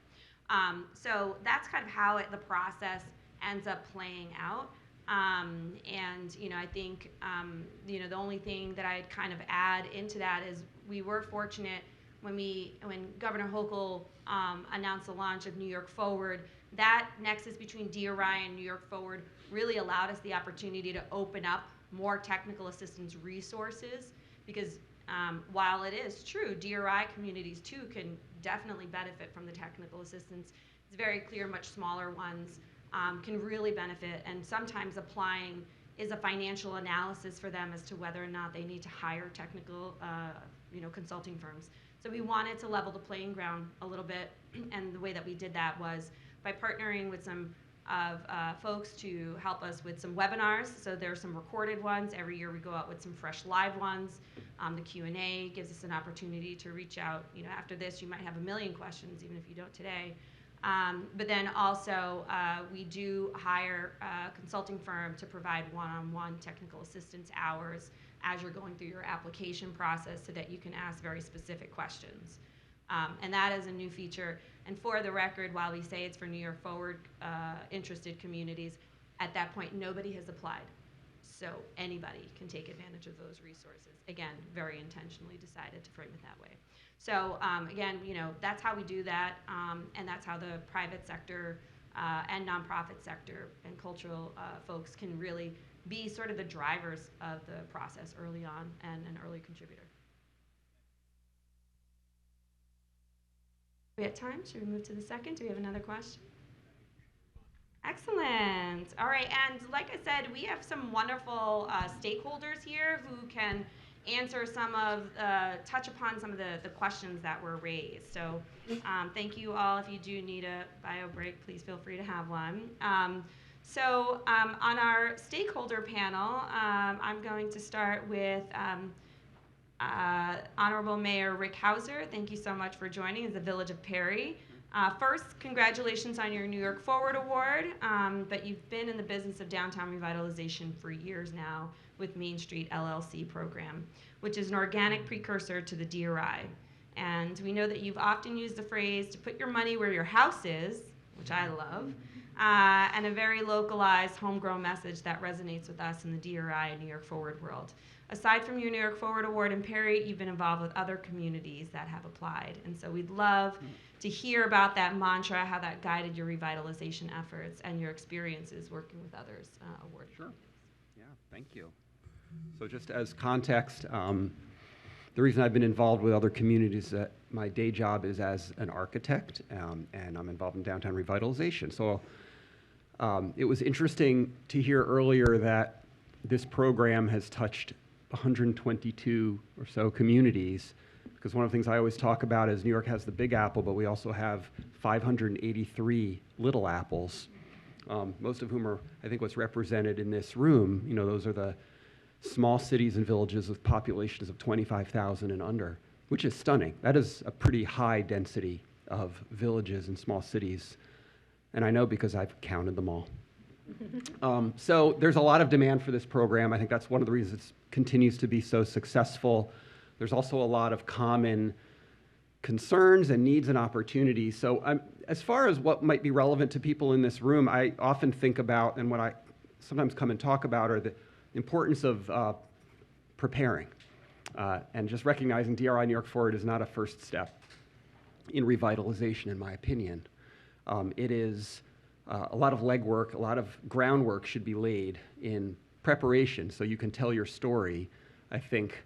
So that's kind of how the process ends up playing out. And I think the only thing that I'd kind of add into that is we were fortunate when Governor Hochul announced the launch of New York Forward. That nexus between DRI and New York Forward really allowed us the opportunity to open up more technical assistance resources, because while it is true, DRI communities too can definitely benefit from the technical assistance. It's very clear much smaller ones can really benefit, and sometimes applying is a financial analysis for them as to whether or not they need to hire technical consulting firms. So we wanted to level the playing ground a little bit, and the way that we did that was by partnering with some of folks to help us with some webinars. So there are some recorded ones. Every year we go out with some fresh live ones. The Q&A gives us an opportunity to reach out. After this, you might have a million questions, even if you don't today. But then also, we do hire a consulting firm to provide one-on-one technical assistance hours as you're going through your application process so that you can ask very specific questions. And that is a new feature. And for the record, while we say it's for New York Forward interested communities, at that point, nobody has applied. So anybody can take advantage of those resources. Again, very intentionally decided to frame it that way. So again, that's how we do that, and that's how the private sector and nonprofit sector and cultural folks can really be sort of the drivers of the process early on and an early contributor. We have time? Should we move to the second? Do we have another question? Excellent. All right, and like I said, we have some wonderful stakeholders here who can answer touch upon some of the questions that were raised. So thank you all. If you do need a bio break, please feel free to have one. So on our stakeholder panel, I'm going to start with Honorable Mayor Rick Hauser. Thank you so much for joining as the Village of Perry. First, congratulations on your New York Forward Award, but you've been in the business of downtown revitalization for years now with Main Street LLC program, which is an organic precursor to the DRI. And we know that you've often used the phrase to put your money where your house is, which I love, and a very localized, homegrown message that resonates with us in the DRI and New York Forward world. Aside from your New York Forward Award in Perry, you've been involved with other communities that have applied. And so we'd love to hear about that mantra, how that guided your revitalization efforts and your experiences working with others awarded. Sure. Yeah, thank you. So just as context, the reason I've been involved with other communities is that my day job is as an architect, and I'm involved in downtown revitalization. So it was interesting to hear earlier that this program has touched 122 or so communities, because one of the things I always talk about is New York has the Big Apple, but we also have 583 little apples, most of whom are, I think, what's represented in this room. Those are the small cities and villages with populations of 25,000 and under, which is stunning. That is a pretty high density of villages and small cities, and I know because I've counted them all. So there's a lot of demand for this program. I think that's one of the reasons it continues to be so successful. There's also a lot of common concerns and needs and opportunities. So as far as what might be relevant to people in this room, I often think about, and what I sometimes come and talk about, are the importance of preparing and just recognizing DRI New York Forward is not a first step in revitalization, in my opinion. It is a lot of legwork, a lot of groundwork should be laid in preparation so you can tell your story. I think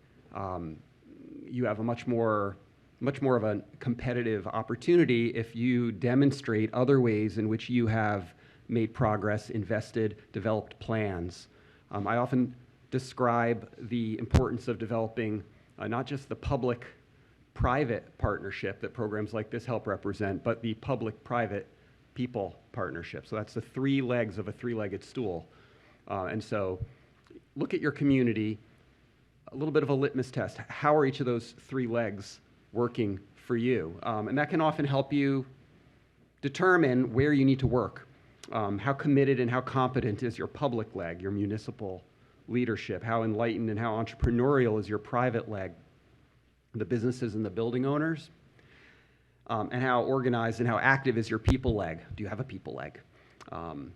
you have a much more of a competitive opportunity if you demonstrate other ways in which you have made progress, invested, developed plans. I often describe the importance of developing not just the public-private partnership that programs like this help represent, but the public-private people partnership. So that's the three legs of a three-legged stool. And so look at your community, a little bit of a litmus test. How are each of those three legs working for you? And that can often help you determine where you need to work. How committed and how competent is your public leg, your municipal leadership? How enlightened and how entrepreneurial is your private leg, the businesses and the building owners? And how organized and how active is your people leg? Do you have a people leg?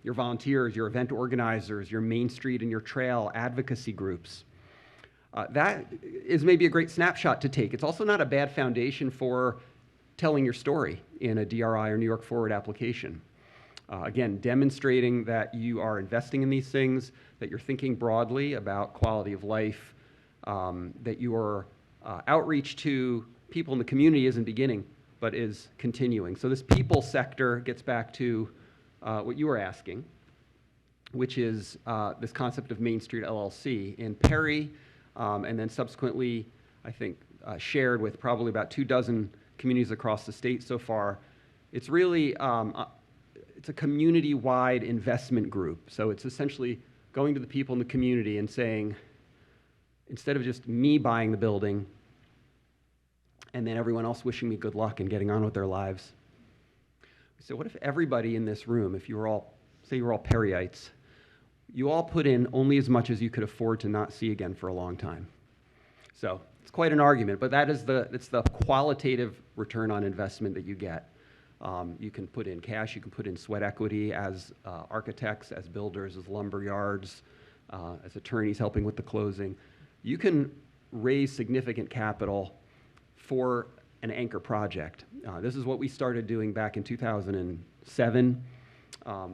Your volunteers, your event organizers, your Main Street and your trail advocacy groups. That is maybe a great snapshot to take. It's also not a bad foundation for telling your story in a DRI or New York Forward application. Again, demonstrating that you are investing in these things, that you're thinking broadly about quality of life, that your outreach to people in the community isn't beginning, but is continuing. So this people sector gets back to what you were asking, which is this concept of Main Street LLC. In Perry, and then subsequently, I think, shared with probably about 24 communities across the state so far, it's really, it's a community-wide investment group. So it's essentially going to the people in the community and saying, instead of just me buying the building and then everyone else wishing me good luck and getting on with their lives, so what if everybody in this room, if you were all, say you were all Perryites, you all put in only as much as you could afford to not see again for a long time? So it's quite an argument, but it's the qualitative return on investment that you get. You can put in cash, you can put in sweat equity as architects, as builders, as lumber yards, as attorneys helping with the closing. You can raise significant capital for an anchor project. This is what we started doing back in 2007.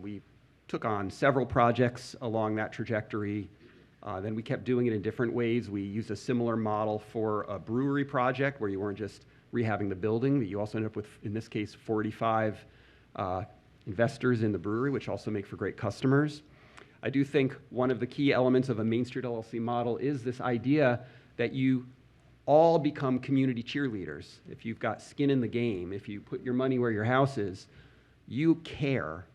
We took on several projects along that trajectory. Then we kept doing it in different ways. We used a similar model for a brewery project where you weren't just rehabbing the building, but you also ended up with, in this case, 45 investors in the brewery, which also make for great customers. I do think one of the key elements of a Main Street LLC model is this idea that you all become community cheerleaders. If you've got skin in the game, if you put your money where your house is, you care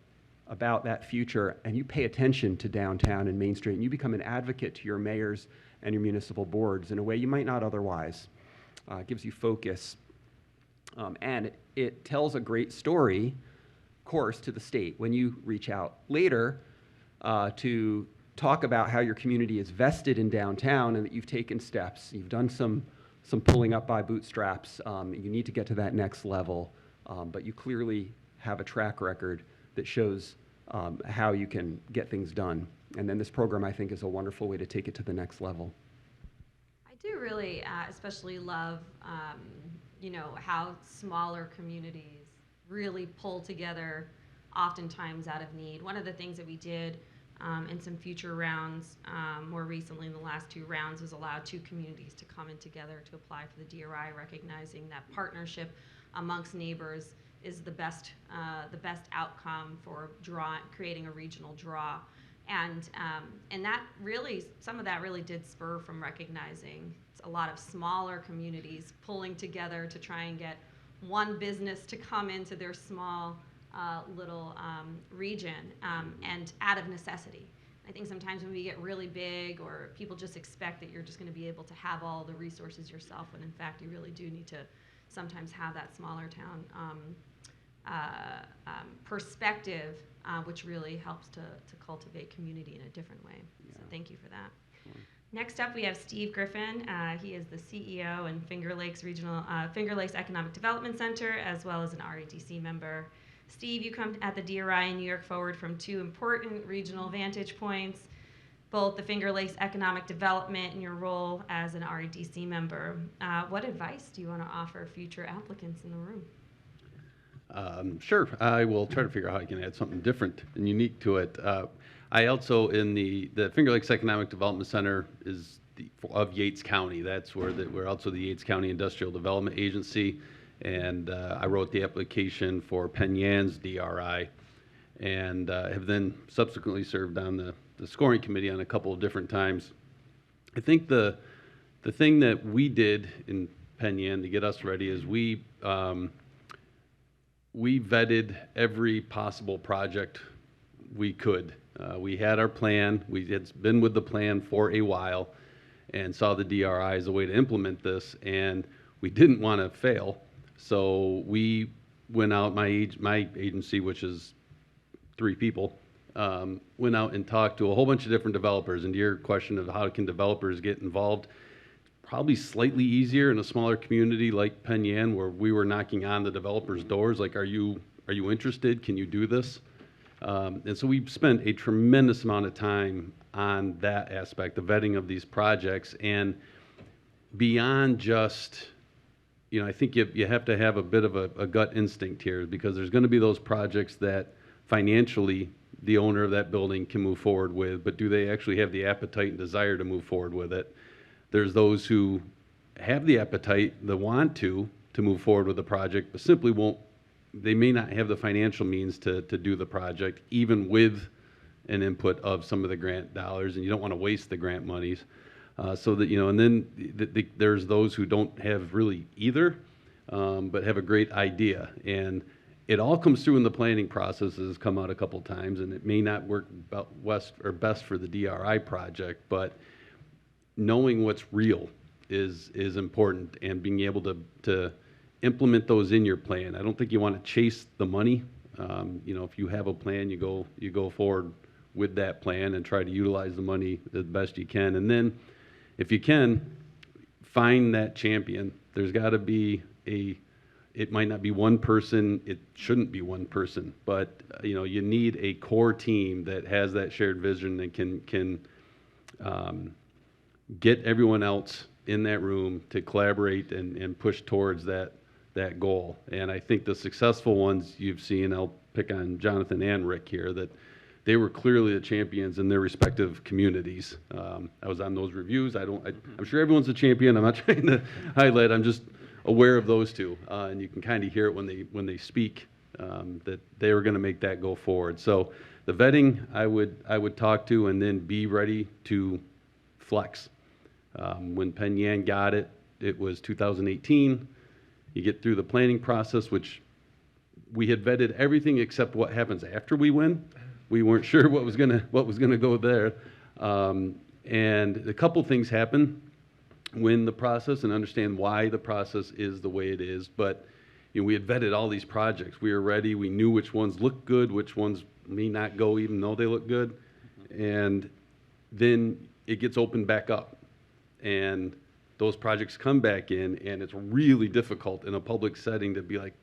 about that future and you pay attention to downtown and Main Street and you become an advocate to your mayors and your municipal boards in a way you might not otherwise. It gives you focus. And it tells a great story, of course, to the state. When you reach out later to talk about how your community is vested in downtown and that you've taken steps, you've done some pulling up by bootstraps, you need to get to that next level, but you clearly have a track record that shows how you can get things done. And then this program, I think, is a wonderful way to take it to the next level. I do really especially love, how smaller communities really pull together oftentimes out of need. One of the things that we did in some future rounds, more recently in the last 2 rounds, was allow 2 communities to come in together to apply for the DRI, recognizing that partnership amongst neighbors is the best outcome for creating a regional draw. And that really, some of that really did spur from recognizing a lot of smaller communities pulling together to try and get one business to come into their small little region, and out of necessity. I think sometimes when we get really big or people just expect that you're just going to be able to have all the resources yourself, when in fact you really do need to sometimes have that smaller town perspective, which really helps to cultivate community in a different way. Yeah. So thank you for that. Sure. Next up, we have Steve Griffin. He is the CEO in Finger Lakes Economic Development Center, as well as an REDC member. Steve, you come at the DRI and New York Forward from 2 important regional vantage points, both the Finger Lakes Economic Development and your role as an REDC member. What advice do you want to offer future applicants in the room? Sure. I will try to figure out how I can add something different and unique to it. I also, in the Finger Lakes Economic Development Center is of Yates County. That's where we're also the Yates County Industrial Development Agency. And I wrote the application for Penn Yan's DRI and have then subsequently served on the scoring committee on a couple of different times. I think the thing that we did in Penn Yan to get us ready is we we vetted every possible project we could. We had our plan. We had been with the plan for a while and saw the DRI as a way to implement this, and we didn't want to fail. So we went out, my agency, which is 3 people, went out and talked to a whole bunch of different developers. And to your question of how can developers get involved, probably slightly easier in a smaller community like Penn Yan, where we were knocking on the developers' doors, like, are you interested? Can you do this? And so we spent a tremendous amount of time on that aspect, the vetting of these projects. And beyond just, I think you have to have a bit of a gut instinct here, because there's going to be those projects that financially the owner of that building can move forward with, but do they actually have the appetite and desire to move forward with it? There's those who have the appetite, the want to move forward with the project, but simply won't. They may not have the financial means to do the project, even with an input of some of the grant dollars, and you don't want to waste the grant monies. So that, and then there's those who don't have really either, but have a great idea. And it all comes through in the planning process, has come out a couple times, and it may not work best for the DRI project, but knowing what's real is important, and being able to implement those in your plan. I don't think you want to chase the money. If you have a plan, you go forward with that plan and try to utilize the money the best you can. And then, if you can, find that champion. There's got to be it might not be one person, it shouldn't be one person, but you need a core team that has that shared vision and can get everyone else in that room to collaborate and push towards that goal. And I think the successful ones you've seen, I'll pick on Jonathan and Rick here, that they were clearly the champions in their respective communities. I was on those reviews. I'm sure everyone's a champion. I'm not trying to highlight. I'm just aware of those two, and you can kind of hear it when they speak, that they were going to make that go forward. So the vetting, I would talk to, and then be ready to flex. When Penn Yan got it, it was 2018. You get through the planning process, which we had vetted everything except what happens after we win. We weren't sure what was gonna go there, and a couple things happen when the process, and understand why the process is the way it is. But we had vetted all these projects. We were ready. We knew which ones looked good, which ones may not go, even though they look good. And then it gets opened back up, and those projects come back in, and it's really difficult in a public setting to be like,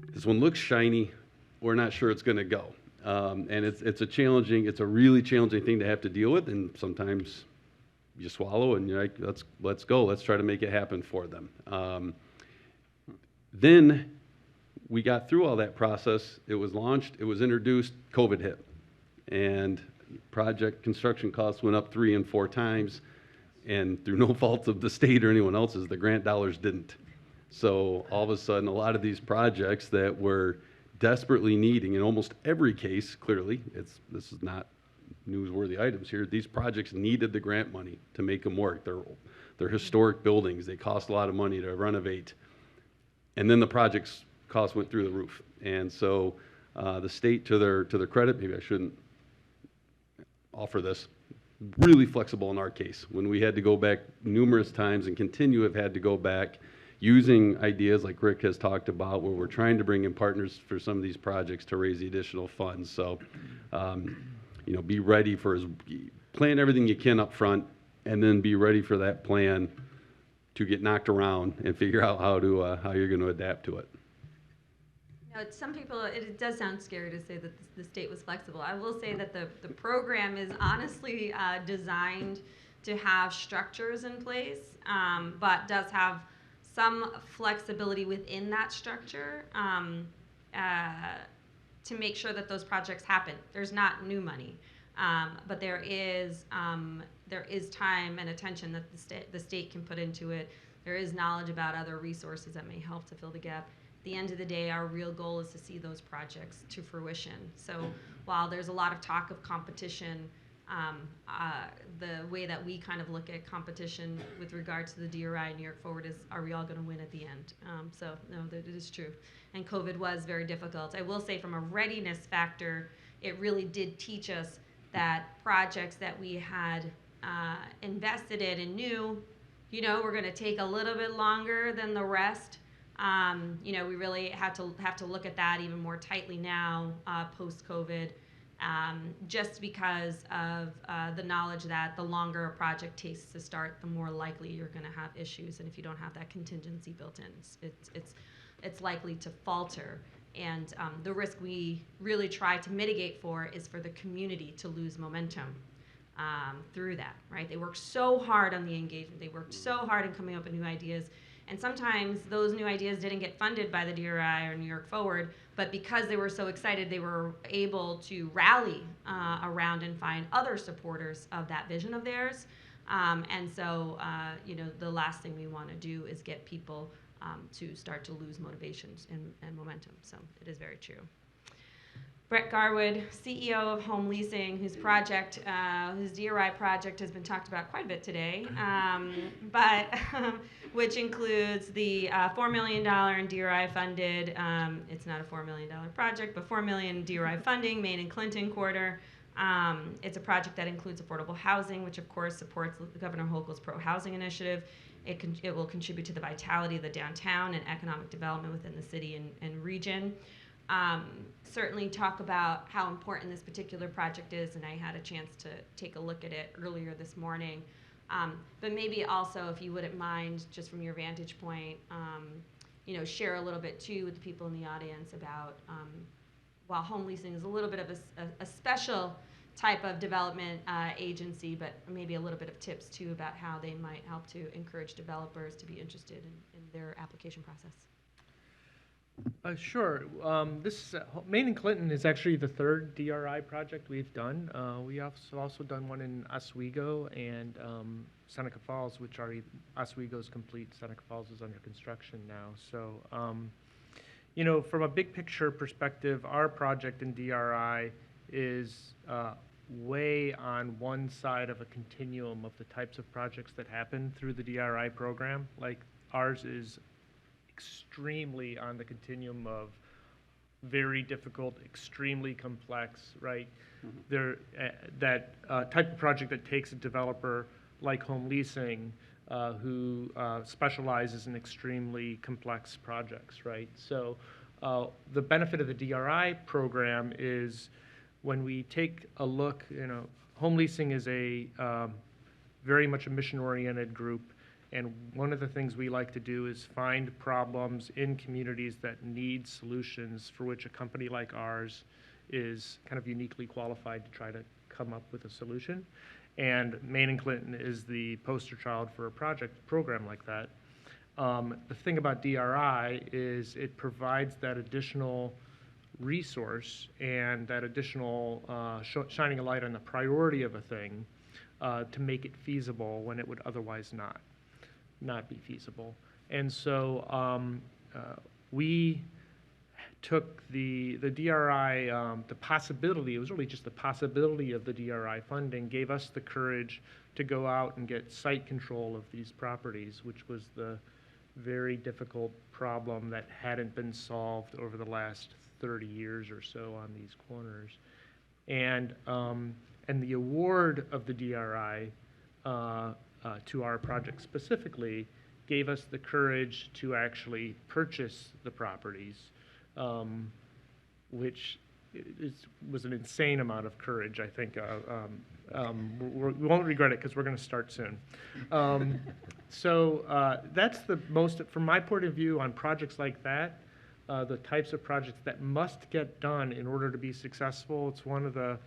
this one looks shiny, we're not sure it's going to go. And it's a really challenging thing to have to deal with, and sometimes you swallow and you're like, let's go, let's try to make it happen for them. Then we got through all that process, it was launched, it was introduced, COVID hit. And project construction costs went up 3 and 4 times, and through no fault of the state or anyone else's, the grant dollars didn't. So all of a sudden, a lot of these projects that were desperately needing, in almost every case, clearly, this is not newsworthy items here, these projects needed the grant money to make them work. They're historic buildings, they cost a lot of money to renovate. And then the project's cost went through the roof. And so the state, to their credit, maybe I shouldn't offer this, really flexible in our case. When we had to go back numerous times and continue to have had to go back, using ideas like Rick has talked about, where we're trying to bring in partners for some of these projects to raise the additional funds. So, be ready plan everything you can up front, and then be ready for that plan to get knocked around and figure out how you're going to adapt to it. Some people, it does sound scary to say that the state was flexible. I will say that the program is honestly designed to have structures in place, but does have some flexibility within that structure to make sure that those projects happen. There's not new money, but there is time and attention that the state can put into it. There is knowledge about other resources that may help to fill the gap. At the end of the day, our real goal is to see those projects to fruition. So while there's a lot of talk of competition, the way that we kind of look at competition with regard to the DRI and New York Forward is, are we all going to win at the end? So no, that it is true. And COVID was very difficult. I will say from a readiness factor, it really did teach us that projects that we had invested in and knew, you know, we're going to take a little bit longer than the rest. You know, we really have to look at that even more tightly now, post-COVID, just because of the knowledge that the longer a project takes to start, the more likely you're going to have issues, and if you don't have that contingency built in, it's likely to falter. And the risk we really try to mitigate for is for the community to lose momentum through that, right? They worked so hard on the engagement. They worked so hard in coming up with new ideas. And sometimes those new ideas didn't get funded by the DRI or New York Forward, but because they were so excited, they were able to rally around and find other supporters of that vision of theirs. And so, you know, the last thing we want to do is get people to start to lose motivations and momentum. So it is very true. Brett Garwood, CEO of Home Leasing, whose project, whose DRI project has been talked about quite a bit today, which includes the $4 million in DRI funded, it's not a $4 million project, but $4 million DRI funding, Main and Clinton quarter. It's a project that includes affordable housing, which of course supports Governor Hochul's pro-housing initiative. It will contribute to the vitality of the downtown and economic development within the city and region. Certainly talk about how important this particular project is, and I had a chance to take a look at it earlier this morning. But maybe also, if you wouldn't mind, just from your vantage point, you know, share a little bit too with the people in the audience about, while Home Leasing is a little bit of a special type of development agency, but maybe a little bit of tips too about how they might help to encourage developers to be interested in their application process. Sure. This Main and Clinton is actually the third DRI project we've done. We have also done one in Oswego and Seneca Falls, which are Oswego's complete. Seneca Falls is under construction now. So, you know, from a big picture perspective, our project in DRI is way on one side of a continuum of the types of projects that happen through the DRI program. Like ours is extremely on the continuum of very difficult, extremely complex, right? That type of project that takes a developer like Home Leasing who specializes in extremely complex projects, right? So the benefit of the DRI program is when we take a look, you know, Home Leasing is a very much a mission-oriented group. And one of the things we like to do is find problems in communities that need solutions for which a company like ours is kind of uniquely qualified to try to come up with a solution. And Main and Clinton is the poster child for a program like that. The thing about DRI is it provides that additional resource and that additional shining a light on the priority of a thing to make it feasible when it would otherwise not be feasible. And so we took the DRI, the possibility, it was really just the possibility of the DRI funding gave us the courage to go out and get site control of these properties, which was the very difficult problem that hadn't been solved over the last 30 years or so on these corners. And the award of the DRI to our project specifically gave us the courage to actually purchase the properties, which was an insane amount of courage, I think. We won't regret it because we're going to start soon. So that's the most, from my point of view on projects like that, the types of projects that must get done in order to be successful. It's one of the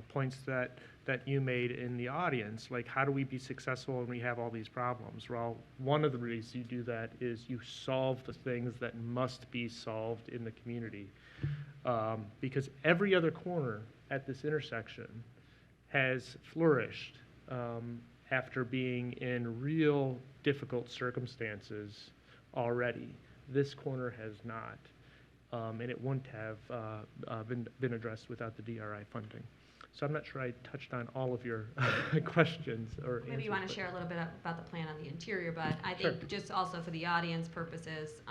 points that you made in the audience, like how do we be successful when we have all these problems? Well, one of the ways you do that is you solve the things that must be solved in the community. Because every other corner at this intersection has flourished after being in real difficult circumstances already. This corner has not, and it wouldn't have been addressed without the DRI funding. So I'm not sure I touched on all of your questions or Maybe you want to answers, share a little bit about the plan on the interior, but I Sure. think just also for the audience purposes,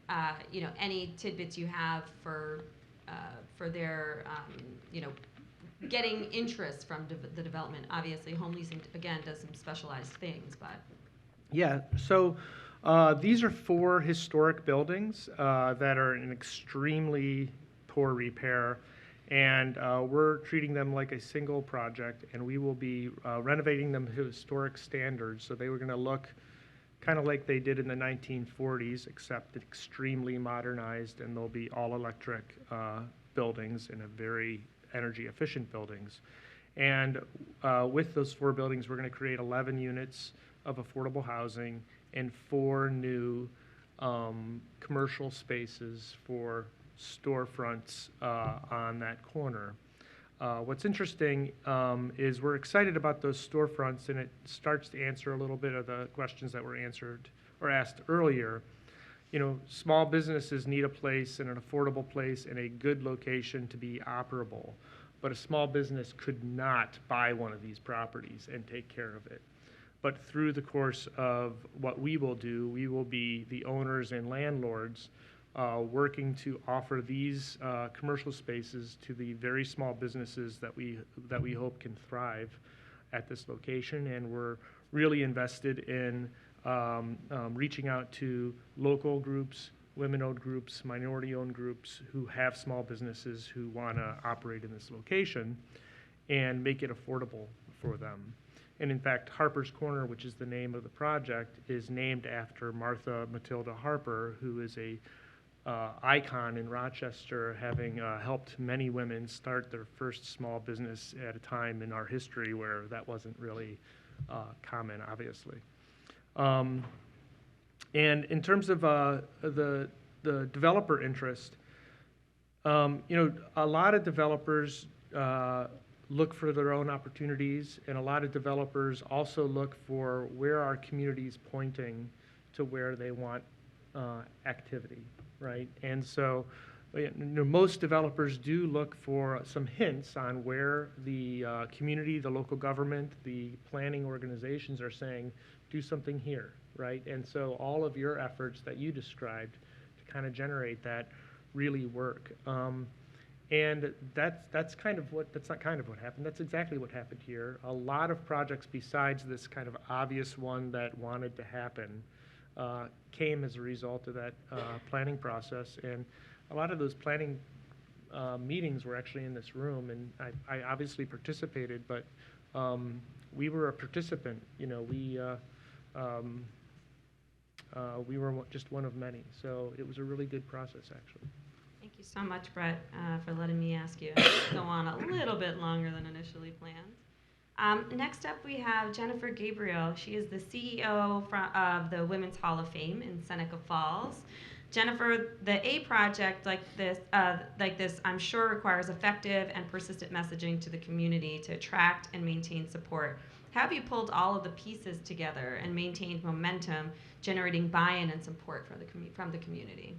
any tidbits you have for their, getting interest from the development. Obviously, home leasing, again, does some specialized things, but. Yeah, so these are 4 historic buildings that are in extremely poor repair, and we're treating them like a single project, and we will be renovating them to historic standards. So they were going to look kind of like they did in the 1940s, except extremely modernized, and they'll be all electric buildings and a very energy efficient buildings. And with those 4 buildings, we're going to create 11 units of affordable housing and 4 new commercial spaces for storefronts on that corner. What's interesting is we're excited about those storefronts, and it starts to answer a little bit of the questions that were answered or asked earlier. You know, small businesses need a place and an affordable place and a good location to be operable, but a small business could not buy one of these properties and take care of it. But through the course of what we will do, we will be the owners and landlords working to offer these commercial spaces to the very small businesses that we hope can thrive at this location. And we're really invested in reaching out to local groups, women-owned groups, minority-owned groups who have small businesses who want to operate in this location and make it affordable for them. And in fact, Harper's Corner, which is the name of the project, is named after Martha Matilda Harper, who is a icon in Rochester, having helped many women start their first small business at a time in our history where that wasn't really common, obviously. And in terms of the developer interest, a lot of developers look for their own opportunities, and a lot of developers also look for where our community's pointing to where they want activity, right? And so most developers do look for some hints on where the community, the local government, the planning organizations are saying, do something here, right? And so all of your efforts that you described to kind of generate that really work. And that's kind of what, that's not kind of what happened, that's exactly what happened here. A lot of projects besides this kind of obvious one that wanted to happen came as a result of that planning process. And a lot of those planning meetings were actually in this room, and I obviously participated, but we were a participant. You know, we were just one of many. So it was a really good process, actually. Thank you so much, Brett, for letting me ask you to go on a little bit longer than initially planned. Next up, we have Jennifer Gabriel. She is the CEO of the Women's Hall of Fame in Seneca Falls. Jennifer, the A project like this, I'm sure requires effective and persistent messaging to the community to attract and maintain support. How have you pulled all of the pieces together and maintained momentum, generating buy-in and support from the community?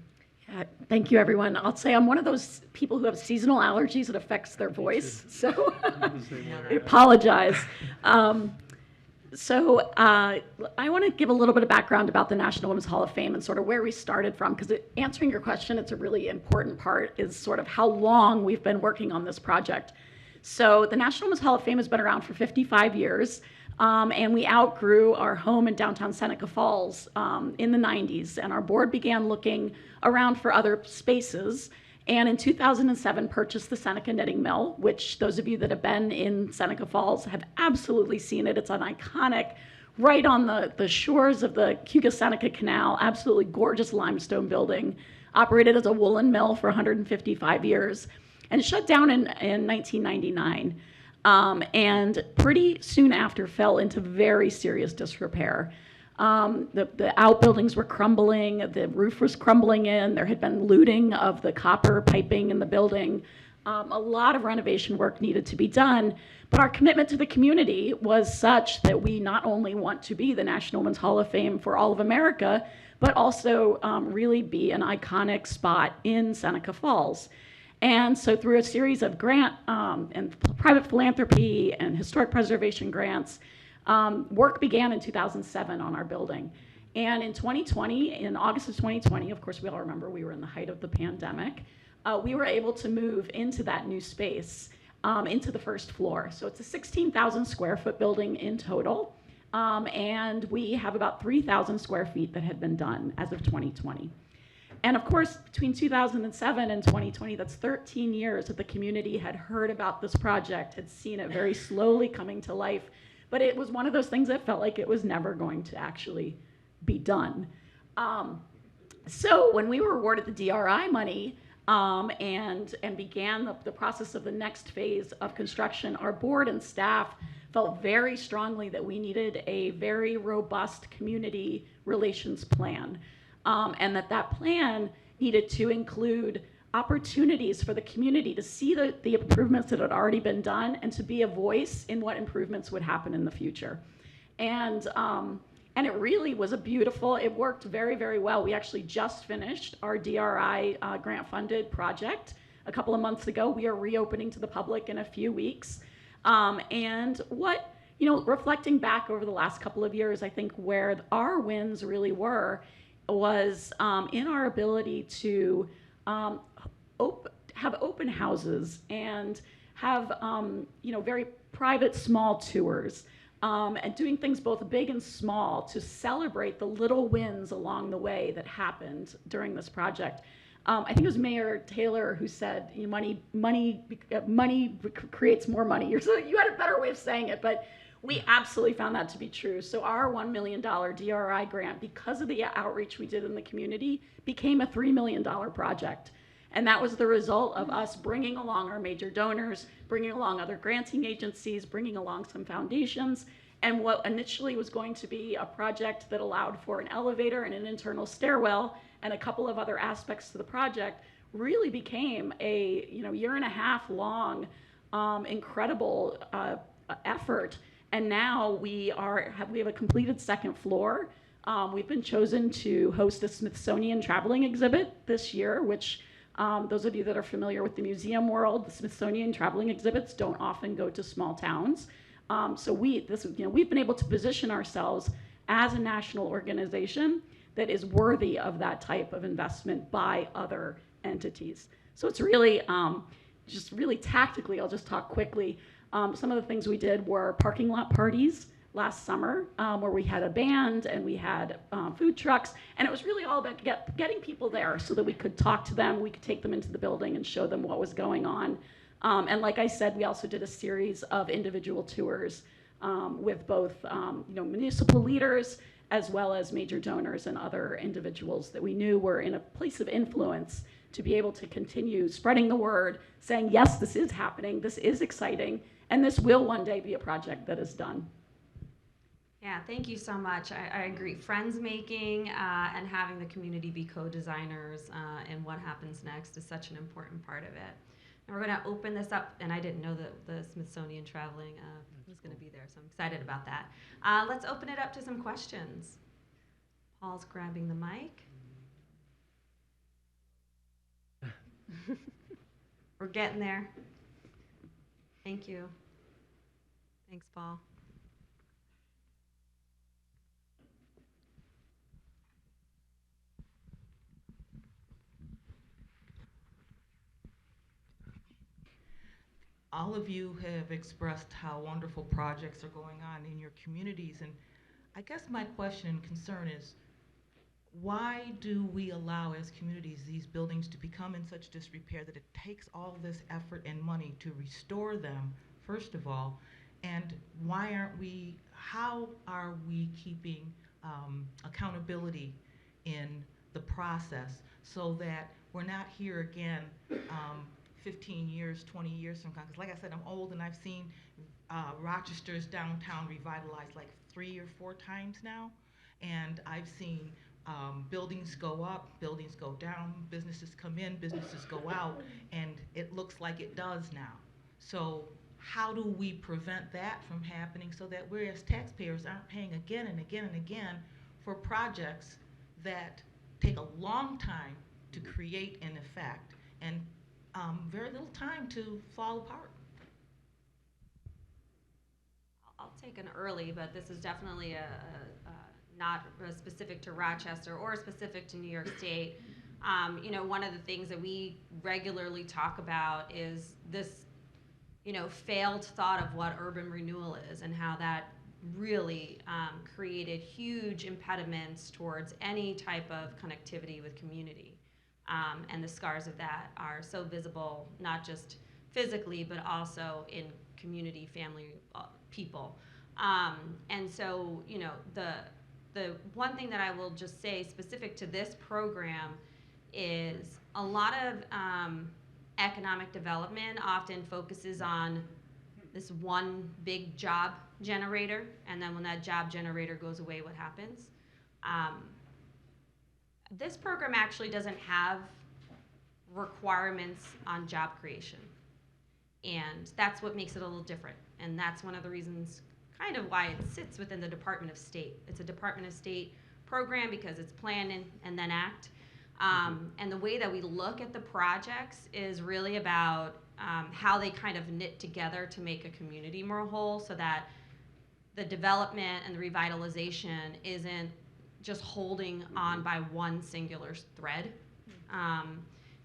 Thank you, everyone. I'll say I'm one of those people who have seasonal allergies that affects their voice, so I apologize. I want to give a little bit of background about the National Women's Hall of Fame and sort of where we started from, because answering your question, it's a really important part, is sort of how long we've been working on this project. So the National Women's Hall of Fame has been around for 55 years. And we outgrew our home in downtown Seneca Falls in the 90s, and our board began looking around for other spaces, and in 2007 purchased the Seneca Knitting Mill, which those of you that have been in Seneca Falls have absolutely seen it. It's an iconic, right on the shores of the Cuga-Seneca Canal, absolutely gorgeous limestone building, operated as a woolen mill for 155 years, and shut down in 1999. And pretty soon after fell into very serious disrepair. The outbuildings were crumbling, the roof was crumbling in, there had been looting of the copper piping in the building. A lot of renovation work needed to be done, but our commitment to the community was such that we not only want to be the National Women's Hall of Fame for all of America, but also really be an iconic spot in Seneca Falls. And so through a series of grant and private philanthropy and historic preservation grants, work began in 2007 on our building. And in 2020, in August of 2020, of course, we all remember we were in the height of the pandemic, we were able to move into that new space, into the first floor. So it's a 16,000 square foot building in total. And we have about 3,000 square feet that had been done as of 2020. And of course, between 2007 and 2020, that's 13 years that the community had heard about this project, had seen it very slowly coming to life. But it was one of those things that felt like it was never going to actually be done. So when we were awarded the DRI money and began the process of the next phase of construction, our board and staff felt very strongly that we needed a very robust community relations plan. And that plan needed to include opportunities for the community to see the improvements that had already been done and to be a voice in what improvements would happen in the future. And it really was it worked very, very well. We actually just finished our DRI grant-funded project a couple of months ago. We are reopening to the public in a few weeks. And reflecting back over the last couple of years, I think where our wins really was in our ability to have open houses and have very private small tours and doing things both big and small to celebrate the little wins along the way that happened during this project. I think it was Mayor Taylor who said, money creates more money. You had a better way of saying it, but we absolutely found that to be true. So our $1 million DRI grant, because of the outreach we did in the community, became a $3 million project. And that was the result of us bringing along our major donors, bringing along other granting agencies, bringing along some foundations, and what initially was going to be a project that allowed for an elevator and an internal stairwell and a couple of other aspects to the project really became a year and a half long incredible effort. And now we have a completed second floor. We've been chosen to host a Smithsonian traveling exhibit this year, which those of you that are familiar with the museum world, the Smithsonian traveling exhibits don't often go to small towns. So we've been able to position ourselves as a national organization that is worthy of that type of investment by other entities. So it's really, just really tactically, I'll just talk quickly. Some of the things we did were parking lot parties last summer, where we had a band and we had food trucks, and it was really all about getting people there so that we could talk to them, we could take them into the building and show them what was going on. And like I said, we also did a series of individual tours with both municipal leaders as well as major donors and other individuals that we knew were in a place of influence to be able to continue spreading the word, saying, yes, this is happening, this is exciting, and this will one day be a project that is done. Yeah, thank you so much. I agree. Friends making and having the community be co-designers in what happens next is such an important part of it. And we're going to open this up, and I didn't know that the Smithsonian traveling was going to be there, so I'm excited about that. Let's open it up to some questions. Paul's grabbing the mic. We're getting there. Thank you. Thanks, Paul. All of you have expressed how wonderful projects are going on in your communities, and I guess my question and concern is, why do we allow as communities these buildings to become in such disrepair that it takes all this effort and money to restore them, first of all, and how are we keeping accountability in the process so that we're not here again 15 years, 20 years from now? Because like I said, I'm old and I've seen Rochester's downtown revitalized like 3 or 4 times now, and I've seen buildings go up, buildings go down, businesses come in, businesses go out, and it looks like it does now. So how do we prevent that from happening so that we as taxpayers aren't paying again and again and again for projects that take a long time to create an effect and very little time to fall apart. I'll take an early, but this is definitely not specific to Rochester or specific to New York State. One of the things that we regularly talk about is this, failed thought of what urban renewal is and how that really created huge impediments towards any type of connectivity with community. And the scars of that are so visible, not just physically, but also in community, family, people. And so, the one thing that I will just say specific to this program is a lot of economic development often focuses on this one big job generator, and then when that job generator goes away, what happens? This program actually doesn't have requirements on job creation, and that's what makes it a little different, and that's one of the reasons kind of why it sits within the Department of State. It's a Department of State program because it's plan and then act. And the way that we look at the projects is really about how they kind of knit together to make a community more whole, so that the development and the revitalization isn't just holding on by one singular thread.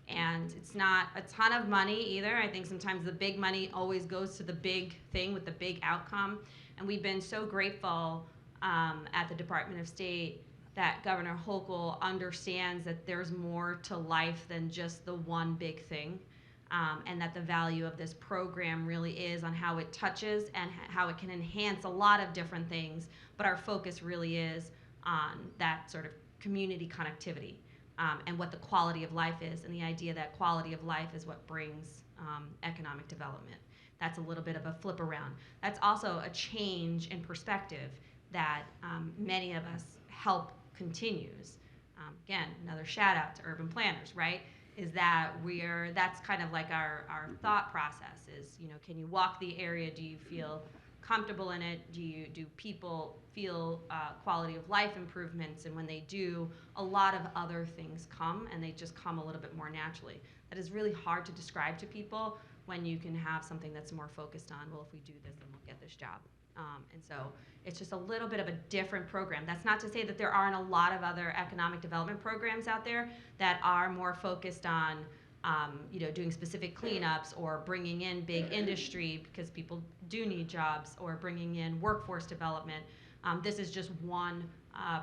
And it's not a ton of money either. I think sometimes the big money always goes to the big thing with the big outcome. And we've been so grateful at the Department of State that Governor Hochul understands that there's more to life than just the one big thing, and that the value of this program really is on how it touches and how it can enhance a lot of different things, but our focus really is on that sort of community connectivity, and what the quality of life is, and the idea that quality of life is what brings economic development. That's a little bit of a flip around. That's also a change in perspective that many of us help continues. Again, another shout out to urban planners, right? Is that that's kind of like our thought process is, can you walk the area? Do you feel comfortable in it? Do people feel quality of life improvements? And when they do, a lot of other things come, and they just come a little bit more naturally. That is really hard to describe to people when you can have something that's more focused on, well, if we do this, then we'll get this job. And so it's just a little bit of a different program. That's not to say that there aren't a lot of other economic development programs out there that are more focused on, doing specific cleanups or bringing in big industry because people do need jobs, or bringing in workforce development. This is just one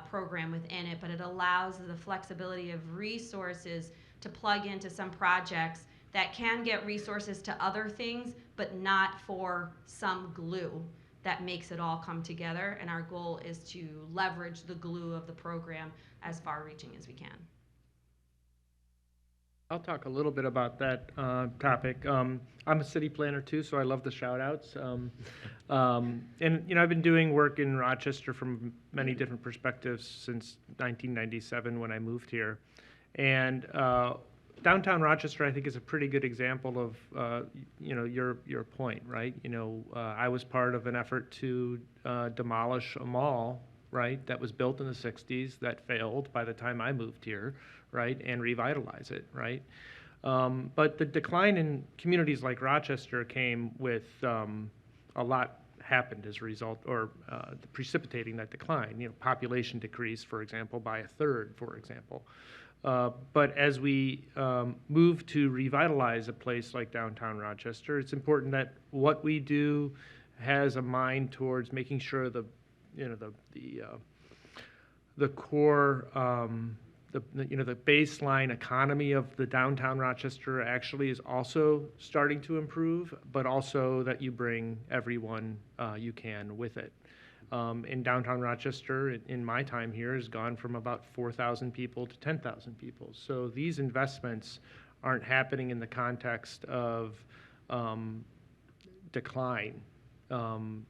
program within it, but it allows the flexibility of resources to plug into some projects that can get resources to other things, but not for some glue that makes it all come together. And our goal is to leverage the glue of the program as far-reaching as we can. I'll talk a little bit about that topic. I'm a city planner too, so I love the shout-outs. And I've been doing work in Rochester from many different perspectives since 1997 when I moved here. And downtown Rochester, I think, is a pretty good example of your point, right? I was part of an effort to demolish a mall, right, that was built in the 60s that failed by the time I moved here, right, and revitalize it, right? But the decline in communities like Rochester came with a lot happened as a result, or precipitating that decline. Population decreased, for example, by a third, for example. But as we move to revitalize a place like downtown Rochester, it's important that what we do has a mind towards making sure the core, the baseline economy of the downtown Rochester actually is also starting to improve, but also that you bring everyone you can with it. In downtown Rochester, in my time here, has gone from about 4,000 people to 10,000 people. So these investments aren't happening in the context of decline.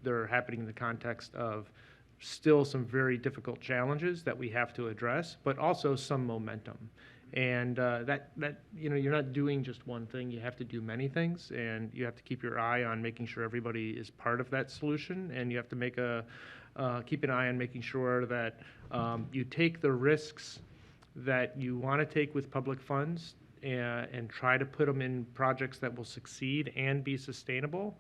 They're happening in the context of still some very difficult challenges that we have to address, but also some momentum. And that you're not doing just one thing. You have to do many things, and you have to keep your eye on making sure everybody is part of that solution. And you have to keep an eye on making sure that you take the risks that you want to take with public funds and try to put them in projects that will succeed and be sustainable.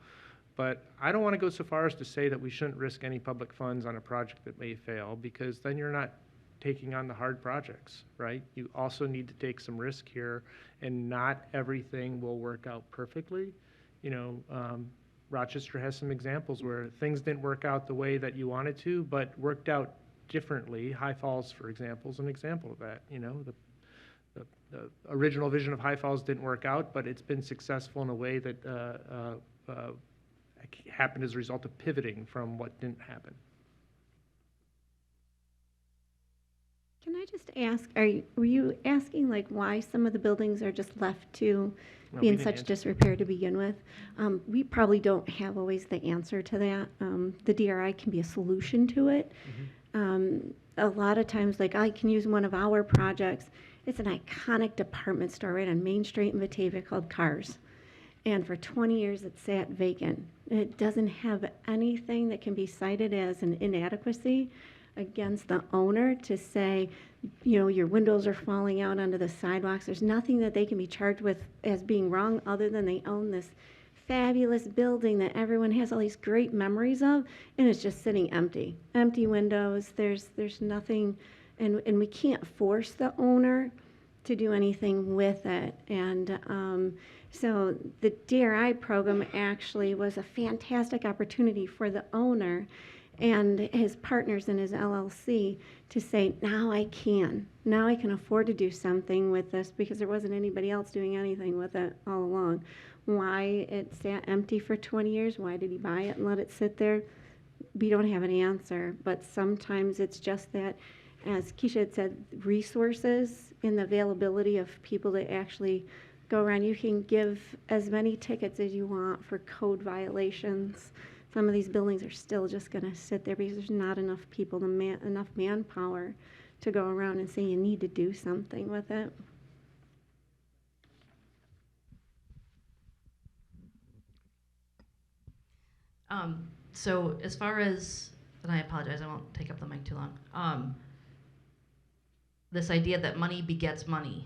But I don't want to go so far as to say that we shouldn't risk any public funds on a project that may fail, because then you're not taking on the hard projects, right? You also need to take some risk here, and not everything will work out perfectly. You know, Rochester has some examples where things didn't work out the way that you wanted to, but worked out differently. High Falls, for example, is an example of that. You know, the original vision of High Falls didn't work out, but it's been successful in a way that happened as a result of pivoting from what didn't happen. Can I just ask, were you asking like why some of the buildings are just left to No, be we in didn't such answer. disrepair to begin with? We probably don't have always the answer to that. The DRI can be a solution to it. A lot of times, like I can use one of our projects. It's an iconic department store right on Main Street in Batavia called Cars. And for 20 years, it sat vacant. It doesn't have anything that can be cited as an inadequacy against the owner to say, you know, your windows are falling out onto the sidewalks. There's nothing that they can be charged with as being wrong other than they own this fabulous building that everyone has all these great memories of, and it's just sitting empty. Empty windows, there's nothing, and we can't force the owner to do anything with it. And so the DRI program actually was a fantastic opportunity for the owner and his partners in his LLC to say, now I can afford to do something with this, because there wasn't anybody else doing anything with it all along. Why it sat empty for 20 years, why did he buy it and let it sit there? We don't have an answer, but sometimes it's just that, as Keisha had said, resources and the availability of people that actually go around. You can give as many tickets as you want for code violations. Some of these buildings are still just going to sit there because there's not enough people, enough manpower to go around and say you need to do something with it. So as far as, and I apologize, I won't take up the mic too long. This idea that money begets money.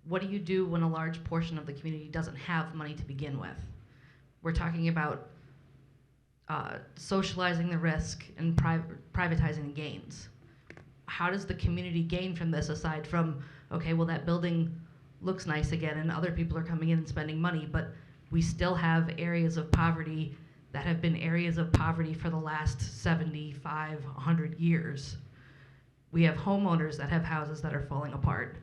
What do you do when a large portion of the community doesn't have money to begin with? We're talking about socializing the risk and privatizing the gains. How does the community gain from this, aside from, okay, well, that building looks nice again and other people are coming in and spending money, but we still have areas of poverty that have been areas of poverty for the last 75, 100 years. We have homeowners that have houses that are falling apart.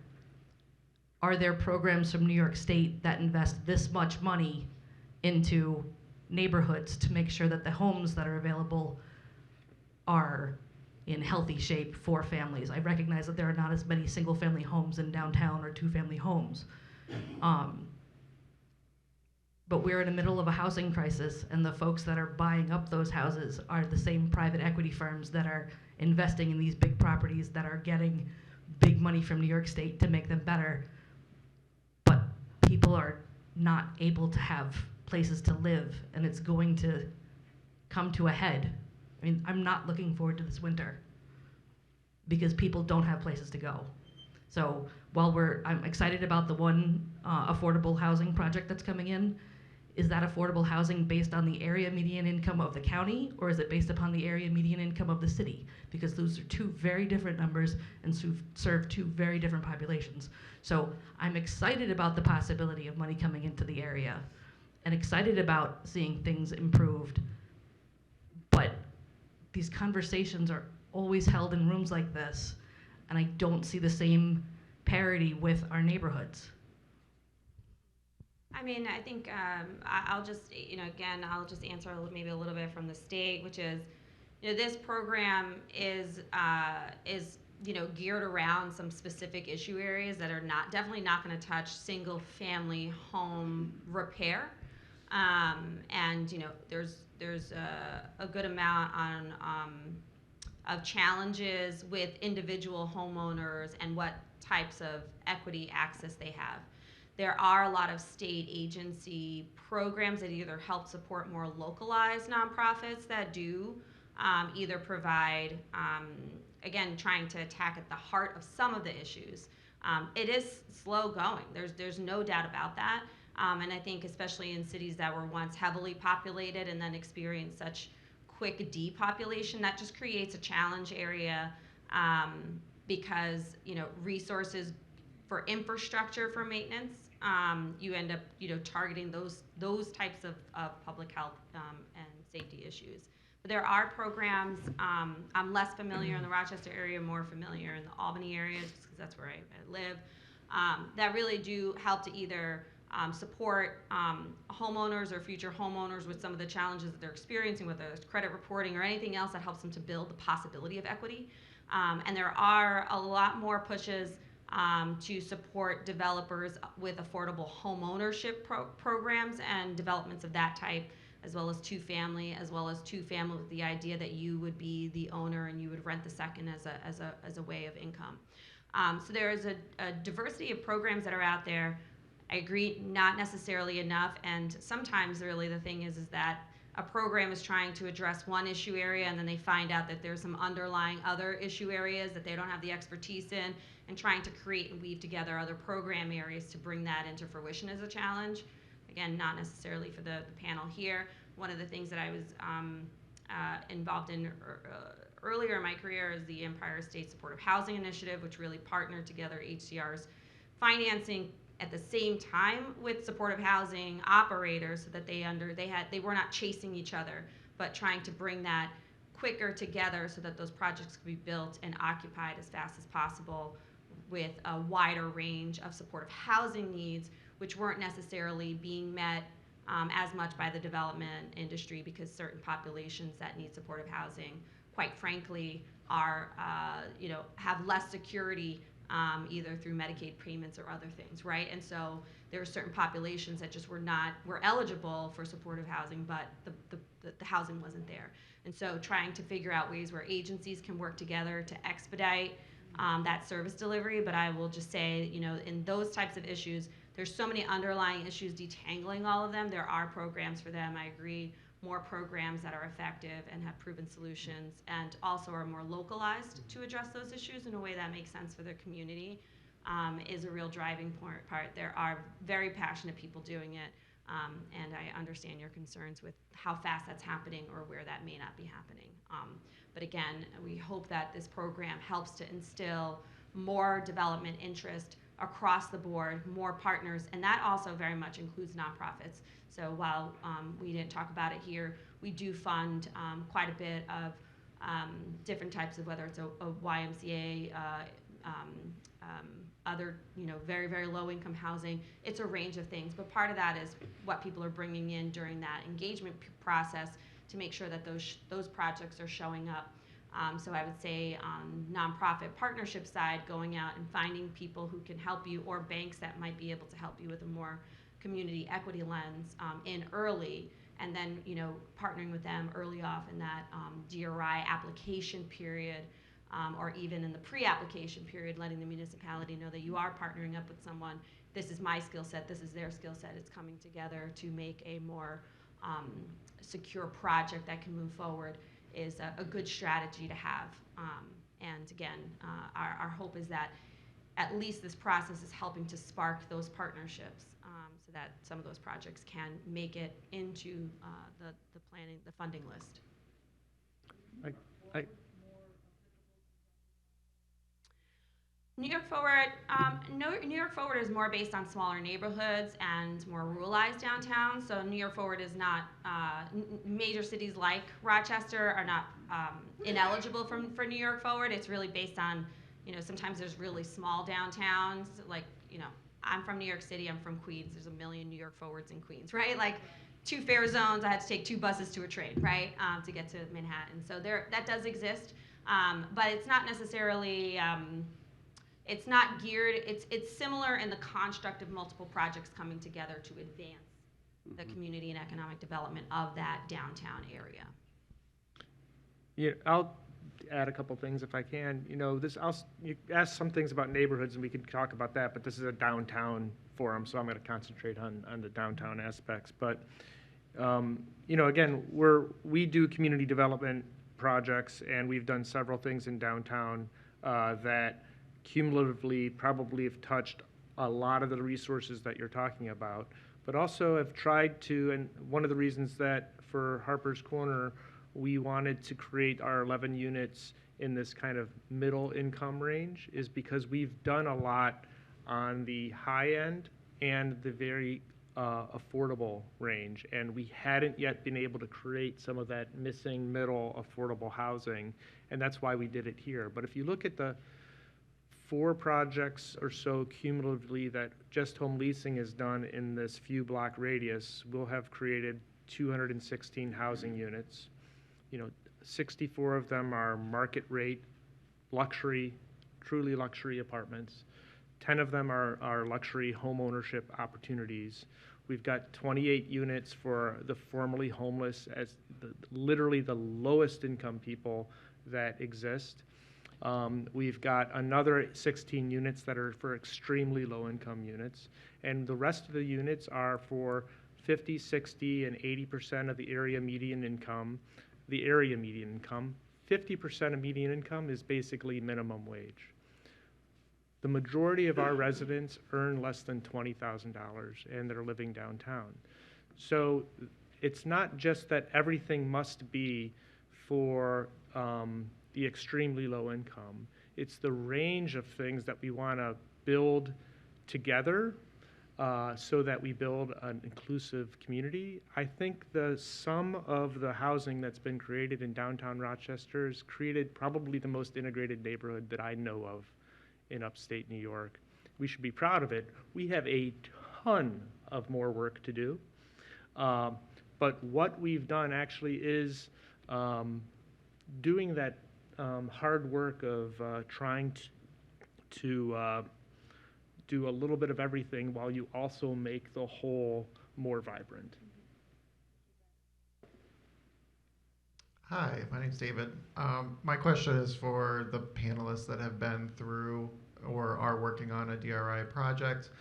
Are there programs from New York State that invest this much money into neighborhoods to make sure that the homes that are available are in healthy shape for families? I recognize that there are not as many single-family homes in downtown or two-family homes. But we're in the middle of a housing crisis, and the folks that are buying up those houses are the same private equity firms that are investing in these big properties that are getting big money from New York State to make them better. But people are not able to have places to live, and it's going to come to a head. I mean, I'm not looking forward to this winter because people don't have places to go. So while I'm excited about the one affordable housing project that's coming in, is that affordable housing based on the area median income of the county, or is it based upon the area median income of the city? Because those are two very different numbers and serve two very different populations. So I'm excited about the possibility of money coming into the area and excited about seeing things improved. But these conversations are always held in rooms like this, and I don't see the same parity with our neighborhoods. I mean, I think I'll just, again, I'll just answer maybe a little bit from the state, which is, this program is geared around some specific issue areas that are definitely not going to touch single-family home repair, and there's a good amount of challenges with individual homeowners and what types of equity access they have. There are a lot of state agency programs that either help support more localized nonprofits that do either provide, again, trying to attack at the heart of some of the issues, It is slow going. There's no doubt about that. And I think especially in cities that were once heavily populated and then experienced such quick depopulation, that just creates a challenge area because resources for infrastructure for maintenance, you end up targeting those types of public health and safety issues. But there are programs. I'm less familiar in the Rochester area, more familiar in the Albany area, just because that's where I live. That really do help to either support homeowners or future homeowners with some of the challenges that they're experiencing, whether it's credit reporting or anything else that helps them to build the possibility of equity. And there are a lot more pushes to support developers with affordable home ownership programs and developments of that type, as well as two-family with the idea that you would be the owner and you would rent the second as a way of income. So there is a diversity of programs that are out there. I agree, not necessarily enough, and sometimes really the thing is that a program is trying to address one issue area and then they find out that there's some underlying other issue areas that they don't have the expertise in, and trying to create and weave together other program areas to bring that into fruition is a challenge. Again, not necessarily for the panel here. One of the things that I was involved in earlier in my career is the Empire State Supportive Housing Initiative, which really partnered together HCR's financing at the same time with supportive housing operators, so that they were not chasing each other, but trying to bring that quicker together so that those projects could be built and occupied as fast as possible with a wider range of supportive housing needs, which weren't necessarily being met as much by the development industry, because certain populations that need supportive housing, quite frankly, are have less security either through Medicaid payments or other things, right? And so there are certain populations that just were eligible for supportive housing, but the housing wasn't there. And so trying to figure out ways where agencies can work together to expedite that service delivery. But I will just say, in those types of issues, there's so many underlying issues detangling all of them. There are programs for them, I agree, more programs that are effective and have proven solutions, and also are more localized to address those issues in a way that makes sense for their community, is a real driving part. There are very passionate people doing it, and I understand your concerns with how fast that's happening or where that may not be happening. But again, we hope that this program helps to instill more development interest across the board, more partners, and that also very much includes nonprofits. So while we didn't talk about it here, we do fund quite a bit of different types of, whether it's a YMCA, other very, very low income housing. It's a range of things, but part of that is what people are bringing in during that engagement process to make sure that those projects are showing up. So I would say on nonprofit partnership side, going out and finding people who can help you, or banks that might be able to help you with a more community equity lens in early, and then partnering with them early off in that DRI application period, or even in the pre-application period, letting the municipality know that you are partnering up with someone. This is my skill set, this is their skill set. It's coming together to make a more secure project that can move forward is a good strategy to have. And again, our hope is that at least this process is helping to spark those partnerships, so that some of those projects can make it into the planning, the funding list. New York Forward, New York Forward is more based on smaller neighborhoods and more ruralized downtowns. So New York Forward is not, major cities like Rochester are not ineligible for New York Forward. It's really based on, sometimes there's really small downtowns, like, I'm from New York City, I'm from Queens, there's a million New York Forwards in Queens, right? Like 2 fare zones, I had to take 2 buses to a train, right, to get to Manhattan. So that does exist, but it's not necessarily, it's not geared, it's similar in the construct of multiple projects coming together to advance the community and economic development of that downtown area. Yeah, I'll add a couple things if I can. You asked some things about neighborhoods, and we could talk about that, but this is a downtown forum, so I'm going to concentrate on the downtown aspects. But, again, we do community development projects, and we've done several things in downtown that cumulatively probably have touched a lot of the resources that you're talking about, but also have tried to, and one of the reasons that for Harper's Corner, we wanted to create our 11 units in this kind of middle income range is because we've done a lot on the high end and the very affordable range, and we hadn't yet been able to create some of that missing middle affordable housing, and that's why we did it here. But if you look at the 4 projects or so cumulatively that Just Home Leasing has done in this few block radius, we'll have created 216 housing units. 64 of them are market rate, luxury, truly luxury apartments. 10 of them are luxury home ownership opportunities. We've got 28 units for the formerly homeless as literally the lowest income people that exist. We've got another 16 units that are for extremely low income units. And the rest of the units are for 50, 60, and 80% of the area median income. The area median income, 50% of median income is basically minimum wage. The majority of our residents earn less than $20,000 and they're living downtown. So it's not just that everything must be for the extremely low income. It's the range of things that we want to build together so that we build an inclusive community. I think the sum of the housing that's been created in downtown Rochester has created probably the most integrated neighborhood that I know of in upstate New York. We should be proud of it. We have a ton of more work to do. But what we've done actually is doing that hard work of trying to do a little bit of everything while you also make the whole more vibrant. Hi, my name's David. My question is for the panelists that have been through or are working on a DRI project.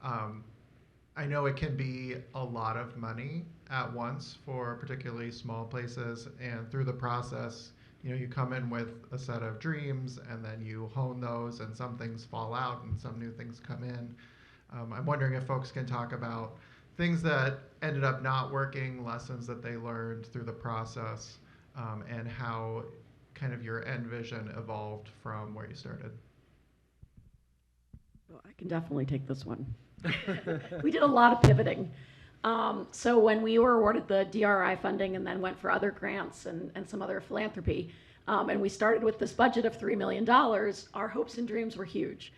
I know it can be a lot of money at once for particularly small places, and through the process, you come in with a set of dreams and then you hone those, and some things fall out and some new things come in. I'm wondering if folks can talk about things that ended up not working, lessons that they learned through the process, and how kind of your end vision evolved from where you started. Well, I can definitely take this one. We did a lot of pivoting. So when we were awarded the DRI funding and then went for other grants and some other philanthropy, and we started with this budget of $3 million, our hopes and dreams were huge.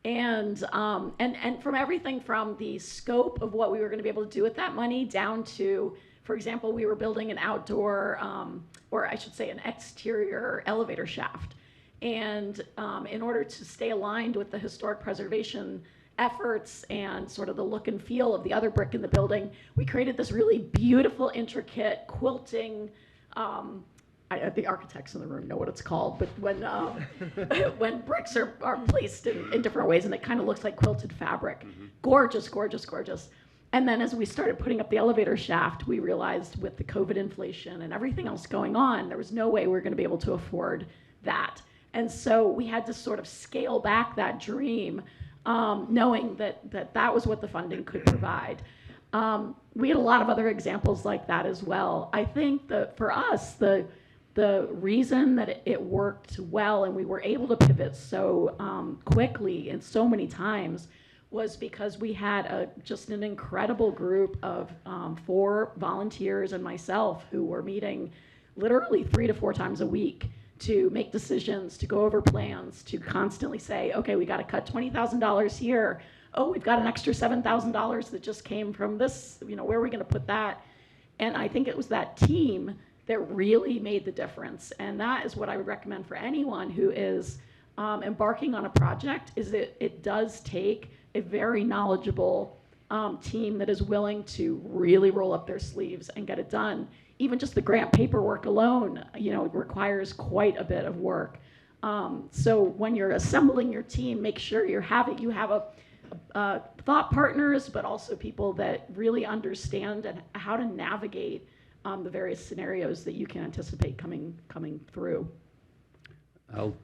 And from everything from the scope of what we were going to be able to do with that money down to, for example, we were building an outdoor, or I should say an exterior elevator shaft. And in order to stay aligned with the historic preservation efforts and sort of the look and feel of the other brick in the building, we created this really beautiful, intricate quilting. The architects in the room know what it's called, but when when bricks are placed in different ways, and it kind of looks like quilted fabric. Gorgeous, gorgeous, gorgeous. And then as we started putting up the elevator shaft, we realized with the COVID inflation and everything else going on, there was no way we were going to be able to afford that. And so we had to sort of scale back that dream, knowing that was what the funding could provide. We had a lot of other examples like that as well. I think that for us, the reason that it worked well and we were able to pivot so quickly and so many times was because we had just an incredible group of 4 volunteers and myself who were meeting literally 3 to 4 times a week to make decisions, to go over plans, to constantly say, okay, we got to cut $20,000 here. Oh, we've got an extra $7,000 that just came from this, where are we going to put that? And I think it was that team that really made the difference. And that is what I would recommend for anyone who is embarking on a project, is it does take a very knowledgeable team that is willing to really roll up their sleeves and get it done. Even just the grant paperwork alone, requires quite a bit of work. So when you're assembling your team, make sure you have thought partners, but also people that really understand and how to navigate the various scenarios that you can anticipate coming through. I'll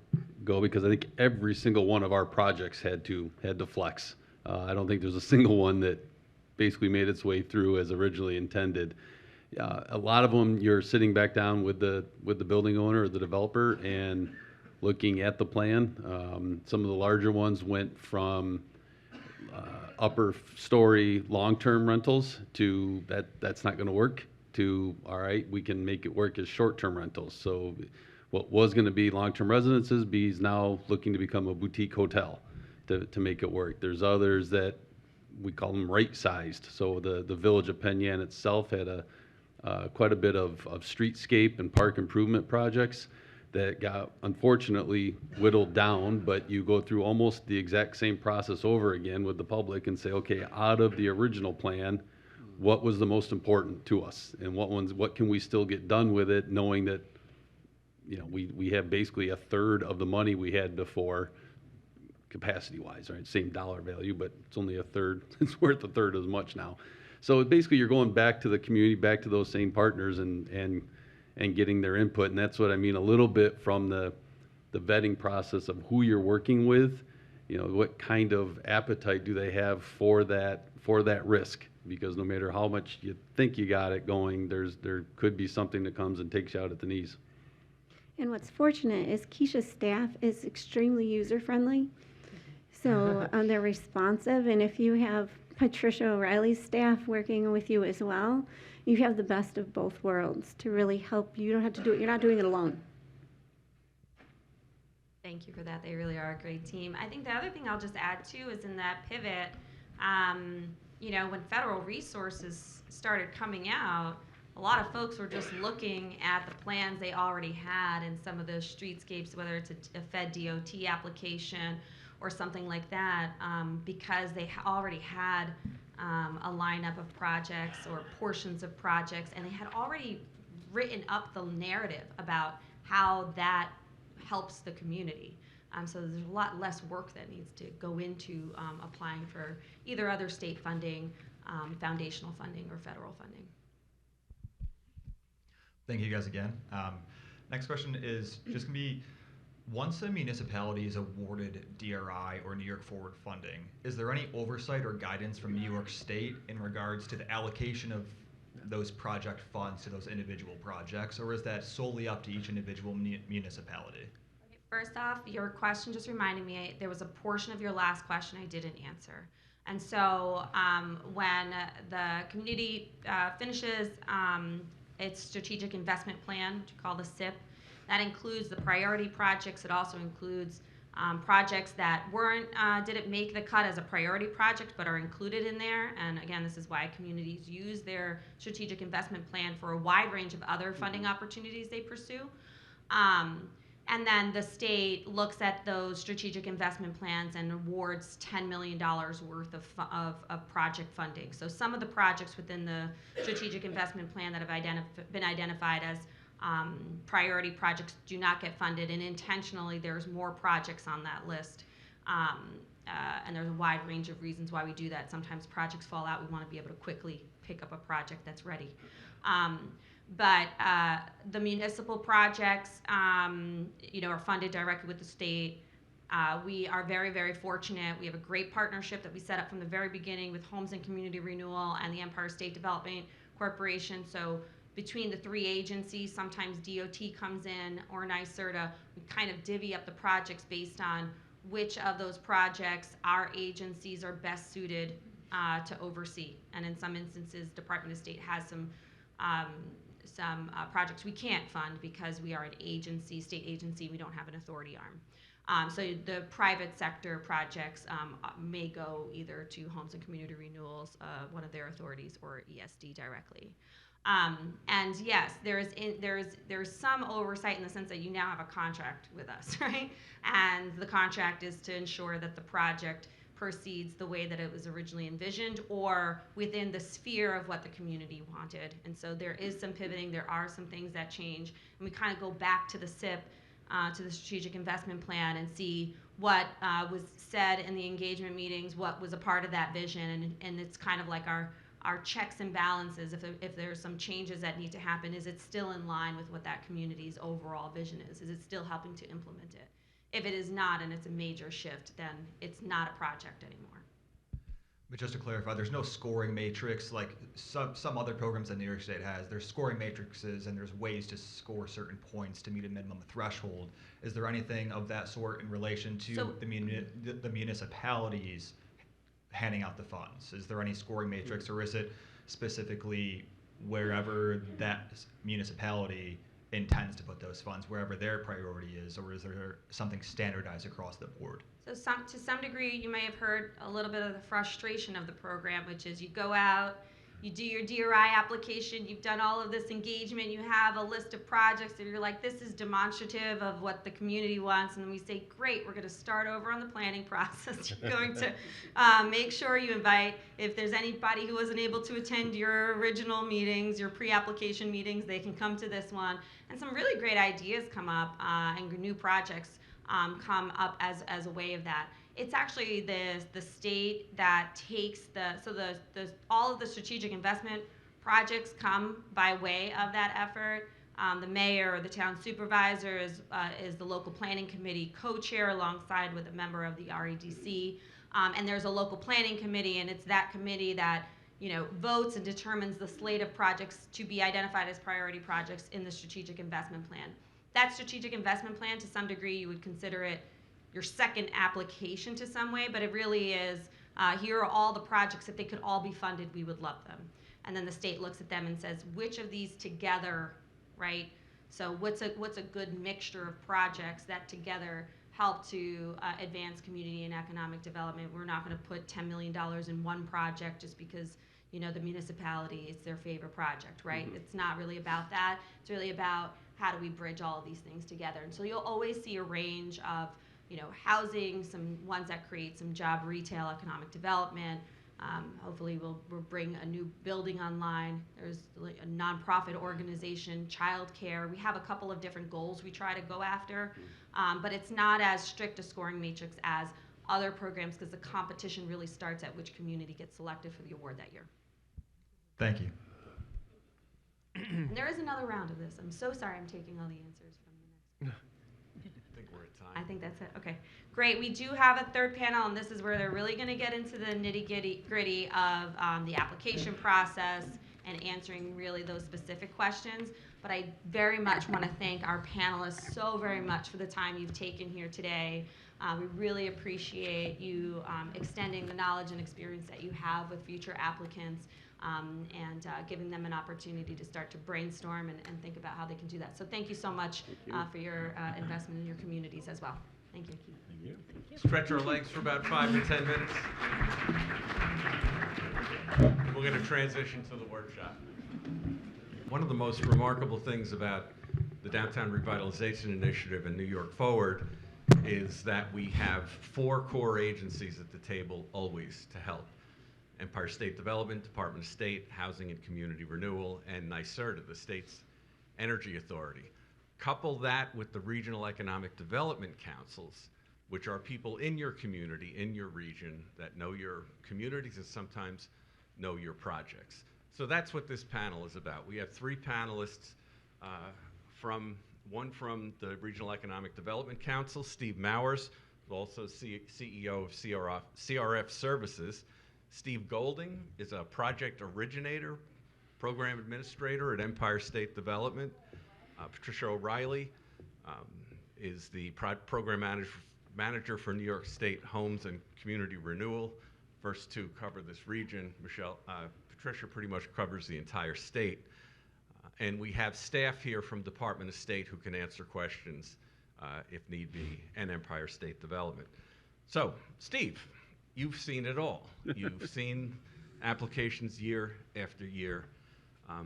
go, because I think every single one of our projects had to flex. I don't think there's a single one that basically made its way through as originally intended. A lot of them, you're sitting back down with the building owner or the developer and looking at the plan. Some of the larger ones went from upper story long-term rentals to that's not going to work, to all right, we can make it work as short-term rentals. So what was going to be long-term residences is now looking to become a boutique hotel to make it work. There's others that we call them right-sized. So the village of Penn Yan itself had quite a bit of streetscape and park improvement projects that got unfortunately whittled down, but you go through almost the exact same process over again with the public and say, okay, out of the original plan, what was the most important to us, and what can we still get done with it, knowing that, you know, we have basically a third of the money we had before, capacity-wise, right? Same dollar value, but it's only a third. It's worth a third as much now. So basically, you're going back to the community, back to those same partners, and getting their input. And that's what I mean a little bit from the vetting process of who you're working with. You know, what kind of appetite do they have for that risk? Because no matter how much you think you got it going, there could be something that comes and takes you out at the knees. And what's fortunate is Keisha's staff is extremely user-friendly. So they're responsive, and if you have Patricia O'Reilly's staff working with you as well, you have the best of both worlds to really help. You don't have to do it. You're not doing it alone. Thank you for that. They really are a great team. I think the other thing I'll just add too is in that pivot, you know, when federal resources started coming out, a lot of folks were just looking at the plans they already had in some of those streetscapes, whether it's a Fed DOT application or something like that, because they already had a lineup of projects or portions of projects, and they had already written up the narrative about how that helps the community. So there's a lot less work that needs to go into applying for either other state funding, foundational funding, or federal funding. Thank you guys again. Next question is just going to be, once a municipality is awarded DRI or New York Forward funding, is there any oversight or guidance from New York State in regards to the allocation of those project funds to those individual projects, or is that solely up to each individual municipality? First off, your question just reminded me, there was a portion of your last question I didn't answer. And so when the community finishes its strategic investment plan, which we call the SIP, that includes the priority projects. It also includes projects that didn't make the cut as a priority project but are included in there. And again, this is why communities use their strategic investment plan for a wide range of other funding opportunities they pursue. And then the state looks at those strategic investment plans and awards $10 million worth of project funding. So some of the projects within the strategic investment plan that have been identified as priority projects do not get funded, and intentionally there's more projects on that list. And there's a wide range of reasons why we do that. Sometimes projects fall out. We want to be able to quickly pick up a project that's ready. But the municipal projects, you know, are funded directly with the state. We are very, very fortunate. We have a great partnership that we set up from the very beginning with Homes and Community Renewal and the Empire State Development Corporation. So between the three agencies, sometimes DOT comes in or NYSERDA, we kind of divvy up the projects based on which of those projects our agencies are best suited to oversee. And in some instances, Department of State has some projects we can't fund because we are an agency, state agency, we don't have an authority arm. So the private sector projects may go either to Homes and Community Renewals, one of their authorities, or ESD directly. And yes, there's some oversight in the sense that you now have a contract with us, right? And the contract is to ensure that the project proceeds the way that it was originally envisioned or within the sphere of what the community wanted. And so there is some pivoting, there are some things that change, and we kind of go back to the SIP, to the Strategic Investment Plan, and see what was said in the engagement meetings, what was a part of that vision, and it's kind of like our checks and balances. If there's some changes that need to happen, is it still in line with what that community's overall vision is? Is it still helping to implement it? If it is not and it's a major shift, then it's not a project anymore. But just to clarify, there's no scoring matrix like some other programs that New York State has. There's scoring matrices and there's ways to score certain points to meet a minimum threshold. Is there anything of that sort in relation to the municipalities handing out the funds? Is there any scoring matrix, or is it specifically wherever that municipality intends to put those funds, wherever their priority is, or is there something standardized across the board? So to some degree, you may have heard a little bit of the frustration of the program, which is you go out, you do your DRI application, you've done all of this engagement, you have a list of projects that you're like, this is demonstrative of what the community wants, and then we say, great, we're going to start over on the planning process. You're going to make sure you invite, if there's anybody who wasn't able to attend your original meetings, your pre-application meetings, they can come to this one. And some really great ideas come up and new projects come up as a way of that. It's actually the state that takes all of the strategic investment projects come by way of that effort. The mayor or the town supervisor is the local planning committee co-chair alongside with a member of the REDC. And there's a local planning committee, and it's that committee that votes and determines the slate of projects to be identified as priority projects in the strategic investment plan. That strategic investment plan, to some degree, you would consider it your second application to some way, but it really is, here are all the projects. If they could all be funded, we would love them. And then the state looks at them and says, which of these together, right? So what's a good mixture of projects that together help to advance community and economic development? We're not going to put $10 million in one project just because the municipality is their favorite project, right? Mm-hmm. It's not really about that. It's really about how do we bridge all of these things together. And so you'll always see a range of housing, some ones that create some job, retail, economic development. Hopefully we'll bring a new building online. There's a nonprofit organization, childcare. We have a couple of different goals we try to go after, but it's not as strict a scoring matrix as other programs because the competition really starts at which community gets selected for the award that year. Thank you. And there is another round of this. I'm so sorry I'm taking all the answers from the next. I think we're at time. I think that's it. Okay, great. We do have a third panel, and this is where they're really going to get into the nitty-gritty of the application process and answering really those specific questions. But I very much want to thank our panelists so very much for the time you've taken here today. We really appreciate you extending the knowledge and experience that you have with future applicants and giving them an opportunity to start to brainstorm and think about how they can do that. So thank you so much for your investment in your communities as well. Thank you. Thank you. Stretch our legs for about 5 to 10 minutes. We're going to transition to the workshop. One of the most remarkable things about the Downtown Revitalization Initiative and New York Forward is that we have 4 core agencies at the table always to help. Empire State Development, Department of State, Housing and Community Renewal, and NYSERDA, the state's energy authority. Couple that with the regional economic development councils, which are people in your community, in your region, that know your communities and sometimes know your projects. So that's what this panel is about. We have 3 panelists, one from the Regional Economic Development Council, Steve Mowers, also CEO of CRF Services. Steve Golding is a project originator, program administrator at Empire State Development. Patricia O'Reilly is the program manager for New York State Homes and Community Renewal. First 2 cover this region. Patricia pretty much covers the entire state. And we have staff here from Department of State who can answer questions if need be, and Empire State Development. So, Steve, you've seen it all. You've seen applications year after year,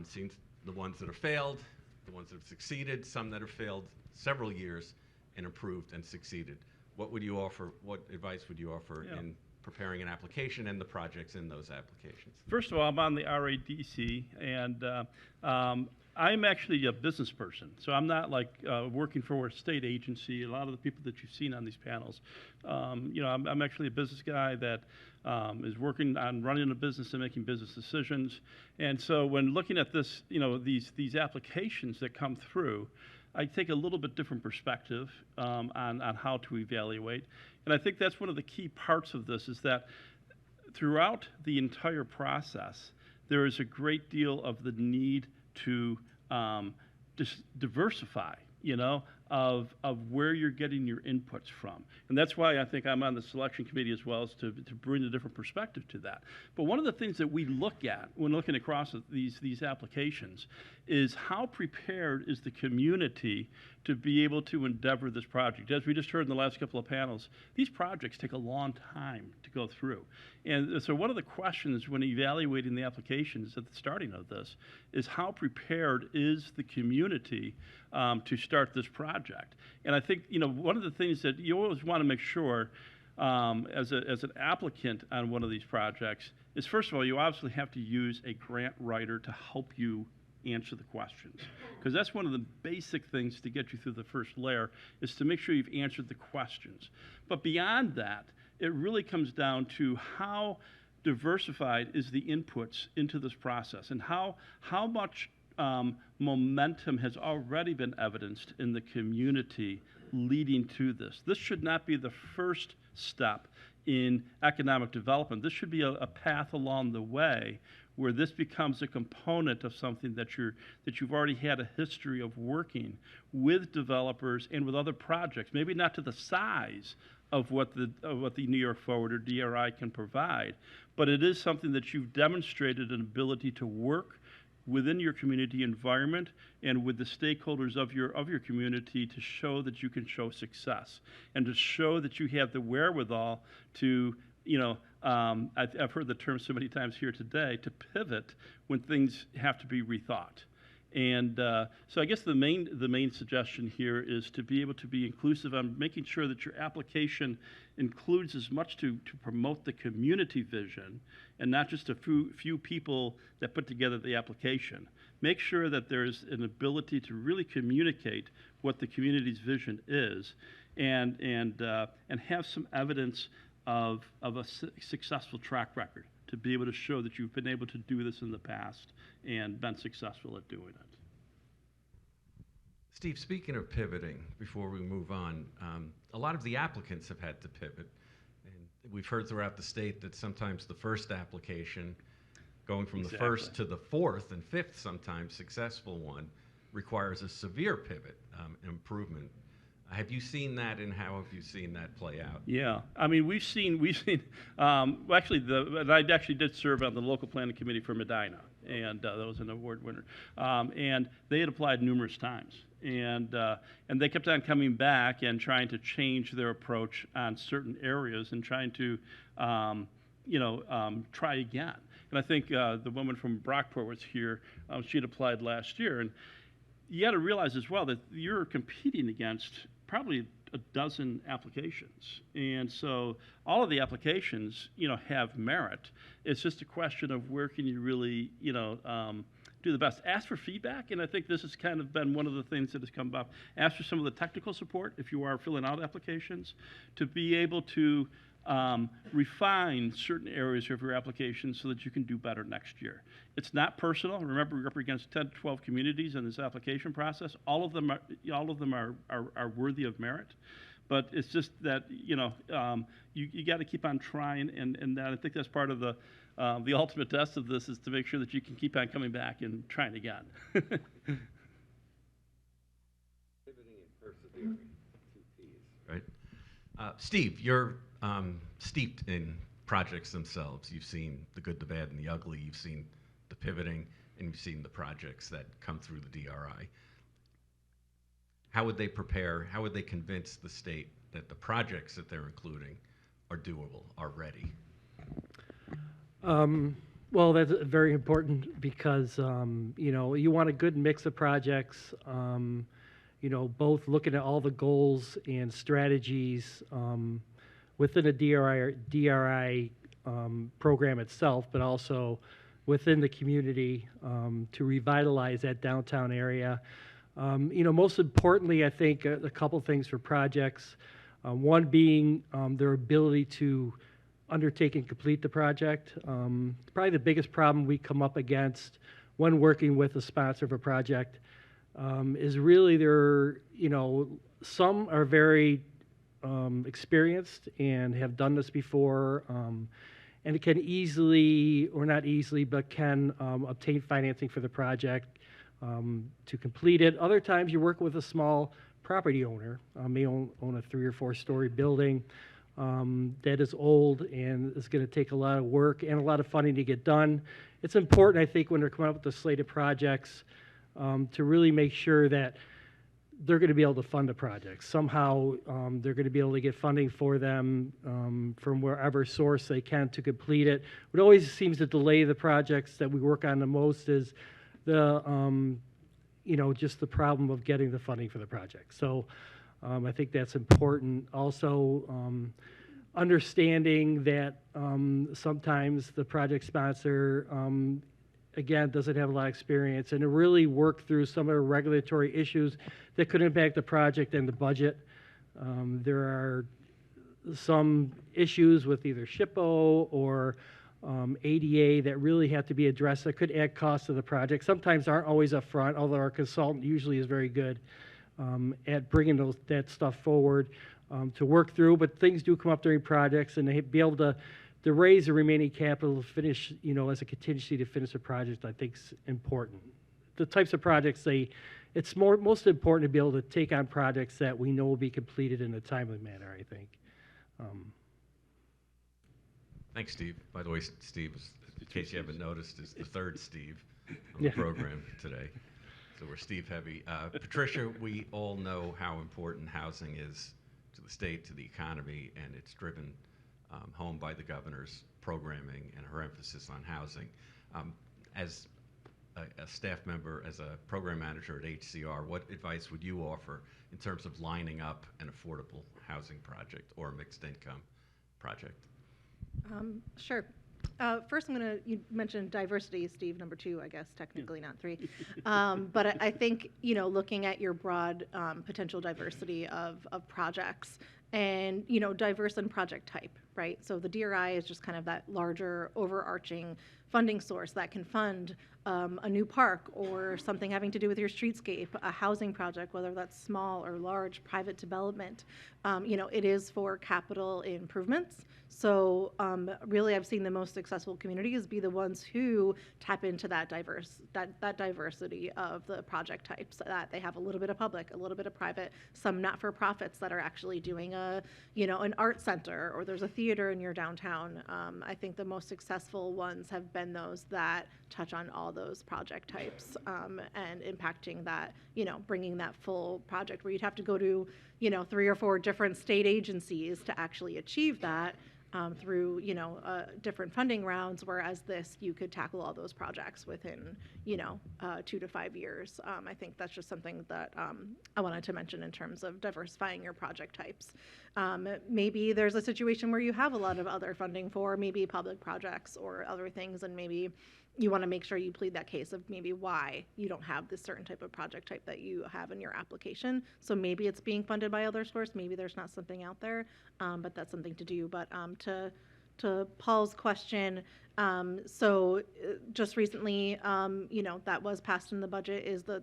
seen the ones that have failed, the ones that have succeeded, some that have failed several years and improved and succeeded. What would you offer, what advice would you offer in preparing an application and the projects in those applications? First of all, I'm on the RADC, and I'm actually a business person, so I'm not like working for a state agency. A lot of the people that you've seen on these panels, I'm actually a business guy that is working on running a business and making business decisions. And so when looking at this, these applications that come through, I take a little bit different perspective on how to evaluate. And I think that's one of the key parts of this is that throughout the entire process, there is a great deal of the need to just diversify, of where you're getting your inputs from. And that's why I think I'm on the selection committee as well, as to bring a different perspective to that. But one of the things that we look at when looking across these applications is how prepared is the community to be able to endeavor this project. As we just heard in the last couple of panels, these projects take a long time to go through. And so one of the questions when evaluating the applications at the starting of this is how prepared is the community to start this project? And I think, one of the things that you always want to make sure as an applicant on one of these projects is, first of all, you obviously have to use a grant writer to help you answer the questions. Because that's one of the basic things to get you through the first layer is to make sure you've answered the questions. But beyond that, it really comes down to how diversified is the inputs into this process and how much momentum has already been evidenced in the community leading to this. This should not be the first step in economic development. This should be a path along the way where this becomes a component of something that you've already had a history of working with developers and with other projects, maybe not to the size of what the New York Forward or DRI can provide, but it is something that you've demonstrated an ability to work within your community environment and with the stakeholders of your community to show that you can show success and to show that you have the wherewithal to, I've heard the term so many times here today, to pivot when things have to be rethought. And so I guess the main suggestion here is to be able to be inclusive on making sure that your application includes as much to promote the community vision and not just a few people that put together the application. Make sure that there's an ability to really communicate what the community's vision is and have some evidence of a successful track record to be able to show that you've been able to do this in the past and been successful at doing it. Steve, speaking of pivoting, before we move on, a lot of the applicants have had to pivot. And we've heard throughout the state that sometimes the first application, going from the first to the fourth and fifth sometimes successful one, requires a severe pivot, improvement. Have you seen that, and how have you seen that play out? Yeah, I mean, we've seen. Actually, I actually did serve on the local planning committee for Medina, and that was an award winner. And they had applied numerous times, and they kept on coming back and trying to change their approach on certain areas and trying to, try again. And I think the woman from Brockport was here. She had applied last year, and you got to realize as well that you're competing against probably a dozen applications. And so all of the applications, have merit. It's just a question of where can you really, do the best. Ask for feedback, and I think this has kind of been one of the things that has come up. Ask for some of the technical support if you are filling out applications to be able to refine certain areas of your application so that you can do better next year. It's not personal. Remember, we're up against 10 to 12 communities in this application process. All of them are worthy of merit, but it's just that you got to keep on trying, and I think that's part of the ultimate test of this is to make sure that you can keep on coming back and trying again. Pivoting and persevering, two P's. Right. Steve, you're steeped in projects themselves. You've seen the good, the bad, and the ugly. You've seen the pivoting, and you've seen the projects that come through the DRI. How would they prepare? How would they convince the state that the projects that they're including are doable, are ready? Well, that's very important because, you want a good mix of projects, both looking at all the goals and strategies within a DRI program itself, but also within the community to revitalize that downtown area. Most importantly, I think a couple things for projects. One being their ability to undertake and complete the project. Probably the biggest problem we come up against when working with a sponsor of a project is really some are very experienced and have done this before, and it can easily, or not easily, but can obtain financing for the project to complete it. Other times you work with a small property owner, may own a 3 or 4 story building that is old and is going to take a lot of work and a lot of funding to get done. It's important, I think, when they're coming up with the slated projects to really make sure that they're going to be able to fund the project. Somehow they're going to be able to get funding for them from wherever source they can to complete it. What always seems to delay the projects that we work on the most is just the problem of getting the funding for the project. So I think that's important. Also, understanding that sometimes the project sponsor again, doesn't have a lot of experience, and to really work through some of the regulatory issues that could impact the project and the budget. There are some issues with either SHPO or ADA that really have to be addressed that could add cost to the project. Sometimes aren't always upfront, although our consultant usually is very good at bringing that stuff forward to work through, but things do come up during projects, and they be able to raise the remaining capital to finish, as a contingency to finish a project, I think is important. The types of projects it's most important to be able to take on projects that we know will be completed in a timely manner, I think. Thanks, Steve. By the way, Steve, in case you haven't noticed, is the third Steve on the program today. So we're Steve heavy. Patricia, we all know how important housing is to the state, to the economy, and it's driven home by the governor's programming and her emphasis on housing. As a staff member, as a program manager at HCR, what advice would you offer in terms of lining up an affordable housing project or a mixed income project? Sure. First, you mentioned diversity, Steve, number 2, I guess, technically not 3. But I think, looking at your broad potential diversity of projects and, diverse in project type, right? So the DRI is just kind of that larger overarching funding source that can fund a new park or something having to do with your streetscape, a housing project, whether that's small or large, private development. It is for capital improvements. So really, I've seen the most successful communities be the ones who tap into that diversity of the project types, that they have a little bit of public, a little bit of private, some not-for-profits that are actually doing an art center, or there's a theater in your downtown. I think the most successful ones have been those that touch on all those project types and impacting that, bringing that full project where you'd have to go to, 3 or 4 different state agencies to actually achieve that. Through different funding rounds, whereas this, you could tackle all those projects within 2 to 5 years. I think that's just something that I wanted to mention in terms of diversifying your project types. Maybe there's a situation where you have a lot of other funding for maybe public projects or other things, and maybe you want to make sure you plead that case of maybe why you don't have this certain type of project type that you have in your application. So maybe it's being funded by other source, maybe there's not something out there, but that's something to do. But to Paul's question, so just recently, that was passed in the budget is the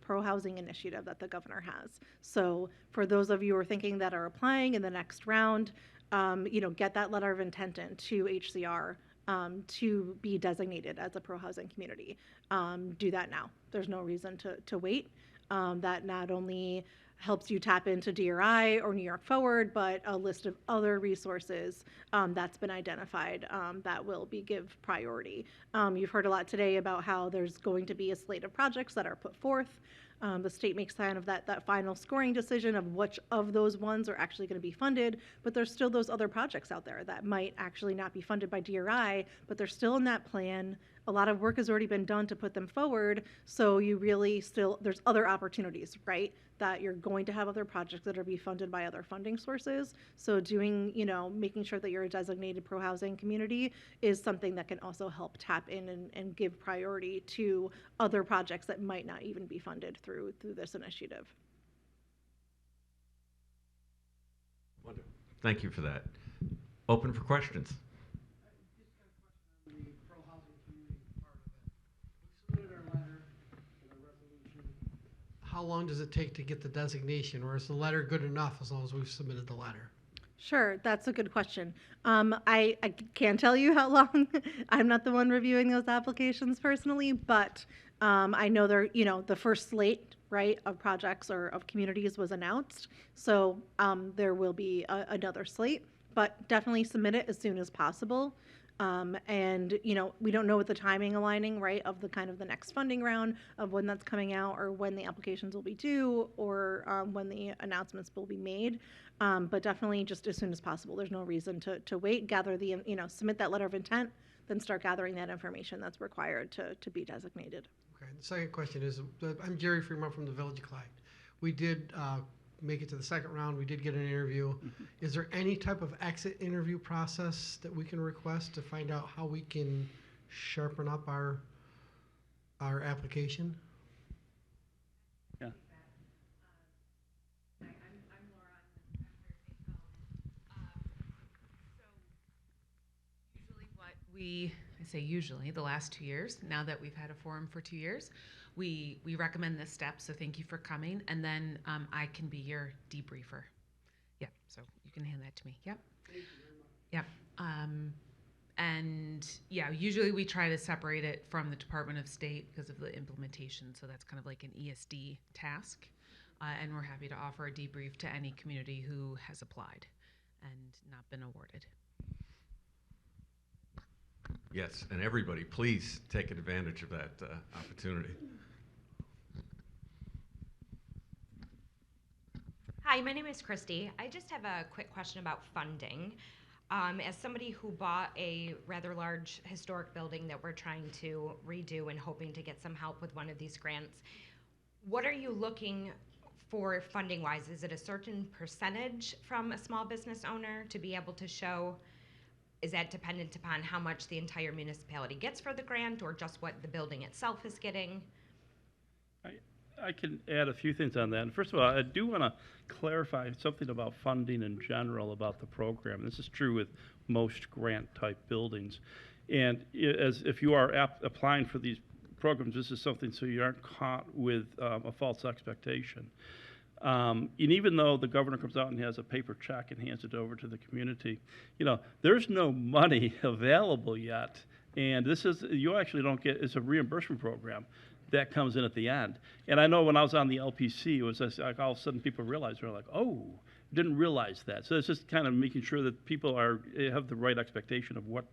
pro-housing initiative that the governor has. So for those of you who are thinking that are applying in the next round, get that letter of intent in to HCR. To be designated as a pro-housing community. Do that now. There's no reason to wait. That not only helps you tap into DRI or New York Forward, but a list of other resources that's been identified that will give priority. You've heard a lot today about how there's going to be a slate of projects that are put forth. The state makes kind of that final scoring decision of which of those ones are actually going to be funded, but there's still those other projects out there that might actually not be funded by DRI, but they're still in that plan. A lot of work has already been done to put them forward, so you really there's other opportunities, right? That you're going to have other projects that are be funded by other funding sources. So making sure that you're a designated pro-housing community is something that can also help tap in and give priority to other projects that might not even be funded through this initiative. Wonderful. Thank you for that. Open for questions. how long does it take to get the designation, or is the letter good enough as long as we've submitted the letter? Sure, that's a good question. I can't tell you how long. I'm not the one reviewing those applications personally, but I know they're, the first slate, right, of projects or of communities was announced. So there will be another slate, but definitely submit it as soon as possible. And, we don't know what the timing aligning, right, of the kind of the next funding round of when that's coming out or when the applications will be due or when the announcements will be made. But definitely just as soon as possible. There's no reason to wait, gather submit that letter of intent, then start gathering that information that's required to be designated. Okay, the second question is, I'm Jerry Fremont from the Village of Clyde. We did make it to the second round. We did get an interview. Is there any type of exit interview process that we can request to find out how we can sharpen up our application? Yeah. I say usually, the last 2 years, now that we've had a forum for 2 years, we recommend this step, so thank you for coming, and then I can be your debriefer. Yep, so you can hand that to me. Yep. Yep. And yeah, usually we try to separate it from the Department of State because of the implementation, so that's kind of like an ESD task, and we're happy to offer a debrief to any community who has applied and not been awarded. Yes, and everybody, please take advantage of that opportunity. Hi, my name is Christy. I just have a quick question about funding. As somebody who bought a rather large historic building that we're trying to redo and hoping to get some help with one of these grants, what are you looking for funding-wise? Is it a certain percentage from a small business owner to be able to show? Is that dependent upon how much the entire municipality gets for the grant or just what the building itself is getting? I can add a few things on that. And first of all, I do want to clarify something about funding in general about the program. This is true with most grant-type buildings. And if you are applying for these programs, this is something so you aren't caught with a false expectation. And even though the governor comes out and has a paper check and hands it over to the community, there's no money available yet. And you actually don't get, it's a reimbursement program that comes in at the end. And I know when I was on the LPC, it was like all of a sudden people realized, they're like, oh, didn't realize that. So it's just kind of making sure that people have the right expectation of what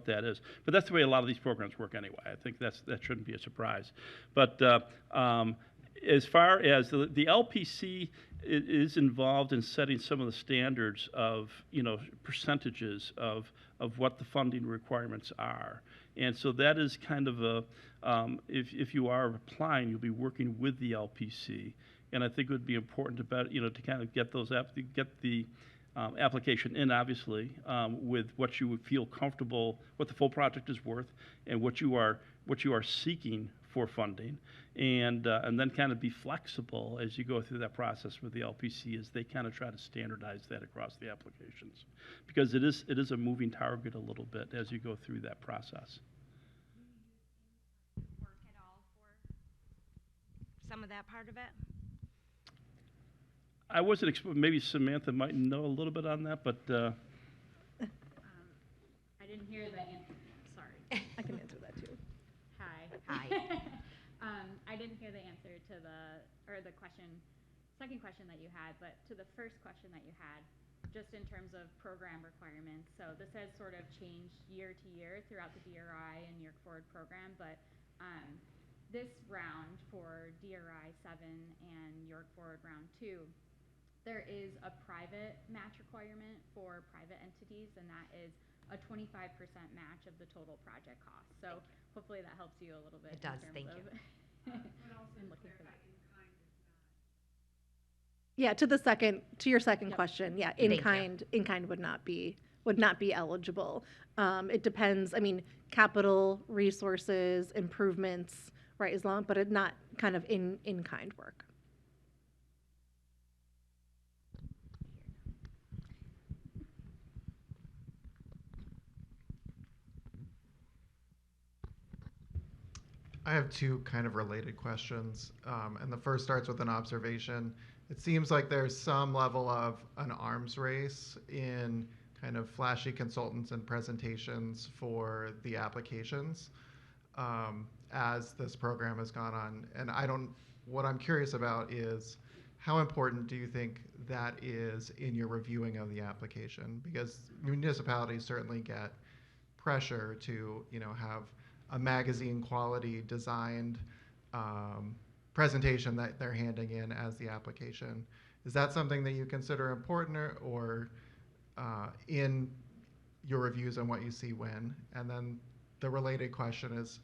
that is. But that's the way a lot of these programs work anyway. I think that shouldn't be a surprise. But as far as the LPC is involved in setting some of the standards of, percentages of what the funding requirements are. And so that is kind of if you are applying, you'll be working with the LPC. And I think it would be important to kind of get the application in, obviously, with what you would feel comfortable, what the full project is worth, and what you are seeking for funding, and then kind of be flexible as you go through that process with the LPC as they kind of try to standardize that across the applications, because it is a moving target a little bit as you go through that process. Work at all for some of that part of it? I wasn't maybe Samantha might know a little bit on that, but I didn't hear the answer. Sorry. I can answer that too. Hi. Hi. I didn't hear the answer to the second question that you had, but to the first question that you had, just in terms of program requirements. So this has sort of changed year to year throughout the DRI and York Forward program, but this round for DRI 7 and York Forward round 2, there is a private match requirement for private entities, and that is a 25% match of the total project cost. So hopefully that helps you a little bit. It does, thank you. I'm looking for that. Yeah, to your second question, yeah, Thank you. in kind would not be eligible. It depends. I mean, capital resources, improvements, right? But it's not kind of in kind work. I have two kind of related questions. And the first starts with an observation. It seems like there's some level of an arms race in kind of flashy consultants and presentations for the applications as this program has gone on. And what I'm curious about is how important do you think that is in your reviewing of the application? Because municipalities certainly get pressure to, have a magazine quality designed presentation that they're handing in as the application. Is that something that you consider important or in your reviews and what you see when? And then the related question is,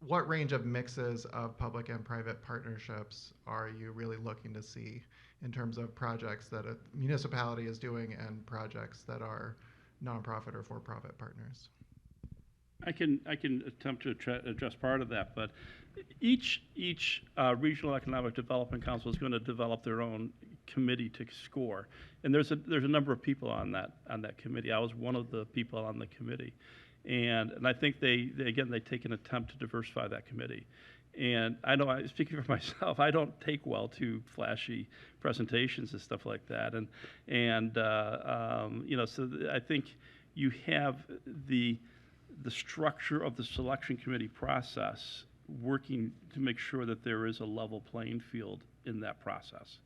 what range of mixes of public and private partnerships are you really looking to see in terms of projects that a municipality is doing and projects that are nonprofit or for-profit partners? I can attempt to address part of that, but each regional economic development council is going to develop their own committee to score, and there's a number of people on that committee. I was one of the people on the committee, and I think they take an attempt to diversify that committee. And I know, speaking for myself, I don't take well to flashy presentations and stuff like that, so I think you have the structure of the selection committee process working to make sure that there is a level playing field in that process.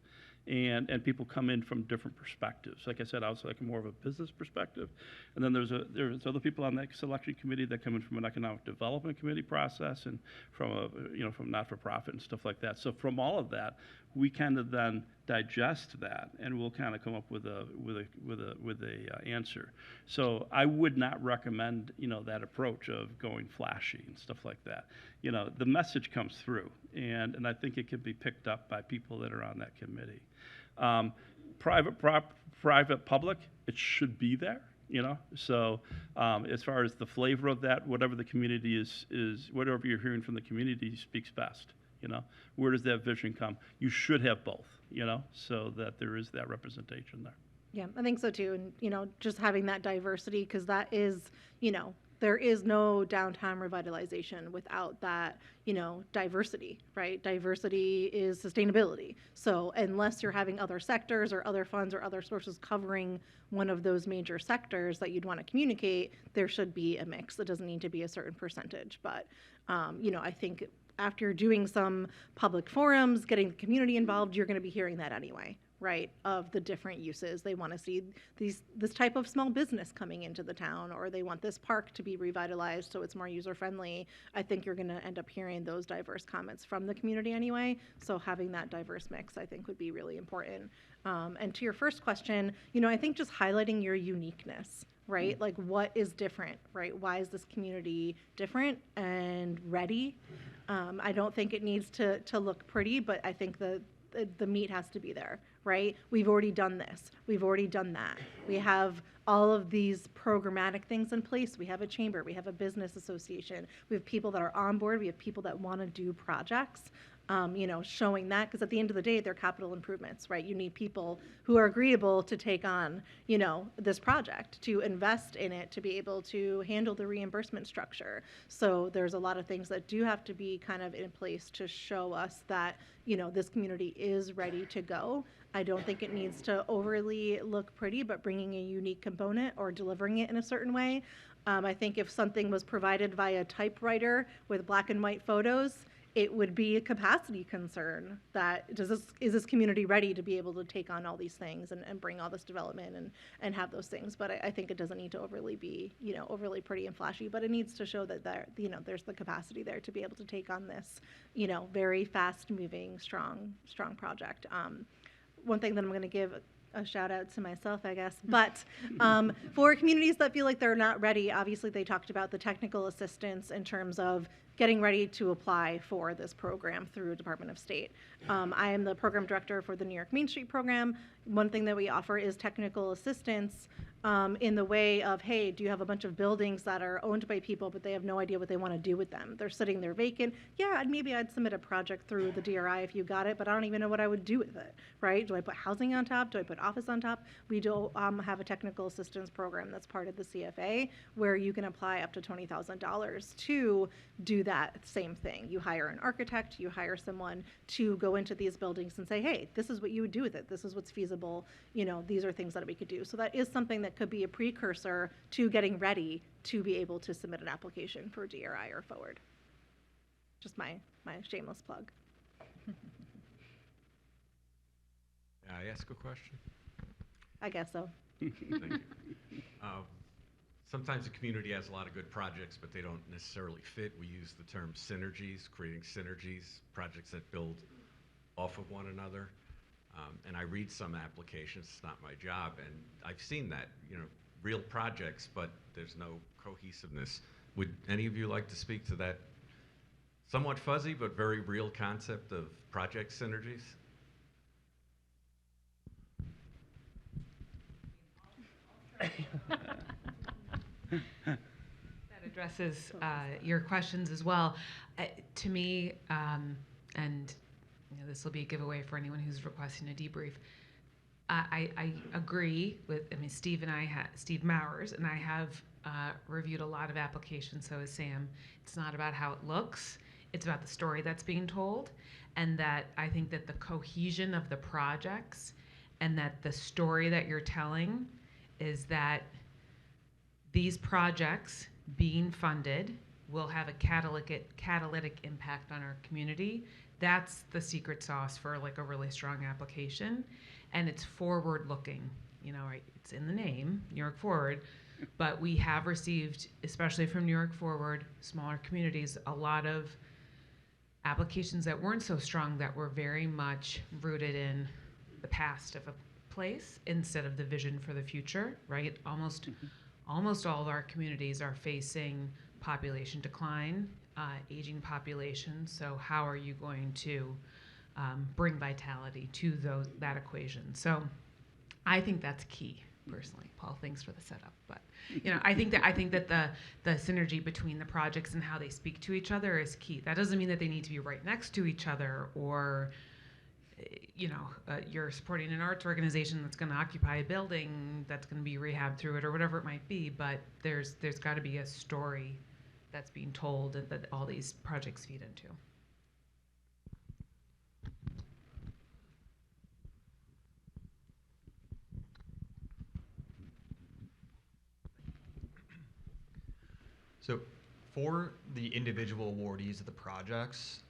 And people come in from different perspectives. Like I said, I was like more of a business perspective. And then there's other people on that selection committee that come in from an economic development committee process and from from not-for-profit and stuff like that. So from all of that, we kind of then digest that and we'll kind of come up with a answer. So I would not recommend, that approach of going flashy and stuff like that. The message comes through and I think it can be picked up by people that are on that committee. Private, public, it should be there, So as far as the flavor of that, whatever the community is whatever you're hearing from the community speaks best. Where does that vision come? You should have both, so that there is that representation there. Yeah, I think so too. And, just having that diversity, because that is, there is no downtown revitalization without that, diversity, right? Diversity is sustainability. So unless you're having other sectors or other funds or other sources covering one of those major sectors that you'd want to communicate, there should be a mix. It doesn't need to be a certain percentage. But, I think after doing some public forums, getting the community involved, you're going to be hearing that anyway, right, of the different uses. They want to see this type of small business coming into the town, or they want this park to be revitalized so it's more user-friendly. I think you're going to end up hearing those diverse comments from the community anyway, so having that diverse mix, I think, would be really important. And to your first question, I think just highlighting your uniqueness, right? Like, what is different, right? Why is this community different and ready? I don't think it needs to look pretty, but I think the meat has to be there, right? We've already done this. We've already done that. We have all of these programmatic things in place. We have a chamber. We have a business association. We have people that are on board. We have people that want to do projects. Showing that, because at the end of the day, they're capital improvements, right? You need people who are agreeable to take on, this project, to invest in it, to be able to handle the reimbursement structure. So there's a lot of things that do have to be kind of in place to show us that, this community is ready to go. I don't think it needs to overly look pretty, but bringing a unique component or delivering it in a certain way. I think if something was provided via typewriter with black and white photos, it would be a capacity concern that is this community ready to be able to take on all these things and bring all this development and have those things. But I think it doesn't need to overly be, overly pretty and flashy, but it needs to show that there's the capacity there to be able to take on this, very fast moving, strong project. One thing that I'm going to give a shout out to myself, I guess. But for communities that feel like they're not ready, obviously they talked about the technical assistance in terms of getting ready to apply for this program through Department of State. I am the program director for the New York Main Street program. One thing that we offer is technical assistance in the way of, hey, do you have a bunch of buildings that are owned by people, but they have no idea what they want to do with them? They're sitting there vacant. Yeah, maybe I'd submit a project through the DRI if you got it, but I don't even know what I would do with it, right? Do I put housing on top? Do I put office on top? We do have a technical assistance program that's part of the CFA where you can apply up to $20,000 to do that same thing. You hire an architect, you hire someone to go into these buildings and say, hey, this is what you would do with it. This is what's feasible. These are things that we could do. So that is something that could be a precursor to getting ready to be able to submit an application for DRI or forward. Just my shameless plug. May I ask a question? I guess so. Thank you. Sometimes the community has a lot of good projects, but they don't necessarily fit. We use the term synergies, creating synergies, projects that build off of one another. And I read some applications, it's not my job, and I've seen that, real projects, but there's no cohesiveness. Would any of you like to speak to that somewhat fuzzy but very real concept of project synergies? That addresses your questions as well. To me, and this will be a giveaway for anyone who's requesting a debrief. I agree with. Steve Mowers and I have reviewed a lot of applications. So has Sam. It's not about how it looks. It's about the story that's being told, and that I think that the cohesion of the projects, and that the story that you're telling, is that these projects being funded will have a catalytic impact on our community. That's the secret sauce for like a really strong application, and it's forward-looking. Right? It's in the name, New York Forward, but we have received, especially from New York Forward, smaller communities, a lot of applications that weren't so strong, that were very much rooted in the past of a place instead of the vision for the future. Right? Almost all of our communities are facing population decline, aging population. So how are you going to bring vitality to that equation? So I think that's key, personally. Paul, thanks for the setup. But I think that the synergy between the projects and how they speak to each other is key. That doesn't mean that they need to be right next to each other, or you're supporting an arts organization that's going to occupy a building that's going to be rehabbed through it, or whatever it might be. But there's got to be a story that's being told, and that all these projects feed into. So for the individual awardees of the projects,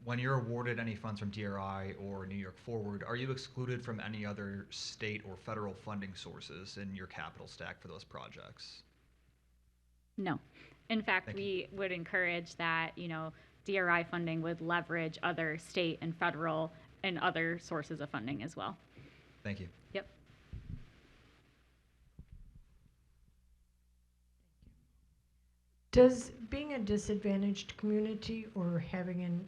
when you're awarded any funds from DRI or New York Forward, are you excluded from any other state or federal funding sources in your capital stack for those projects? No. In fact, Thank you. we would encourage that, DRI funding would leverage other state and federal and other sources of funding as well. Thank you. Yep. Does being a disadvantaged community or having an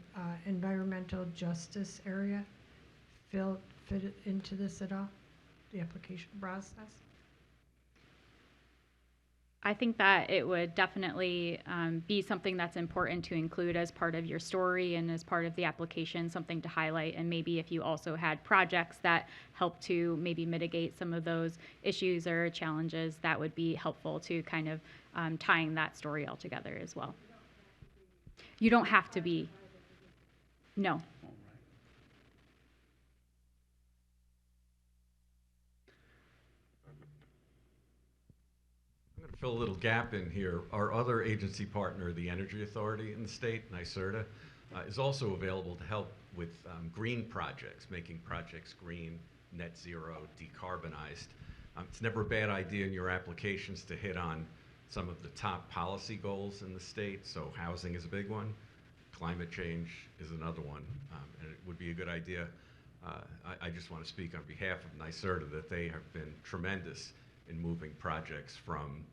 environmental justice area fit into this at all, the application process? I think that it would definitely be something that's important to include as part of your story and as part of the application, something to highlight. And maybe if you also had projects that help to maybe mitigate some of those issues or challenges, that would be helpful to kind of tying that story all together as well. You don't have to be. No. I'm going to fill a little gap in here. Our other agency partner, the Energy Authority in the state, NYSERDA, is also available to help with green projects, making projects green, net zero, decarbonized. It's never a bad idea in your applications to hit on some of the top policy goals in the state. So housing is a big one. Climate change is another one. And it would be a good idea. I just want to speak on behalf of NYSERDA that they have been tremendous in moving projects from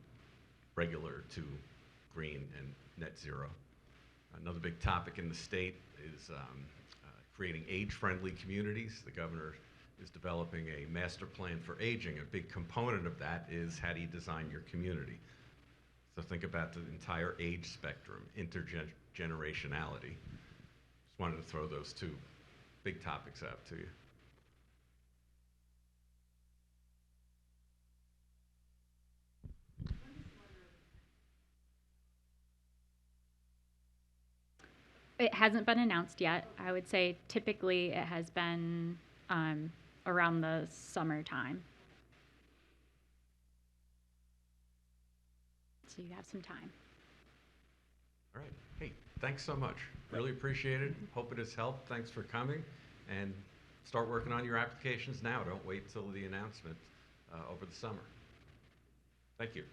regular to green and net zero. Another big topic in the state is creating age-friendly communities. The governor is developing a master plan for aging. A big component of that is how do you design your community? So think about the entire age spectrum, intergenerationality. Just wanted to throw those two big topics out to you. It hasn't been announced yet. I would say typically it has been around the summertime. So you have some time. All right. Hey, thanks so much. Really appreciate it. Hope it has helped. Thanks for coming. And start working on your applications now. Don't wait till the announcement over the summer. Thank you.